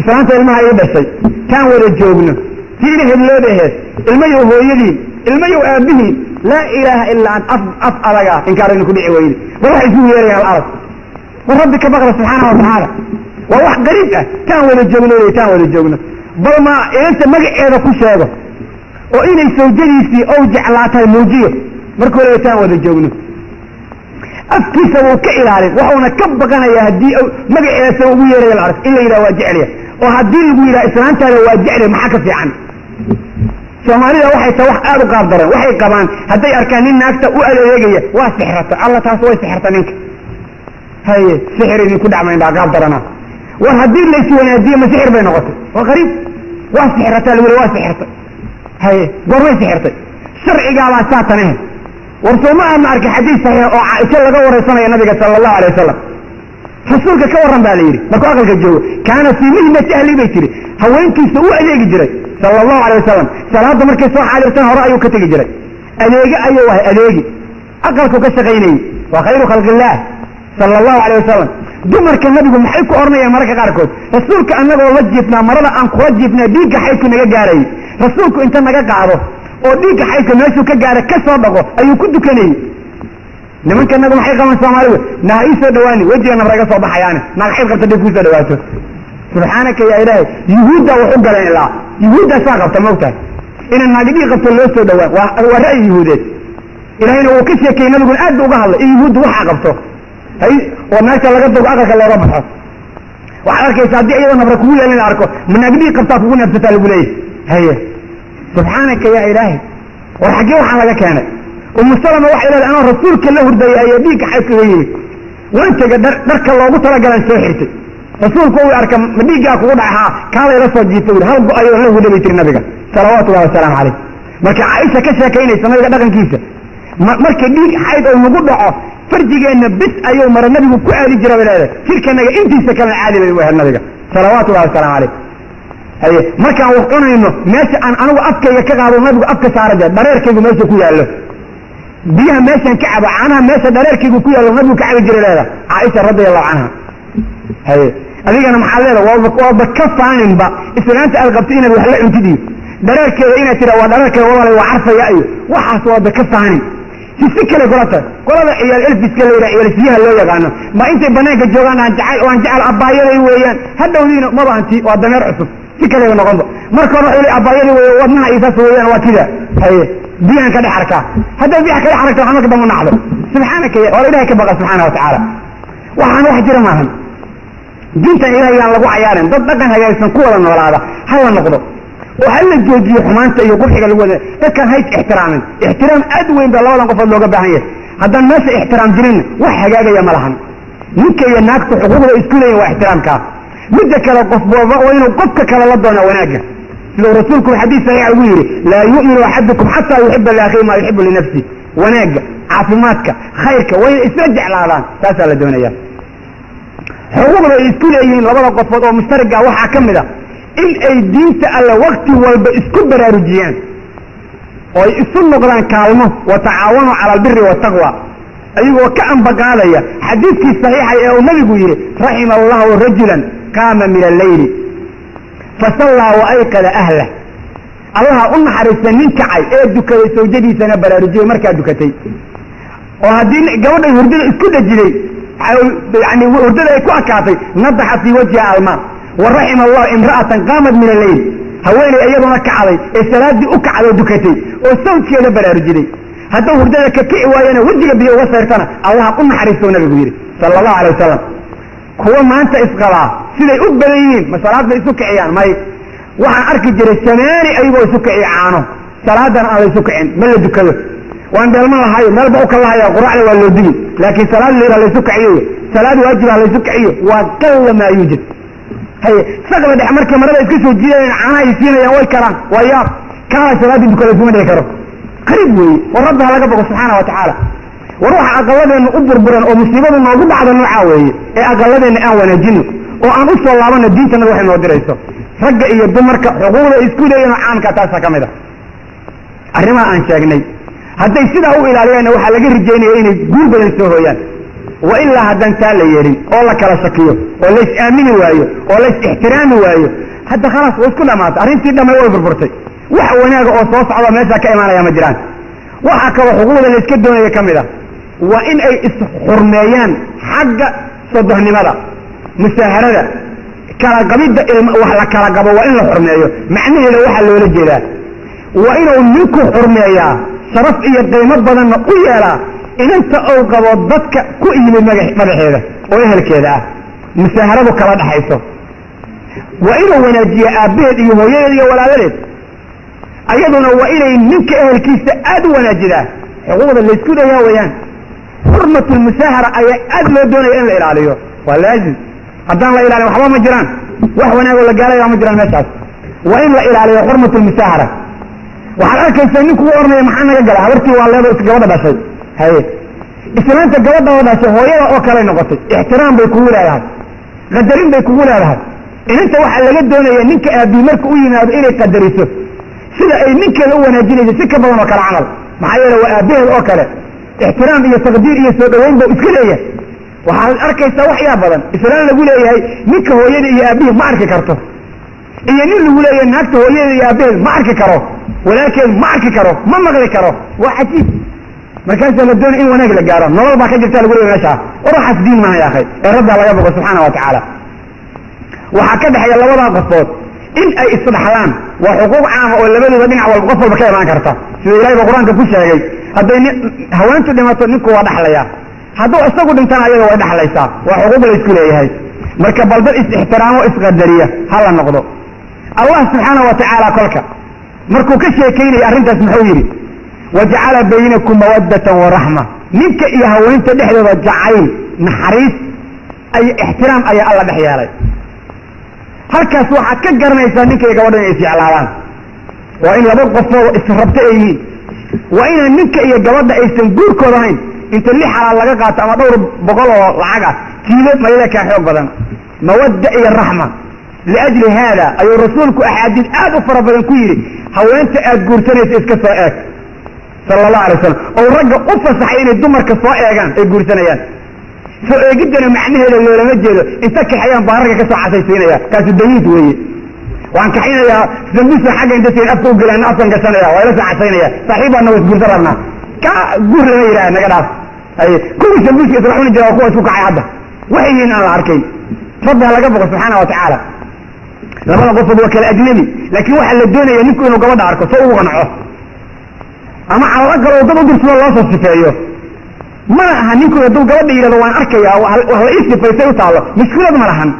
islaanta ilmaha ay dhashay kaan wada joogno tiina hebloodheheed ilmayow hooyadii ilmayow aabihii laa ilaaha ilaa an af adaga inkaaraynu ku dhici weyne bal waxay isugu yeerayaan alarag war rabbi ka baqda subxaanahu watacaala waa wax qariib ah taan wada joogno bal ma inanta magaceeda ku sheego oo inay sawjadiisii ou jeclaatay muujiyo markuu leeyahay taan wada joogno afkiisa wuu ka ilaalin wuxuuna ka baqanayaa haddii magaceeda ugu yeerayo la arag in la yidhaha waa jecliya oo haddii lagu yidhaha islaantaada waa jecliya maxaa ka fiican soomaalida waxay tahay wax aad u qaab daran waxay qabaan hadday arkaan nin naagta u adeegaya waa sixrata alla taas way sixirta ninka haye sixir idinku dhacmaynbaa qaab darana war haddii laysi wanaajiyo ma sixir bay noqotay waa qariib waa sixirata lagu waa sixirta haye goormay sixirtay sharcigaabaa saatan ahayd war sooma aadna arkay xadiis saxiix oo caaisha laga waraysanaya nabiga sala allahu alay wasalam rasuulka ka warran baa la yidhi markuu aqalka joogo kaana fii mihnati ahli bay tiri haweenkiisa u adeegi jiray sala allahu alay wasalam salaada markay soo xaadirtan hore ayuu ka tegi jiray adeegi ayuu ahay adeegi aqalku ka shaqaynayey waa khayru khalqillaah sala allahu alay wasalam dumarka nabigu maxay ku oranayaan mararka qaarkood rasuulka annagoo la jiifnaa marada aan kula jiifnaa dhiigga xaydku naga gaarayay rasuulku inta naga qaado oo dhiigga xaydka meeshuu ka gaara ka soo dhaqo ayuu ku dukanayey nimanka nagu maxay qaban soomaalidu naha ii soo dhawaani wejiga nabra iga soo baxayaane naag xayd qabta dhib kuusoo dhawaato subxaanaka yaa ilaahay yuhuudda wax u galeen ilaa yuhuuddaa saa qabta maogtahay inay naagidhii qabto loo soo dhawaan waa ra'yi yuhuudeed ilaahayna uu ka sheekayey nabiguna aad ba uga hadlay in yuhuuddu waxaa qabto hay oo naagta laga dogo aqalka looga baxo waxaad arkaysa haddii iyadoo nabra kugu yeelin la arko ma naagidhii qabtaa kugu neefsataa lagu leeyahy haye subxaanaka yaa ilaahay war xaggee waxaan laga keenay umu salama waxay leedahay anoo rasuulka la hurdayay ayaa dhiigga xaydkaga yimi wantaga dharka loogu talagalan soo xirtay rasuulku uu arka ma dhiiggaa kugu dhacay haa kaalay la soo jiifay yidhi hal go-ayoo la hurday bay tiri nabiga salawaatullahi wasalaamu calayh marka caaisha ka sheekaynaysa nabiga dhaqankiisa marka dhiig xayd oo nagu dhaco farjigeenna bis ayuu mara nabigu ku aadi jira bay leedahay jirkanaga intiisa kalena caadi bay u ahayd nabiga salawaatullahi wasalaamu calayh haye markaan wax cunayno meesha aan anigu afkayga ka qaado nabigu afka saarade dhareerkaygu meesha ku yaallo biyaha meeshaan ka cabo caanaha meesha dhareerkaygu ku yaallo nabigu ka cabi jira leeda caaisha radiallahu canha haye adigana maxaa leeda waaba ka faaninba islaanta aad qabto inaad wax la cuntid iyo dhareerkeeda inaad tira waa dhareerkeeda walaalay waa carfaya iyo waxaas waaba ka faanin si kale kula tahay qolada ciyaal elfiska la yidhaha ciyaalsiyaha loo yaqaano ma intay banaanka joogaan aan jecel abaayaday weeyaan hadhowdiina maba anti waa dameer cusub si kaleba noqonba marka hore waxay leeyahay abbaayadii weeye wadnaha iyo saas weeyaan waa kida haye biyahan ka dhex arkaa hadday biyaha ka dhex aragto waxaa marka dambe nacdo subxaanaka ya ilahay ka baqa subxaana wa tacaala waxaan wax jira maahan diintan ilahay yaan lagu cayaarin dad dhaqan hagaagsan ku wada noolaada ha la noqdo oo ha la joojiyo xumaanta iyo qurxiga lagu wada dadkan hays ixtiraamin ixtiraam aad weyn baa labadan qofood looga baahan yahay haddaan meesha ixtiraam jirinna wax hagaagaya ma lahan ninka iyo naagta xuquuqda isku leeyihin waa ixtiraamkaa midda kale qof booba oo inuu qofka kale la doona wanaagga siduu rasuulku xadiis saxiixa ugu yidhi laa yu'minu axadukum xataa yuxiba liakhiihi maa yuxibu linafsi wanaagga caafimaadka khayrka waa inay isla jeclaadaan taasaa la doonaya xuquuqda ay isku leeyihiin labada qofood oo mushtariga waxaa ka mid a in ay diinta alle wakti walba isku baraarujiyaan oo ay isu noqdaan kaalmo wa tacaawanu cala albiri waataqwa ayagoo ka ambaqaadaya xadiidkii saxiixay ee uu nabigu yidhi raxima allahu rajulan qaama min alleyli fasallaa waayqada ahlah allaha u naxariista nin kacay ee dukaday sawjadiisana baraarujiyey markaa dukatay oo haddii gabadhay hurdada isku dhajiday yani hurdada ay ku akaatay nadaxa fii wajhiha almaa wa raxima allahu imra'atan qaamat min alleyl haweeney iyaduna kacday ee salaaddii u kacday oo dukatay oo sawjkeeda baraarujiday hadduu hurdada ka kici waayana wejiga biyo uga sayrtana allaha u naxariistou nabigu yidhi sala allahu alay wasalam kuwa maanta isqabaa siday u badan yihiin ma salaad bay isu kiciyaan may waxaan arki jiray samaani ayagoo isu kiciya caano salaadana aan la isu kicin ma la dukado waan dheelman lahayo meel ba u kal lahaya quraacda waa loo digi laakiin salaad layra laysu kiciyo salaad waajiba laysu kiciyo waa qalla maa yuujid haye saqda dhex markay marada iska soo jiidayaan caanaha ay siinayaan way karaan waa yaab kaala salaadii dukada isuma dhici karo qariib weeye war rabbi ha laga bogo subxaana wa tacaala war waxa aqalladeenna u burburan oo musiibadu noogu dhacda noocaa weeye ee aqalladeenna aan wanaajino oo aan u soo laabano diintanada waxay noo dirayso ragga iyo dumarka xuquuqda isku leeyihin oo caamka taasaa ka mid a arrimaha aan sheegnay hadday sidaa u ilaaliyaanna waxaa laga rajaynaya inay guul badan soo hooyaan wa ilaa haddaan taa la yeelin oo la kala shakiyo oo lays aamini waayo oo lays ixtiraami waayo hadda khalaas way isku dhamaatay arrintii dhammay way burburtay wax wanaaga oo soo socda meeshaa ka imaanaya ma jiraan waxaa kaloo xuquuqda layska doonaya ka mid a waa in ay isxurmeeyaan xagga sodohnimada musaaharada kala qabidda wax la kala qabo waa in la xurmeeyo macnaheeda waxaa loola jeedaa waa inuu ninku xurmeeyaa sharaf iyo qiimo badanna u yeelaa inanta uu qabo dadka ku yimid madaxeeda oo ehelkeeda ah musaaharadu kala dhaxayso waa inuu wanaajiya aabbaheed iyo hooyadeed iyo walaaladeed ayaduna waa inay ninka ehelkiisa aad u wanaajidaa xuquuqda laysku dayaa weeyaan xurmatu lmusaahara ayaa aad loo doonaya in la ilaaliyo waa laazim haddaan la ilaalin waxba ma jiraan wax wanaagoo la gaalaya ma jiraan meeshaas waa in la ilaaliyo xurmatu lmusaahara waxaad arkaysaa ninku u oranaya maxaa naga gala habartii waa leedo gabadha dhashay haye islaanta gabadha oo dhashay hooyada oo kaley noqotay ixtiraam bay kugu leedahay qadarin bay kugu leedahay inanta waxaa laga doonaya ninka aabii marka u yimaado inay qadariso sida ay ninkeeda u wanaajinayso si ka badan oo kale camal maxaa yeele waa aabbaheed oo kale ixtiraam iyo taqdiir iyo soo dhawayn buu iska leeyahay waxaad arkaysaa waxyaa badan islaan lagu leeyahay ninka hooyada iyo aabbihi ma arki karto iyo nin lagu leeyahay naagta hooyada iyo aabbaheed ma arki karo walaalkeed ma arki karo ma maqli karo waa cajiib markaasaa la doonay in wanaag la gaaro nolol baa ka jirta lagu leeyahay meeshaa war waxaas diin maaha ya akhay ee rabbi ha laga bogo subxaana wa tacaala waxaa ka dhexeeya labadaa qofood in ay isdhaxlaan waa xuquuq caama oo labadooda dhinac walba qof walba ka imaan karta sida ilahay ba qur-aanka ku sheegay hadday haweentu dhimato ninku waa dhaxlaya hadduu isagu dhintana ayada way dhaxlaysaa waa xuquuq la isku leeyahay marka balbal is-ixtiraamo isqadariya ha la noqdo allah subxaana wa tacaala kolka markuu ka sheekaynaya arrintaas muxuu yidhi وجعل بينكم مودة ورحمة منك إياها وانت دحدو جعيل نحريس أي احترام أي الله دحيالي هلكاس waxaad ka garanaysaa ninka iyo gabadha ay jeclaadaan waa in laba qof oo israbta ay yihiin waa in ninka iyo gabadha aysan guurkooda ahayn inta li xalaal laga qaato ama dhowr boqol oo lacag ah tiido mayda ka xoog badan mawadda iyo raxma لاجل هذا اي رسولك احاديث aad u fara badan ku yiri haweenta aad guursanaysa iska soo eeg sallallahu alayhi wasallam oo rag u fasaxay inay dumarka soo eegaan ay guursanayaan soo eegidana macnaheedu loolama jeedo inta ka xayaan baarka ka soo casaysiinaya kaasi daliid weeye waan ka xinayaa zambiisa xagga inta tiin afku galaan afkan ka sanaya waa la saxaynaya saaxiibana way guursan rabnaa ka guur la yiraahdo naga dhaaf ay kullu zambiisa israxuna jira kuwa isku kacay hadda waxayeen aan la arkay fadlan laga boqo subhanahu wa ta'ala labada qof waa kala ajnabi laakiin waxa la doonayaa ninku inuu gabadha arko soo ugu qanco ama ala galo dad u dirso loo soo sifeeyo ma aha ninku hadduu gabadha yiraahdo waan arkayaa wax la istifeysay u taalo mushkilad ma lahan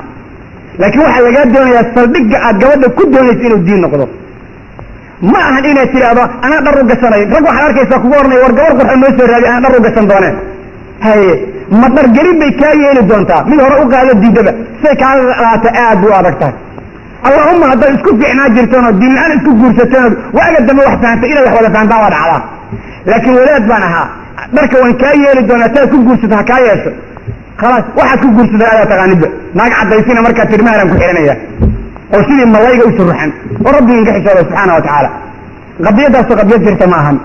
laakiin waxa laga doonayaa saldhigga aad gabadha ku doonayso inuu diin noqdo ma aha inaad tiraahdo ana dhar u gashanay rag waxa arkaysaa kugu ornay war gabar qurxoon noo soo raadi ana dhar u gashan dooneen haye ma dhar gelin bay ka yeeli doontaa mid hore u qaado diidaba say ka laata aad u adagtahay اللهم هذا اسكو في عنا جرتنا دين الان اسكو غورستنا واجد دم wax faanta ila wax wada faanta waa dhacda laakiin walaad baan ahaa marka waan ka yeeli doonaa taa ku guursata ka yeesho خلاص waxa ku guursada ayaa taqaanida naag cadaysina marka tirmaaran ku xiranaya oo sidii malayga u surxan oo rabbi inga xishood subhanahu wa ta'ala qadiyadaas qadiyad jirta ma ahan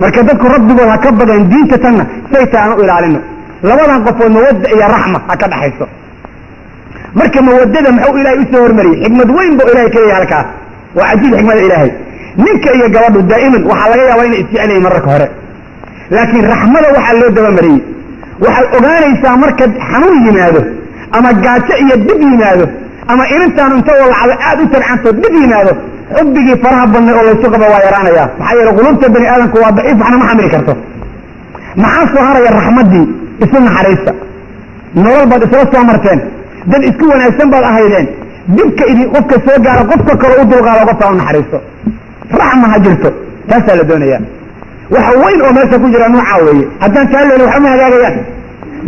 marka dadku rabbigooda ka badan diinta tanna saytaan u ilaalino labadan qof oo mawadda iyo raxma ka dhaxayso marka mawadada maxuu ilaahay u soo hormariyay xigmad weyn buu ilaahay ka yahay halkaas waa ajiib xigmada ilaahay ninka iyo gabadhu daa'iman waxa laga yaabaa inay isjeclayeen marka hore laakiin raxmada waxa loo daba mariyay waxa ogaanaysaa marka xanuun yimaado ama gaajo iyo dib yimaado ama intaan inta walacada aad u tabcanto dib yimaado xubbigii faraha badnay oo la soo qaba waa yaraanaya maxaa yeelay qulubta bani aadamku waa daciif waxna ma xamili karto maxaa soo haraya raxmadii isu naxariista nolol baad isla soo marteen dad isku wanaagsan baad ahaydeen dibka idin qofka soo gaara qofka kale u dulqaado qofka u naxariisto raxma ha jirto taas la doonaya waxa weyn oo meesha ku jira nooca weeye haddaan taaleelo waxa ma hagaagayaan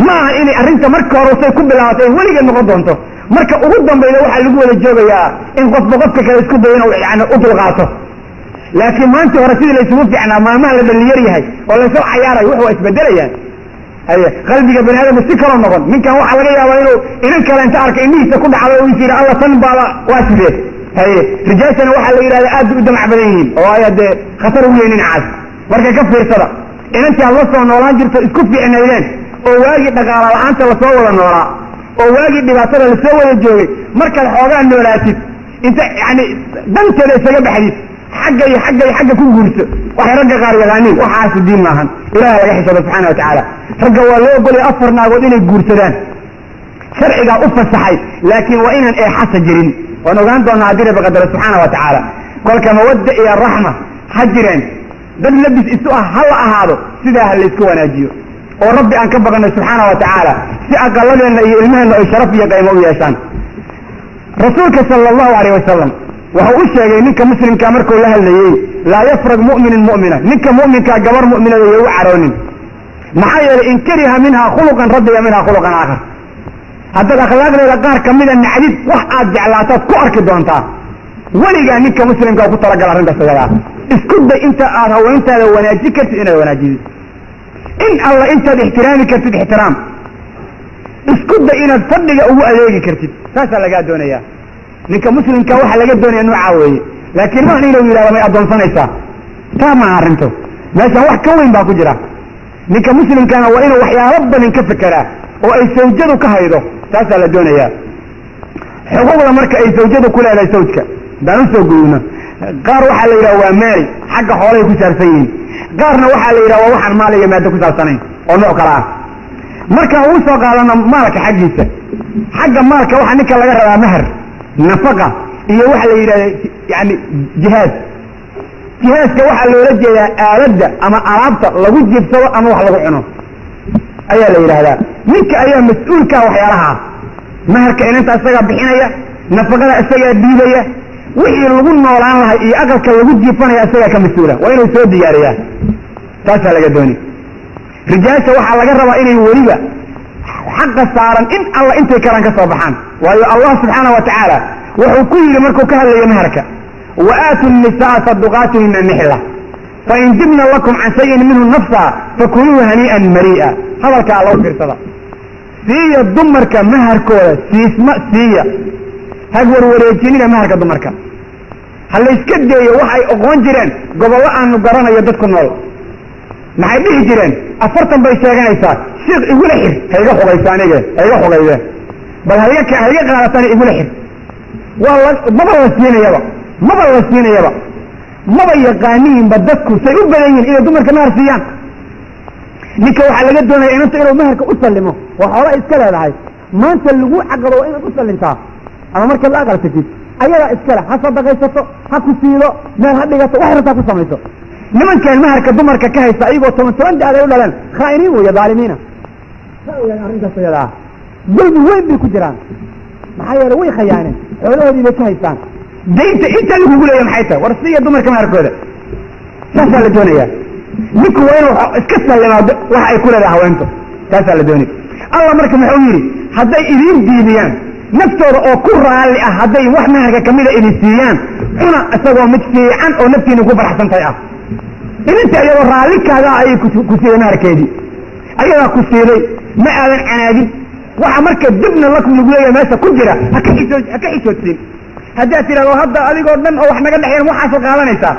ma aha inay arrinta marka hore say ku bilaabatay weligeed noqon doonto marka ugu dambayda waxa lagu wada joogayaa in qofba qofka kale isku dayo inuu yani u dulqaato laakiin maanta hore sidii la isugu fiicnaa maalmaha la dhalinyar yahay oo la soo cayaaray wax waa isbedelayaan هي قلبي بني ادم سكر نقول من كان waxa laga yaabaa inuu inan kale inta arkay intiisa ku dhacdo oo yiri Allah tan baa waasibay hay rijaashana waxa la yiraahdaa aad u damac badan yihiin oo ay de khatar u leeyeen caas marka ka fiirsada inantii Allah soo noolaan jirto isku fiicnaydeen oo waagi dhaqaale la'aanta la soo wada noolaa oo waagi dhibaatada la soo wada joogay marka xoogaa noolaatid inta yani danteeda isaga baxdid xagga ku guurso waxa ragga qaar yaqaaniin waxaas diin maahan ilaahay laga xisabo subhanahu wa ta'ala ragga waa loo golay afar naagood inay guursadaan sharciga u fasaxay laakiin waa inaan ay xasa jirin oo ogaan doona hadii baqadar subhanahu wa ta'ala kolka mawadda iyo rahma hajireen dad labis isu hal ahaado sida hal isku wanaajiyo oo rabbi aan ka baqano subhanahu wa ta'ala si aqaladeena iyo ilmaheena ay sharaf iyo qiimo u yeeshaan rasuulka sallallahu alayhi wasallam waxa uu sheegay ninka muslimka markuu la hadlayay la yafrag mu'minun mu'mina ninka mu'minka gabar mu'minada uu caroonin maxaa yeelay in kariha minha khuluqan radiya minha khuluqan aakhar hadda akhlaaqdeeda qaar kamida nacdid wax aad jeclaataad ku arki doontaa weligaa ninka muslimka ku talagal arrinta sayada isku day inta aad haweentaada wanaajin kartid inaad wanaajisid in alla intaad ixtiraami kartid ixtiraam isku day inaad fadhiga ugu adeegi kartid saasa laga doonayaa ninka muslimka waxa laga doonayaa nooca weeye laakiin ma inuu yiraahdo may adoonsanaysaa tama arrinto meesha wax ka weyn baa ku jira ninka muslimkana waa inuu waxyaabo badan ka fekeraa oo ay sawjadu ka haydo taas la doonayaa xuquuqda marka ay sawjadu ku leedahay sawjka daan soo gudubno qaar waxa la yiraahdaa waa maali xagga xoolaha ku saabsan yihiin qaarna waxa la yiraahdaa waxaan maal iyo maada ku saabsanayn oo nooc kala ah marka uu soo qaadana maalka xaqiisa xagga maalka waxa ninka laga rabaa mahar nafaqa iyo waxa la yiraahdaa yani jihaaska waxa loola jeedaa aaladda ama alaabta lagu jibsado ama wax lagu cuno ayaa la yiraahdaa ninka ayaa mas'uulka waxyaalaha maharka inta asaga bixinaya nafaqada asaga diidaya wixii lagu noolaan lahay iyo aqalka lagu jiifanaya asaga ka mas'uula waa inuu soo diyaariyaa taasaa laga dooni rijaasha waxaa laga rabaa inay weliba xaqa saaran in alla intay kalaan ka soo baxaan waayo allah subxaana wa tacaala wuxuu ku yidhi markuu ka hadlayo maharka wa aatu nisaa saduqaatihina nixla fain jibna lakum can shayin minhu nafsa fakuluuhu hanii'an marii'a hadalkaa loo fiirsada siiya dumarka maharkooda siisma siiya hag warwareejinina maharka dumarka ha layska deeyo waxay oqoon jireen gobollo aanu garanayo dadku nool maxay dhihi jireen 40 bay sheeganaysaa shiikh igula xir hayga xugaysa aniga hayga xugayde bal hayga qaadatan igula xir waa maba la siinayaba maba yaqaaniinba dadku say u badan yihiin inay dumarka mahar siiyaan ninka waxaa laga doonaya inanta inuu maharka u sallimo waa xoola iska leedahay maanta lagu caqabo waa inaad u sallintaa ama markaad la aqal tagtid ayadaa iskale ha sadaqaysato ha ku siido meel ha dhigato wax rabtaa ku samayso nimankan maharka dumarka ka haysta ayagoo 10 daaday u dhalan khaa'iniin weeye daalimiina arrintaas ayadaa dulmi weyn bay ku jiraan maxaa yeele way khayaaneen xoolahoodii bay ka haystaan daynta inta lagugu leeya maxay tahay war siiya dumarka maharkooda saasaa la doonayaa ninku waa inuu iska sallimaa wax ay ku leedahay haweentu taasaa la doonaya allah marka muxuu yidhi hadday idiin diidiyaan naftooda oo ku raalli ah hadday wax maharka kamida idin siiyaan cuna isagoo mid fiican oo naftiina ku faraxsantahay ah idinta iyadoo raallikaaga ayay ku siiday maharkeedii ayadaa ku siiday ma aadan canaadin waxa marka dibna lakum lagu leeyahay meesha ku jira ha ka xishoodsiin haddaad tidhahdo hadda adigoo dhan oo wax naga dhexeyn waxaasoo qaadanaysaa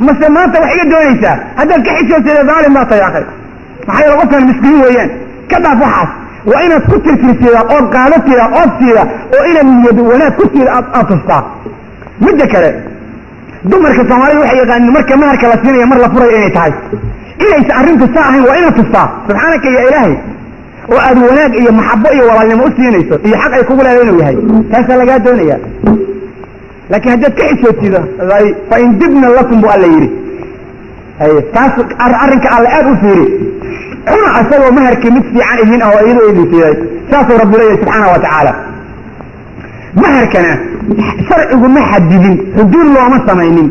mase maanta wax iga doonaysaa haddaad ka xishoodseeda daalim baa tahay akhay maxaa yeele qofkan miskiin weeyaan ka dhaaf waxaas waa inaad ku tirtirsiidaa ood qaadatidaa ood siida oo inaad niyad wanaag ku siida aad tustaa midda kale dumarka soomaalida waxay yaqaanin marka maharka la siinaya mar la furayo inay tahay inaysa arrintu saa ahayn waa inaad tustaa subxaanaka ya ilaahay oo aad wanaag iyo maxabo iyo walaalnimo u siinayso iyo xaq ay kugu leedahay inuu yahay taasaa lagaa doonaya laakiin haddaad ka xishoodsido fain dibna lakum bu alla yidhi taas arrinka alle aad u fiiri cuna asagoo maharkii mid fiican idin ah oo iyadoo idin siiday saasuu rabbi leeyahay subxaana wa tacaala maharkana sharcigu ma xadidin xuduud looma samaynin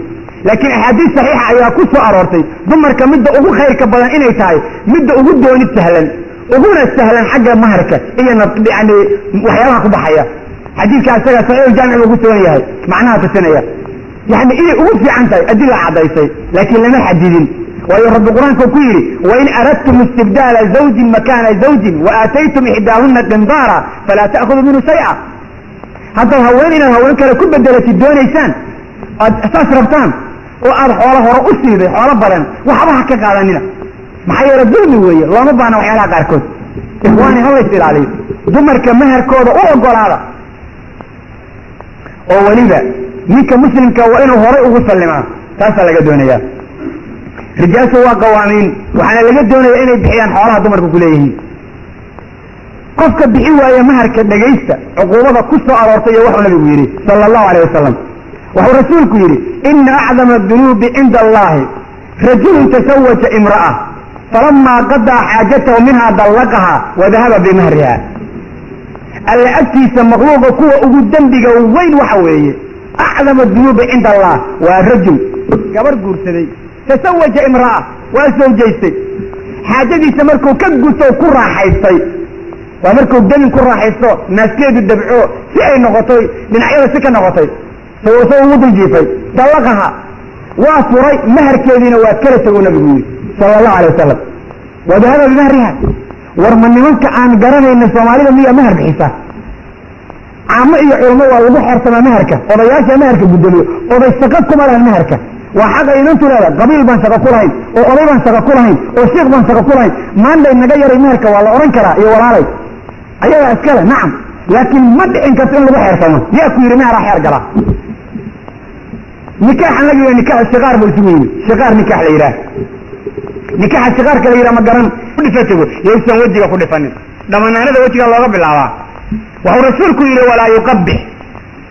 laakiin axaadiis saxiixa ayaa ku soo aroortay dumarka midda ugu khayrka badan inay tahay midda ugu doonid sahlan uguna sahlan xagga maharka iyo yani waxyaabaha ku baxaya xadiidka isaga saxiix jaamic buu ku sugan yahay macnaha tusinaya yani inay ugu fiican tahay adila cadaysay laakiin lama xadidin waayo rabbi qur-aanka ku yidhi wain aradtum istibdaala zawjin makaana zawjin waaataytum ixdaahuna qindaara falaa ta'khudu minhu shay'a haddaad haween inaad haween kale ku bedelatid doonaysaan aad saas rabtaan oo aad xoolo hore u siiday xoolo badan waxba ha ka qaadanina maxaa yeele dulmi weeye looma baana waxyaalaha qaarkood ikhwaani halays ilaaliyo dumarka maharkooda u ogolaada oo weliba ninka muslimka waa inuu horay ugu sallimaa taasaa laga doonayaa rijaashu waa qawaamiin waxaana laga doonaya inay bixiyaan xoolaha dumarku ku leeyihiin qofka bixi waaya maharka dhegaysta cuquubada ku soo aroortay iyo waxuu nabigu yidhi sala allahu alayh wasalam wuxuu rasuulku yidhi ina acdama dunuubi cinda allahi rajulun tasawaja imra'a falamaa qadaa xaajatahu minhaa dallaqahaa wadahaba bimahriha alla agtiisa makhluuqa kuwa ugu dembiga weyn waxa weeye acdama dunuubi cinda allah waa rajul gabar guursaday tasawaja imra'a waa sawjaystay xaajadiisa markuu ka guto ku raaxaystay waa markuu demin ku raaxaysto naaskeedu dabco si ay noqotay dhinacyada si ka noqotay sawso ugu duljiifay dallaqaha waa furay maharkeediina waa kala tegoo nabigu yidhi sala allahu alay wasalam wadahaba bimahriha war ma nimanka aan garanayna soomaalida miyaa mahar bixisa caamo iyo culamo waa lagu xorsamaa maharka odayaasha maharka guddoomiyo oday shaqo kuma lahan maharka waa xaqa inantu leedahay qabiil baan shaqo ku lahayn oo oday baan shaqo ku lahayn oo sheikh baan shaqo ku lahayn maanday naga yaray maharka waa la odhan karaa iyo walaalay ayagaa iskale nacam laakiin ma dhicin karto in lagu xeersamo yaa ku yidhi maharaa xeer gala nikaaxan laga yidhaha nikaax shiqaar buu isugu yimi shiqaar nikaax la yidhaah nikaaxa shiqaarka la yidhaha ma garan ku dhifatigo yaysan wejiga ku dhifanin dhamanaanada wejiga looga bilaabaa wuxuu rasuulku yidhi walaa yuqabix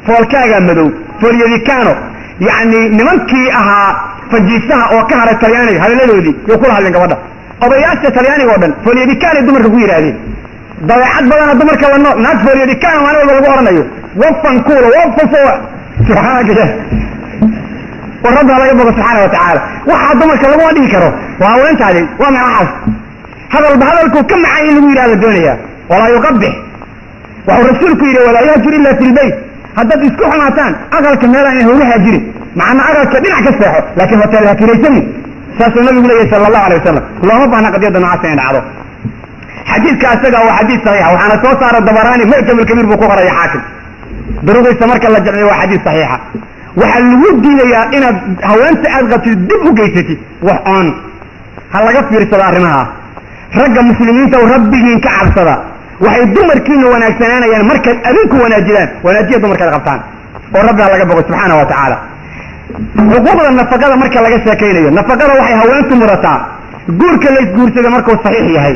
foolkaagaa madow foolyadikaano yacni nimankii ahaa fajiisaha oo ka haray talyaaniga hadalladoodii yo kula hadleen gabadha odayaasha talyaaniga oo dhan foolyadikaanay dumarka ku yidhaahdeen dabeecad badana dumarka la nool naag foolyadikaana maalin walba lagu oranayo wafan kuula wafafowa subxaanaka ورب الله يبقى سبحانه وتعالى واحد دمك لو ما دي كرو وهو انت عليه وما حس هذا الكون كم عين يقول هذا الدنيا ولا يقبح وهو رسولك يقول ولا يهجر الا في البيت هذا يسكح ماتان اقل كمالا هو هاجري مع ان اقل كبير كساحه لكن هو لكن يسمي ساس النبي صلى الله عليه وسلم اللهم انا قد يدنا عسين عرض حديث كاسقه هو حديث صحيح وحنا سو صار الدبراني معجم الكبير بو كقرا يا حاكم دروغ استمرك الله جمعي وحديث صحيحه waxaa lagu diidayaa inaad haweenta aad qabtid dib u geysatid wax aan ha laga fiirsado arrimaha ragga muslimiinta oo rabbigiin ka cabsada waxay dumarkiina wanaagsanaanayaan markaad adinku wanaajiya dumarkaad qabtaan oo rabbi laga boqo subxaanahu wa tacaala xuquuqda nafaqada marka laga sheekaynayo nafaqada waxay haweentu murataa guurka la isguursada markuu saxiix yahay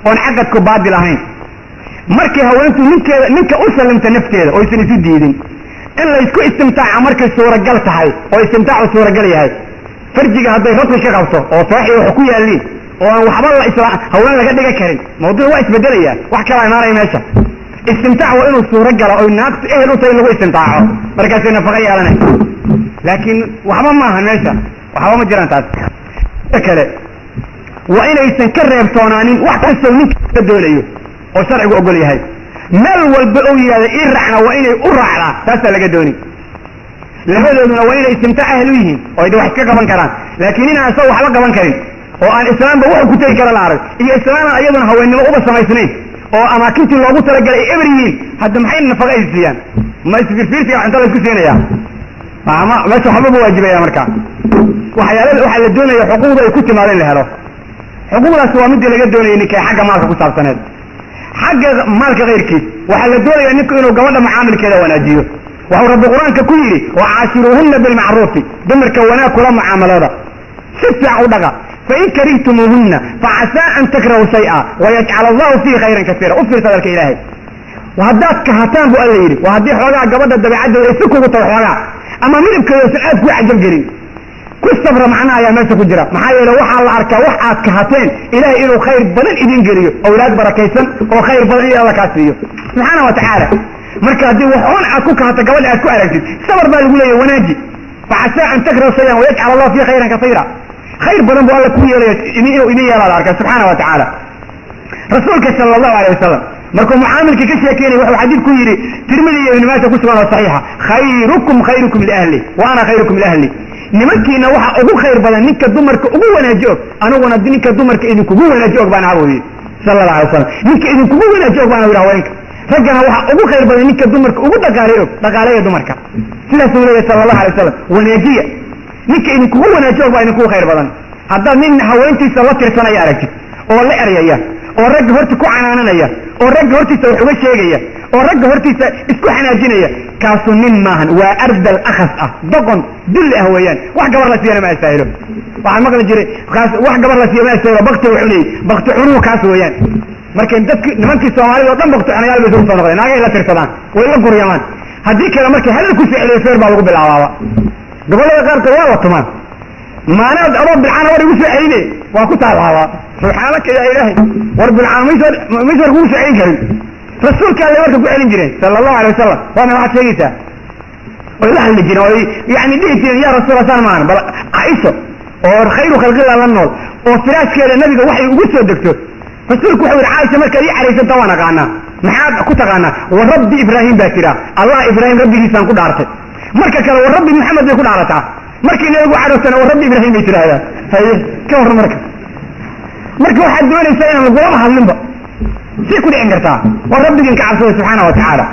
oon caqadku baadil ahayn markii haweentu ninka u salimta nafteeda oo aysan isu diidin in la isku istimtaaca markay suuragal tahay oo istimtaacu suuragal yahay farjiga hadday rabbi ka qabto oo saaxi wax ku yaaliin oo aan waxba la isla haween laga dhiga karin mawduuc waa isbedelaya wax kala imaanay meesha istimtaac waa inuu suuragal oo naagtu ehel u tahay lagu istimtaaco markaas ay nafaqa yeelanay laakiin waxba ma aha meesha waxba ma jiraan taas kale waa inaysan ka reebtoonaanin wax kastoo ninka doonayo oo sharcigu ogol yahay meel walba oo yaada in raacna waa inay u raacdaa taas laga dooni labadooduna waa inay istimtaac ahlu yihiin oo ay wax ka qaban karaan laakiin inaan soo wax la qaban karin oo aan islaamba wax ku tagi kara la arag iyo islaamna ayaduna haweenimo uba samaysnayn oo amaakintii loogu talagalay everyiin hadda maxay nafaqa isiyaan ma isfirfiirti inta la isku siinaya ama meesha waxba waajibaya marka waxyaalaha waxa la doonayo xuquuqda ay ku timaadeen la helo xuquuqdaas waa mid laga doonayo ninkay xagga maalka ku saabsaneed xagga maalka qeyrkiis waxa la doonayaa ninku inuu gabadha macaamilkeeda wanaajiyo waxa rabbi quraanka ku yiri wa aashiruhunna bil ma'ruf dumarka wanaag kula mucaamalada si fiican u dhaga fa in karihtumuhunna fa asa an takrahu shay'a wa yaj'al Allahu fi khayran katira u fiirsa dalka ilaahay wa haddaad ka hataan buu alla yiri wa haddii xoogaa gabadha dabeecadda ay si kugu tahay xoogaa ama midabkeeda aad ku cajab gelin ku sabra macnaha ayaa meesha ku jira maxaa yeelay waxaa la arkaa wax aad ka hateen ilaahay inuu khayr badan idin geliyo awlaad barakaysan oo khayr badan iyo alla ka siiyo subhanahu wa ta'ala marka haddii wax oon aad ku kahata gabadha aad ku aragtid sabar baa lagu leeyahay wanaaji fa asa an takrahu shay'an wa yaj'al Allah fi khayran katira khayr badan buu alla ku yeelay inuu yeelaa arkaa subhanahu wa ta'ala rasuulka sallallahu alayhi wasallam markuu mucaamilka ka sheekeynay wuxuu xadiid ku yiri tirmidhi iyo ibn maajah ku sugan oo saxiixa khayrukum li ahli wa ana khayrukum li ahli nimankiina waxa ugu khayr badan ninka dumarka ugu wanaajiyo anaguna ninka dumarka idinku ugu wanaajiyo baan aawooyay sallallahu alayhi wasallam ninka idinku ugu wanaajiyo baan aawooyay haweenka ragana waxa ugu khayr badan ninka dumarka ugu dhaqaaleeyo dumarka sidaas uu leeyahay sallallahu alayhi wasallam wanaajiya ninka idinku ugu wanaajiyo baan idinku khayr badan hadda nin haweentiisa la tirsanaya aragtid oo la erayaya oo rag horta ku canaananaya oo rag hortiisa wax uga sheegaya oo rag hortiisa isku xanaajinaya kaasu nin maahan waa ardal akhas ah doqon dul ah weeyaan wax gabar la siiyana ma astaahilo waxa maqla jiray kaas wax gabar la siiyana ma astaahilo baqti xunuu kaas weeyaan markay dadku nimankii Soomaalida oo dhan baqti xunayaal bay soo noqdeen naagay la tirsadaan way la guriyaan hadii kale markay hal ku ficilay feer baa lagu bilaabaa gobolada qaarkood waa watumaan maanaad aba bilcana war igu ficilay waa ku taalaaba subxaanaka ya ilaahi war bilcana misar ku ficilin karin rasuulka Allah marka ku celin jiray sallallahu alayhi wasallam waana waxa sheegaysa oo la hadli jiray yani dhigteen ya rasuul sallallahu bal Aisha oo khayru khalqillah la nool oo firaaskeeda nabiga waxay ugu soo degto rasuulku wuxuu yiri Aisha marka ay xariisanta waana qaana maxaad ku taqaana wa rabbi ibrahim baatira Allah ibrahim rabbigiisan ku dhaartay marka kale wa rabbi muhammad bay ku dhaarataa markii nabigu carabtana wa rabbi ibrahim bay tiraahdaa hay ka hor marka waxa doonaysaa inaan lagu hadlinba si ku dhicin kartaa waa rabbiga ka cabsado subhanahu wa ta'ala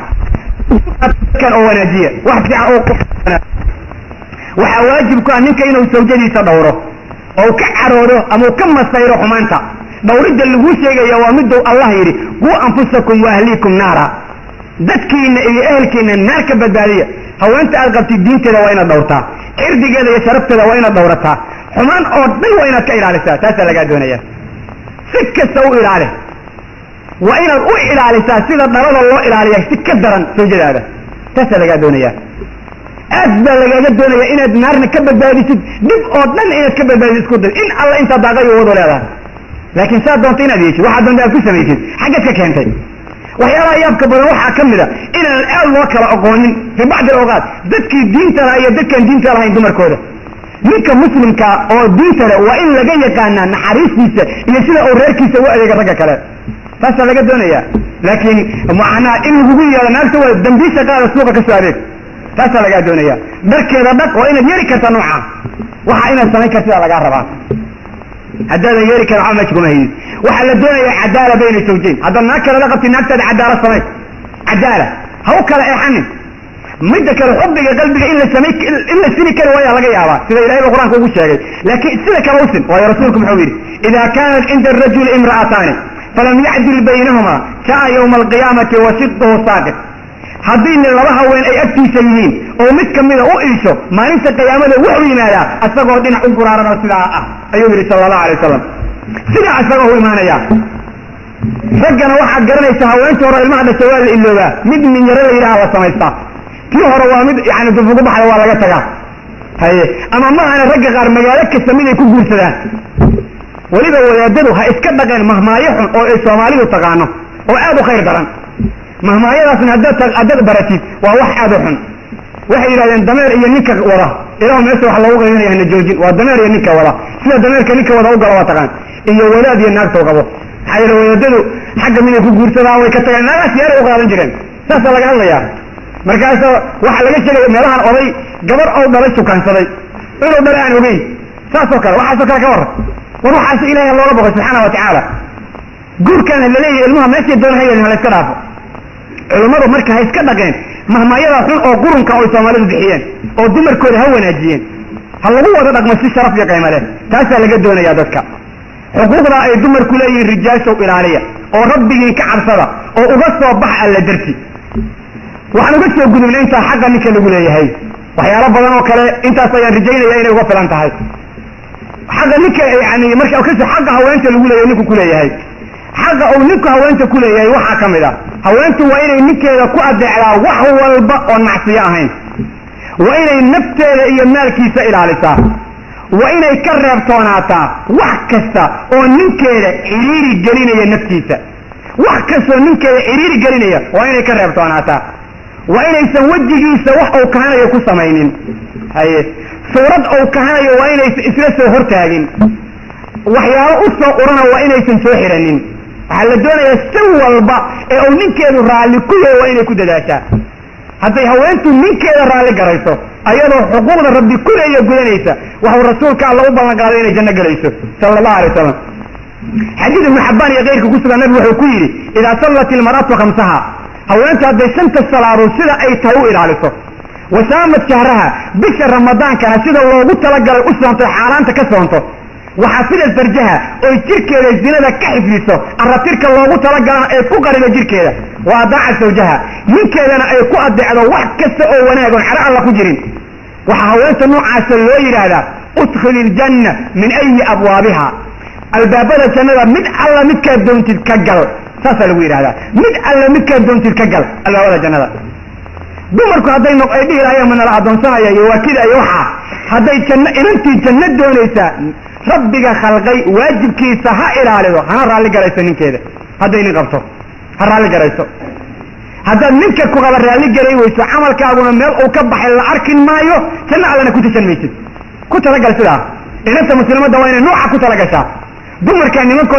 kan oo wanaajiya wax fiican oo waxa waajib ku ah ninka inuu sawjadiisa dhowro oo ka caroodo ama ka masayro xumaanta dhowrida lagu sheegayo waa mid Allah yiri ku anfusakum wa ahlikum naara dadkiina iyo ehelkiina naar ka badbaadiya haweenta aad qabtid diinteeda waa inaad dhowrtaa irdigeeda iyo sharafteeda waa inaad dhowrataa xumaan oo dhan waa inaad ka ilaalisaa taas laga doonaya si kasta u ilaali waa inaad u ilaalisaa sida dhalada loo ilaaliyo si ka daran sawjadaada taas laga doonaya aad baa laga doonaya inaad naarna ka badbaadisid dib oo dhan inaad ka badbaadisid isku day in alla inta daaqay wado leedahay laakiin saa doonta inaad yeesho waxa doonta ku sameeysid xagga ka keentay waxyaalaha yaabka badan waxa kamida inaan aad loo kala aqoonin fi bacd al-awqat dadkii diinta iyo dadkan diinta lahayn dumarkooda ninka muslimka oo diinta leh waa in laga yaqaanaa naxariistiisa iyo sida uu reerkiisa u adeega ragga kale taasaa laga doonaya laakiin macnaa in lagugu yeelo naagta waa dambiisha qaada suuqa ka soo adeeg taasaa lagaa doonaya dharkeeda dhaq waa inaad yeeri karta nooca waxa inaad samayn kartida lagaa rabaa haddaadan yeeri karin waxba meesha kuma hayid waxaa la doonaya cadaala bayna zawjayn haddaad naag kale la qabtid naagtaada cadaala samay cadaala ha u kala eexanin midda kale xubbiga qalbiga in la sini kari waayaa laga yaabaa sida ilahay ba qur-aanka ugu sheegay laakiin sida kale usin waayo rasuulku muxuu yidhi idaa kaanat cinda arajuli imra'ataani falam yacdil baynahuma jaa yawma alqiyaamati wasiquhu saaqit haddii nin laba haween ay agtiisa yihiin oo mid kamida u iisho maalinta qiyaamada wuxuu yimaadaa isagoo dhinac u guraaran oo sidaa ah ayuu yidhi sala allahu alay wasalam sidaa isagoo u imaanaya raggana waxaad garanaysaa haweenta hore ilmaha dhasha waa la iloobaa mid minyaro la yidhaha la samaystaa tii hore waa mid yani dufugu baxda waa laga tagaa haye ama maahana ragga qaar magaalo kasta mid ay ku guursadaan weliba wadaadadu ha iska dhaqeen mahmaayo xun oo ay soomaalidu taqaano oo aad u khayr daran mahmaayadaasna haddaad baratid waa wax aad u xun waxay yidhahdeen dameer iyo ninka wada ilaah meesha wax loogu qaybinaya hana joojin waa dameer iyo ninka wada sida dameerka ninka wada u gala waa taqaan iyo wadaad iyo naagta u qabo maxaa yeele wadaadadu xagga miday ku guursadaan way ka tageen naagaas yaalay u qaadan jireen saasaa laga hadlayaa markaasa waxaa laga sheegaya meelahan oday gabar oo dhalay sukaansaday inuu dhala aan ogeyn saasoo kale waxaasoo kale ka warran war waxaas ilaahay looga boqo subxaana wa tacaala guurkaana laleeyahay ilmaha meeshay doona ha yeelin ha la iska dhaafo culummadu marka ha iska dhaqeen mahmaayada xun oo qurunka oy soomaalidu bixiyeen oo dumarkooda ha wanaajiyeen ha lagu wada dhaqmo si sharaf iyo qiimo leh taasaa laga doonayaa dadka xuquuqda ay dumarku leeyihiin rijaashow ilaaliya oo rabbigiin ka cabsada oo uga soo bax alla darti waxaan uga soo gudubnay intaa xagga ninka lagu leeyahay waxyaalo badan oo kale intaas ayaan rajaynaya inay uga filan tahay xagga ninka yani marka kasoo xagga haweenta lagu leeyahay ninku kuleeyahay xagga uu ninku haweenta ku leeyahay waxaa ka mid a haweentu waa inay ninkeeda ku adeecdaa wax walba oon macsiyo ahayn waa inay nafteeda iyo maalkiisa ilaalisaa waa inay ka reebtoonaataa wax kasta oo ninkeeda ciriiri gelinaya naftiisa wax kastoo ninkeeda ciriiri gelinaya waa inay ka reebtoonaataa waa inaysan wejigiisa wax uu kahanayo ku samaynin haye suurad uu kahanayo waa inaysan isla soo hortaagin waxyaalo u soo urana waa inaysan soo xiranin waxaa la doonayaa si walba ee uu ninkeedu raalli ku yahay waa inay ku dadaashaa hadday haweentu ninkeeda raalli garayso ayadoo xuquuqda rabbi ku leeya gudanaysa waxuu rasuulka alla u ballan qaaday inay janno gelayso sala allahu alay wasalam xadiid ibnu xabbaan iyo keyrka ku sugan nabigu wuxuu ku yidhi idaa sallat ilmar'atu khamsaha haweentu hadday shanta salaadood sida ay tahay u ilaaliso wasaamat shahraha bisha ramadaankana sida loogu talagalay u soontay xaaraanta ka soonto waxaafida farjaha oy jirkeeda zinada ka xifdiso arratirka loogu talagalana ay ku qarido jirkeeda wa adaaca sawjaha ninkeedana ay ku adeecdo wax kasta oo wanaagoon caro alla ku jirin waxaa haweenta noocaasa loo yidhaahdaa udkhili iljanna min ayi abwaabiha albaabada jannada mid alla midkaad doontid ka gal saasaa lagu yidhahdaa mid alla midkaad doontid ka gal albaabada jannada dumarku hadday ay dhihi lahaayeen manala addoonsanaya iyo waakida iyo waxaa hadday janno inantii janno doonaysaa rabbiga khalqay waajibkiisa ha ilaalido hana raalli garayso ninkeeda hadday nin qabto ha raalli garayso haddaad ninka ku qaba raalli garay weyso camalkaaguna meel uu ka baxay la arkin maayo janno allana ku tashan maysid ku talagal sidaa inanta muslimadda waa inay nooca ku talagashaa dumarkaa nimankooda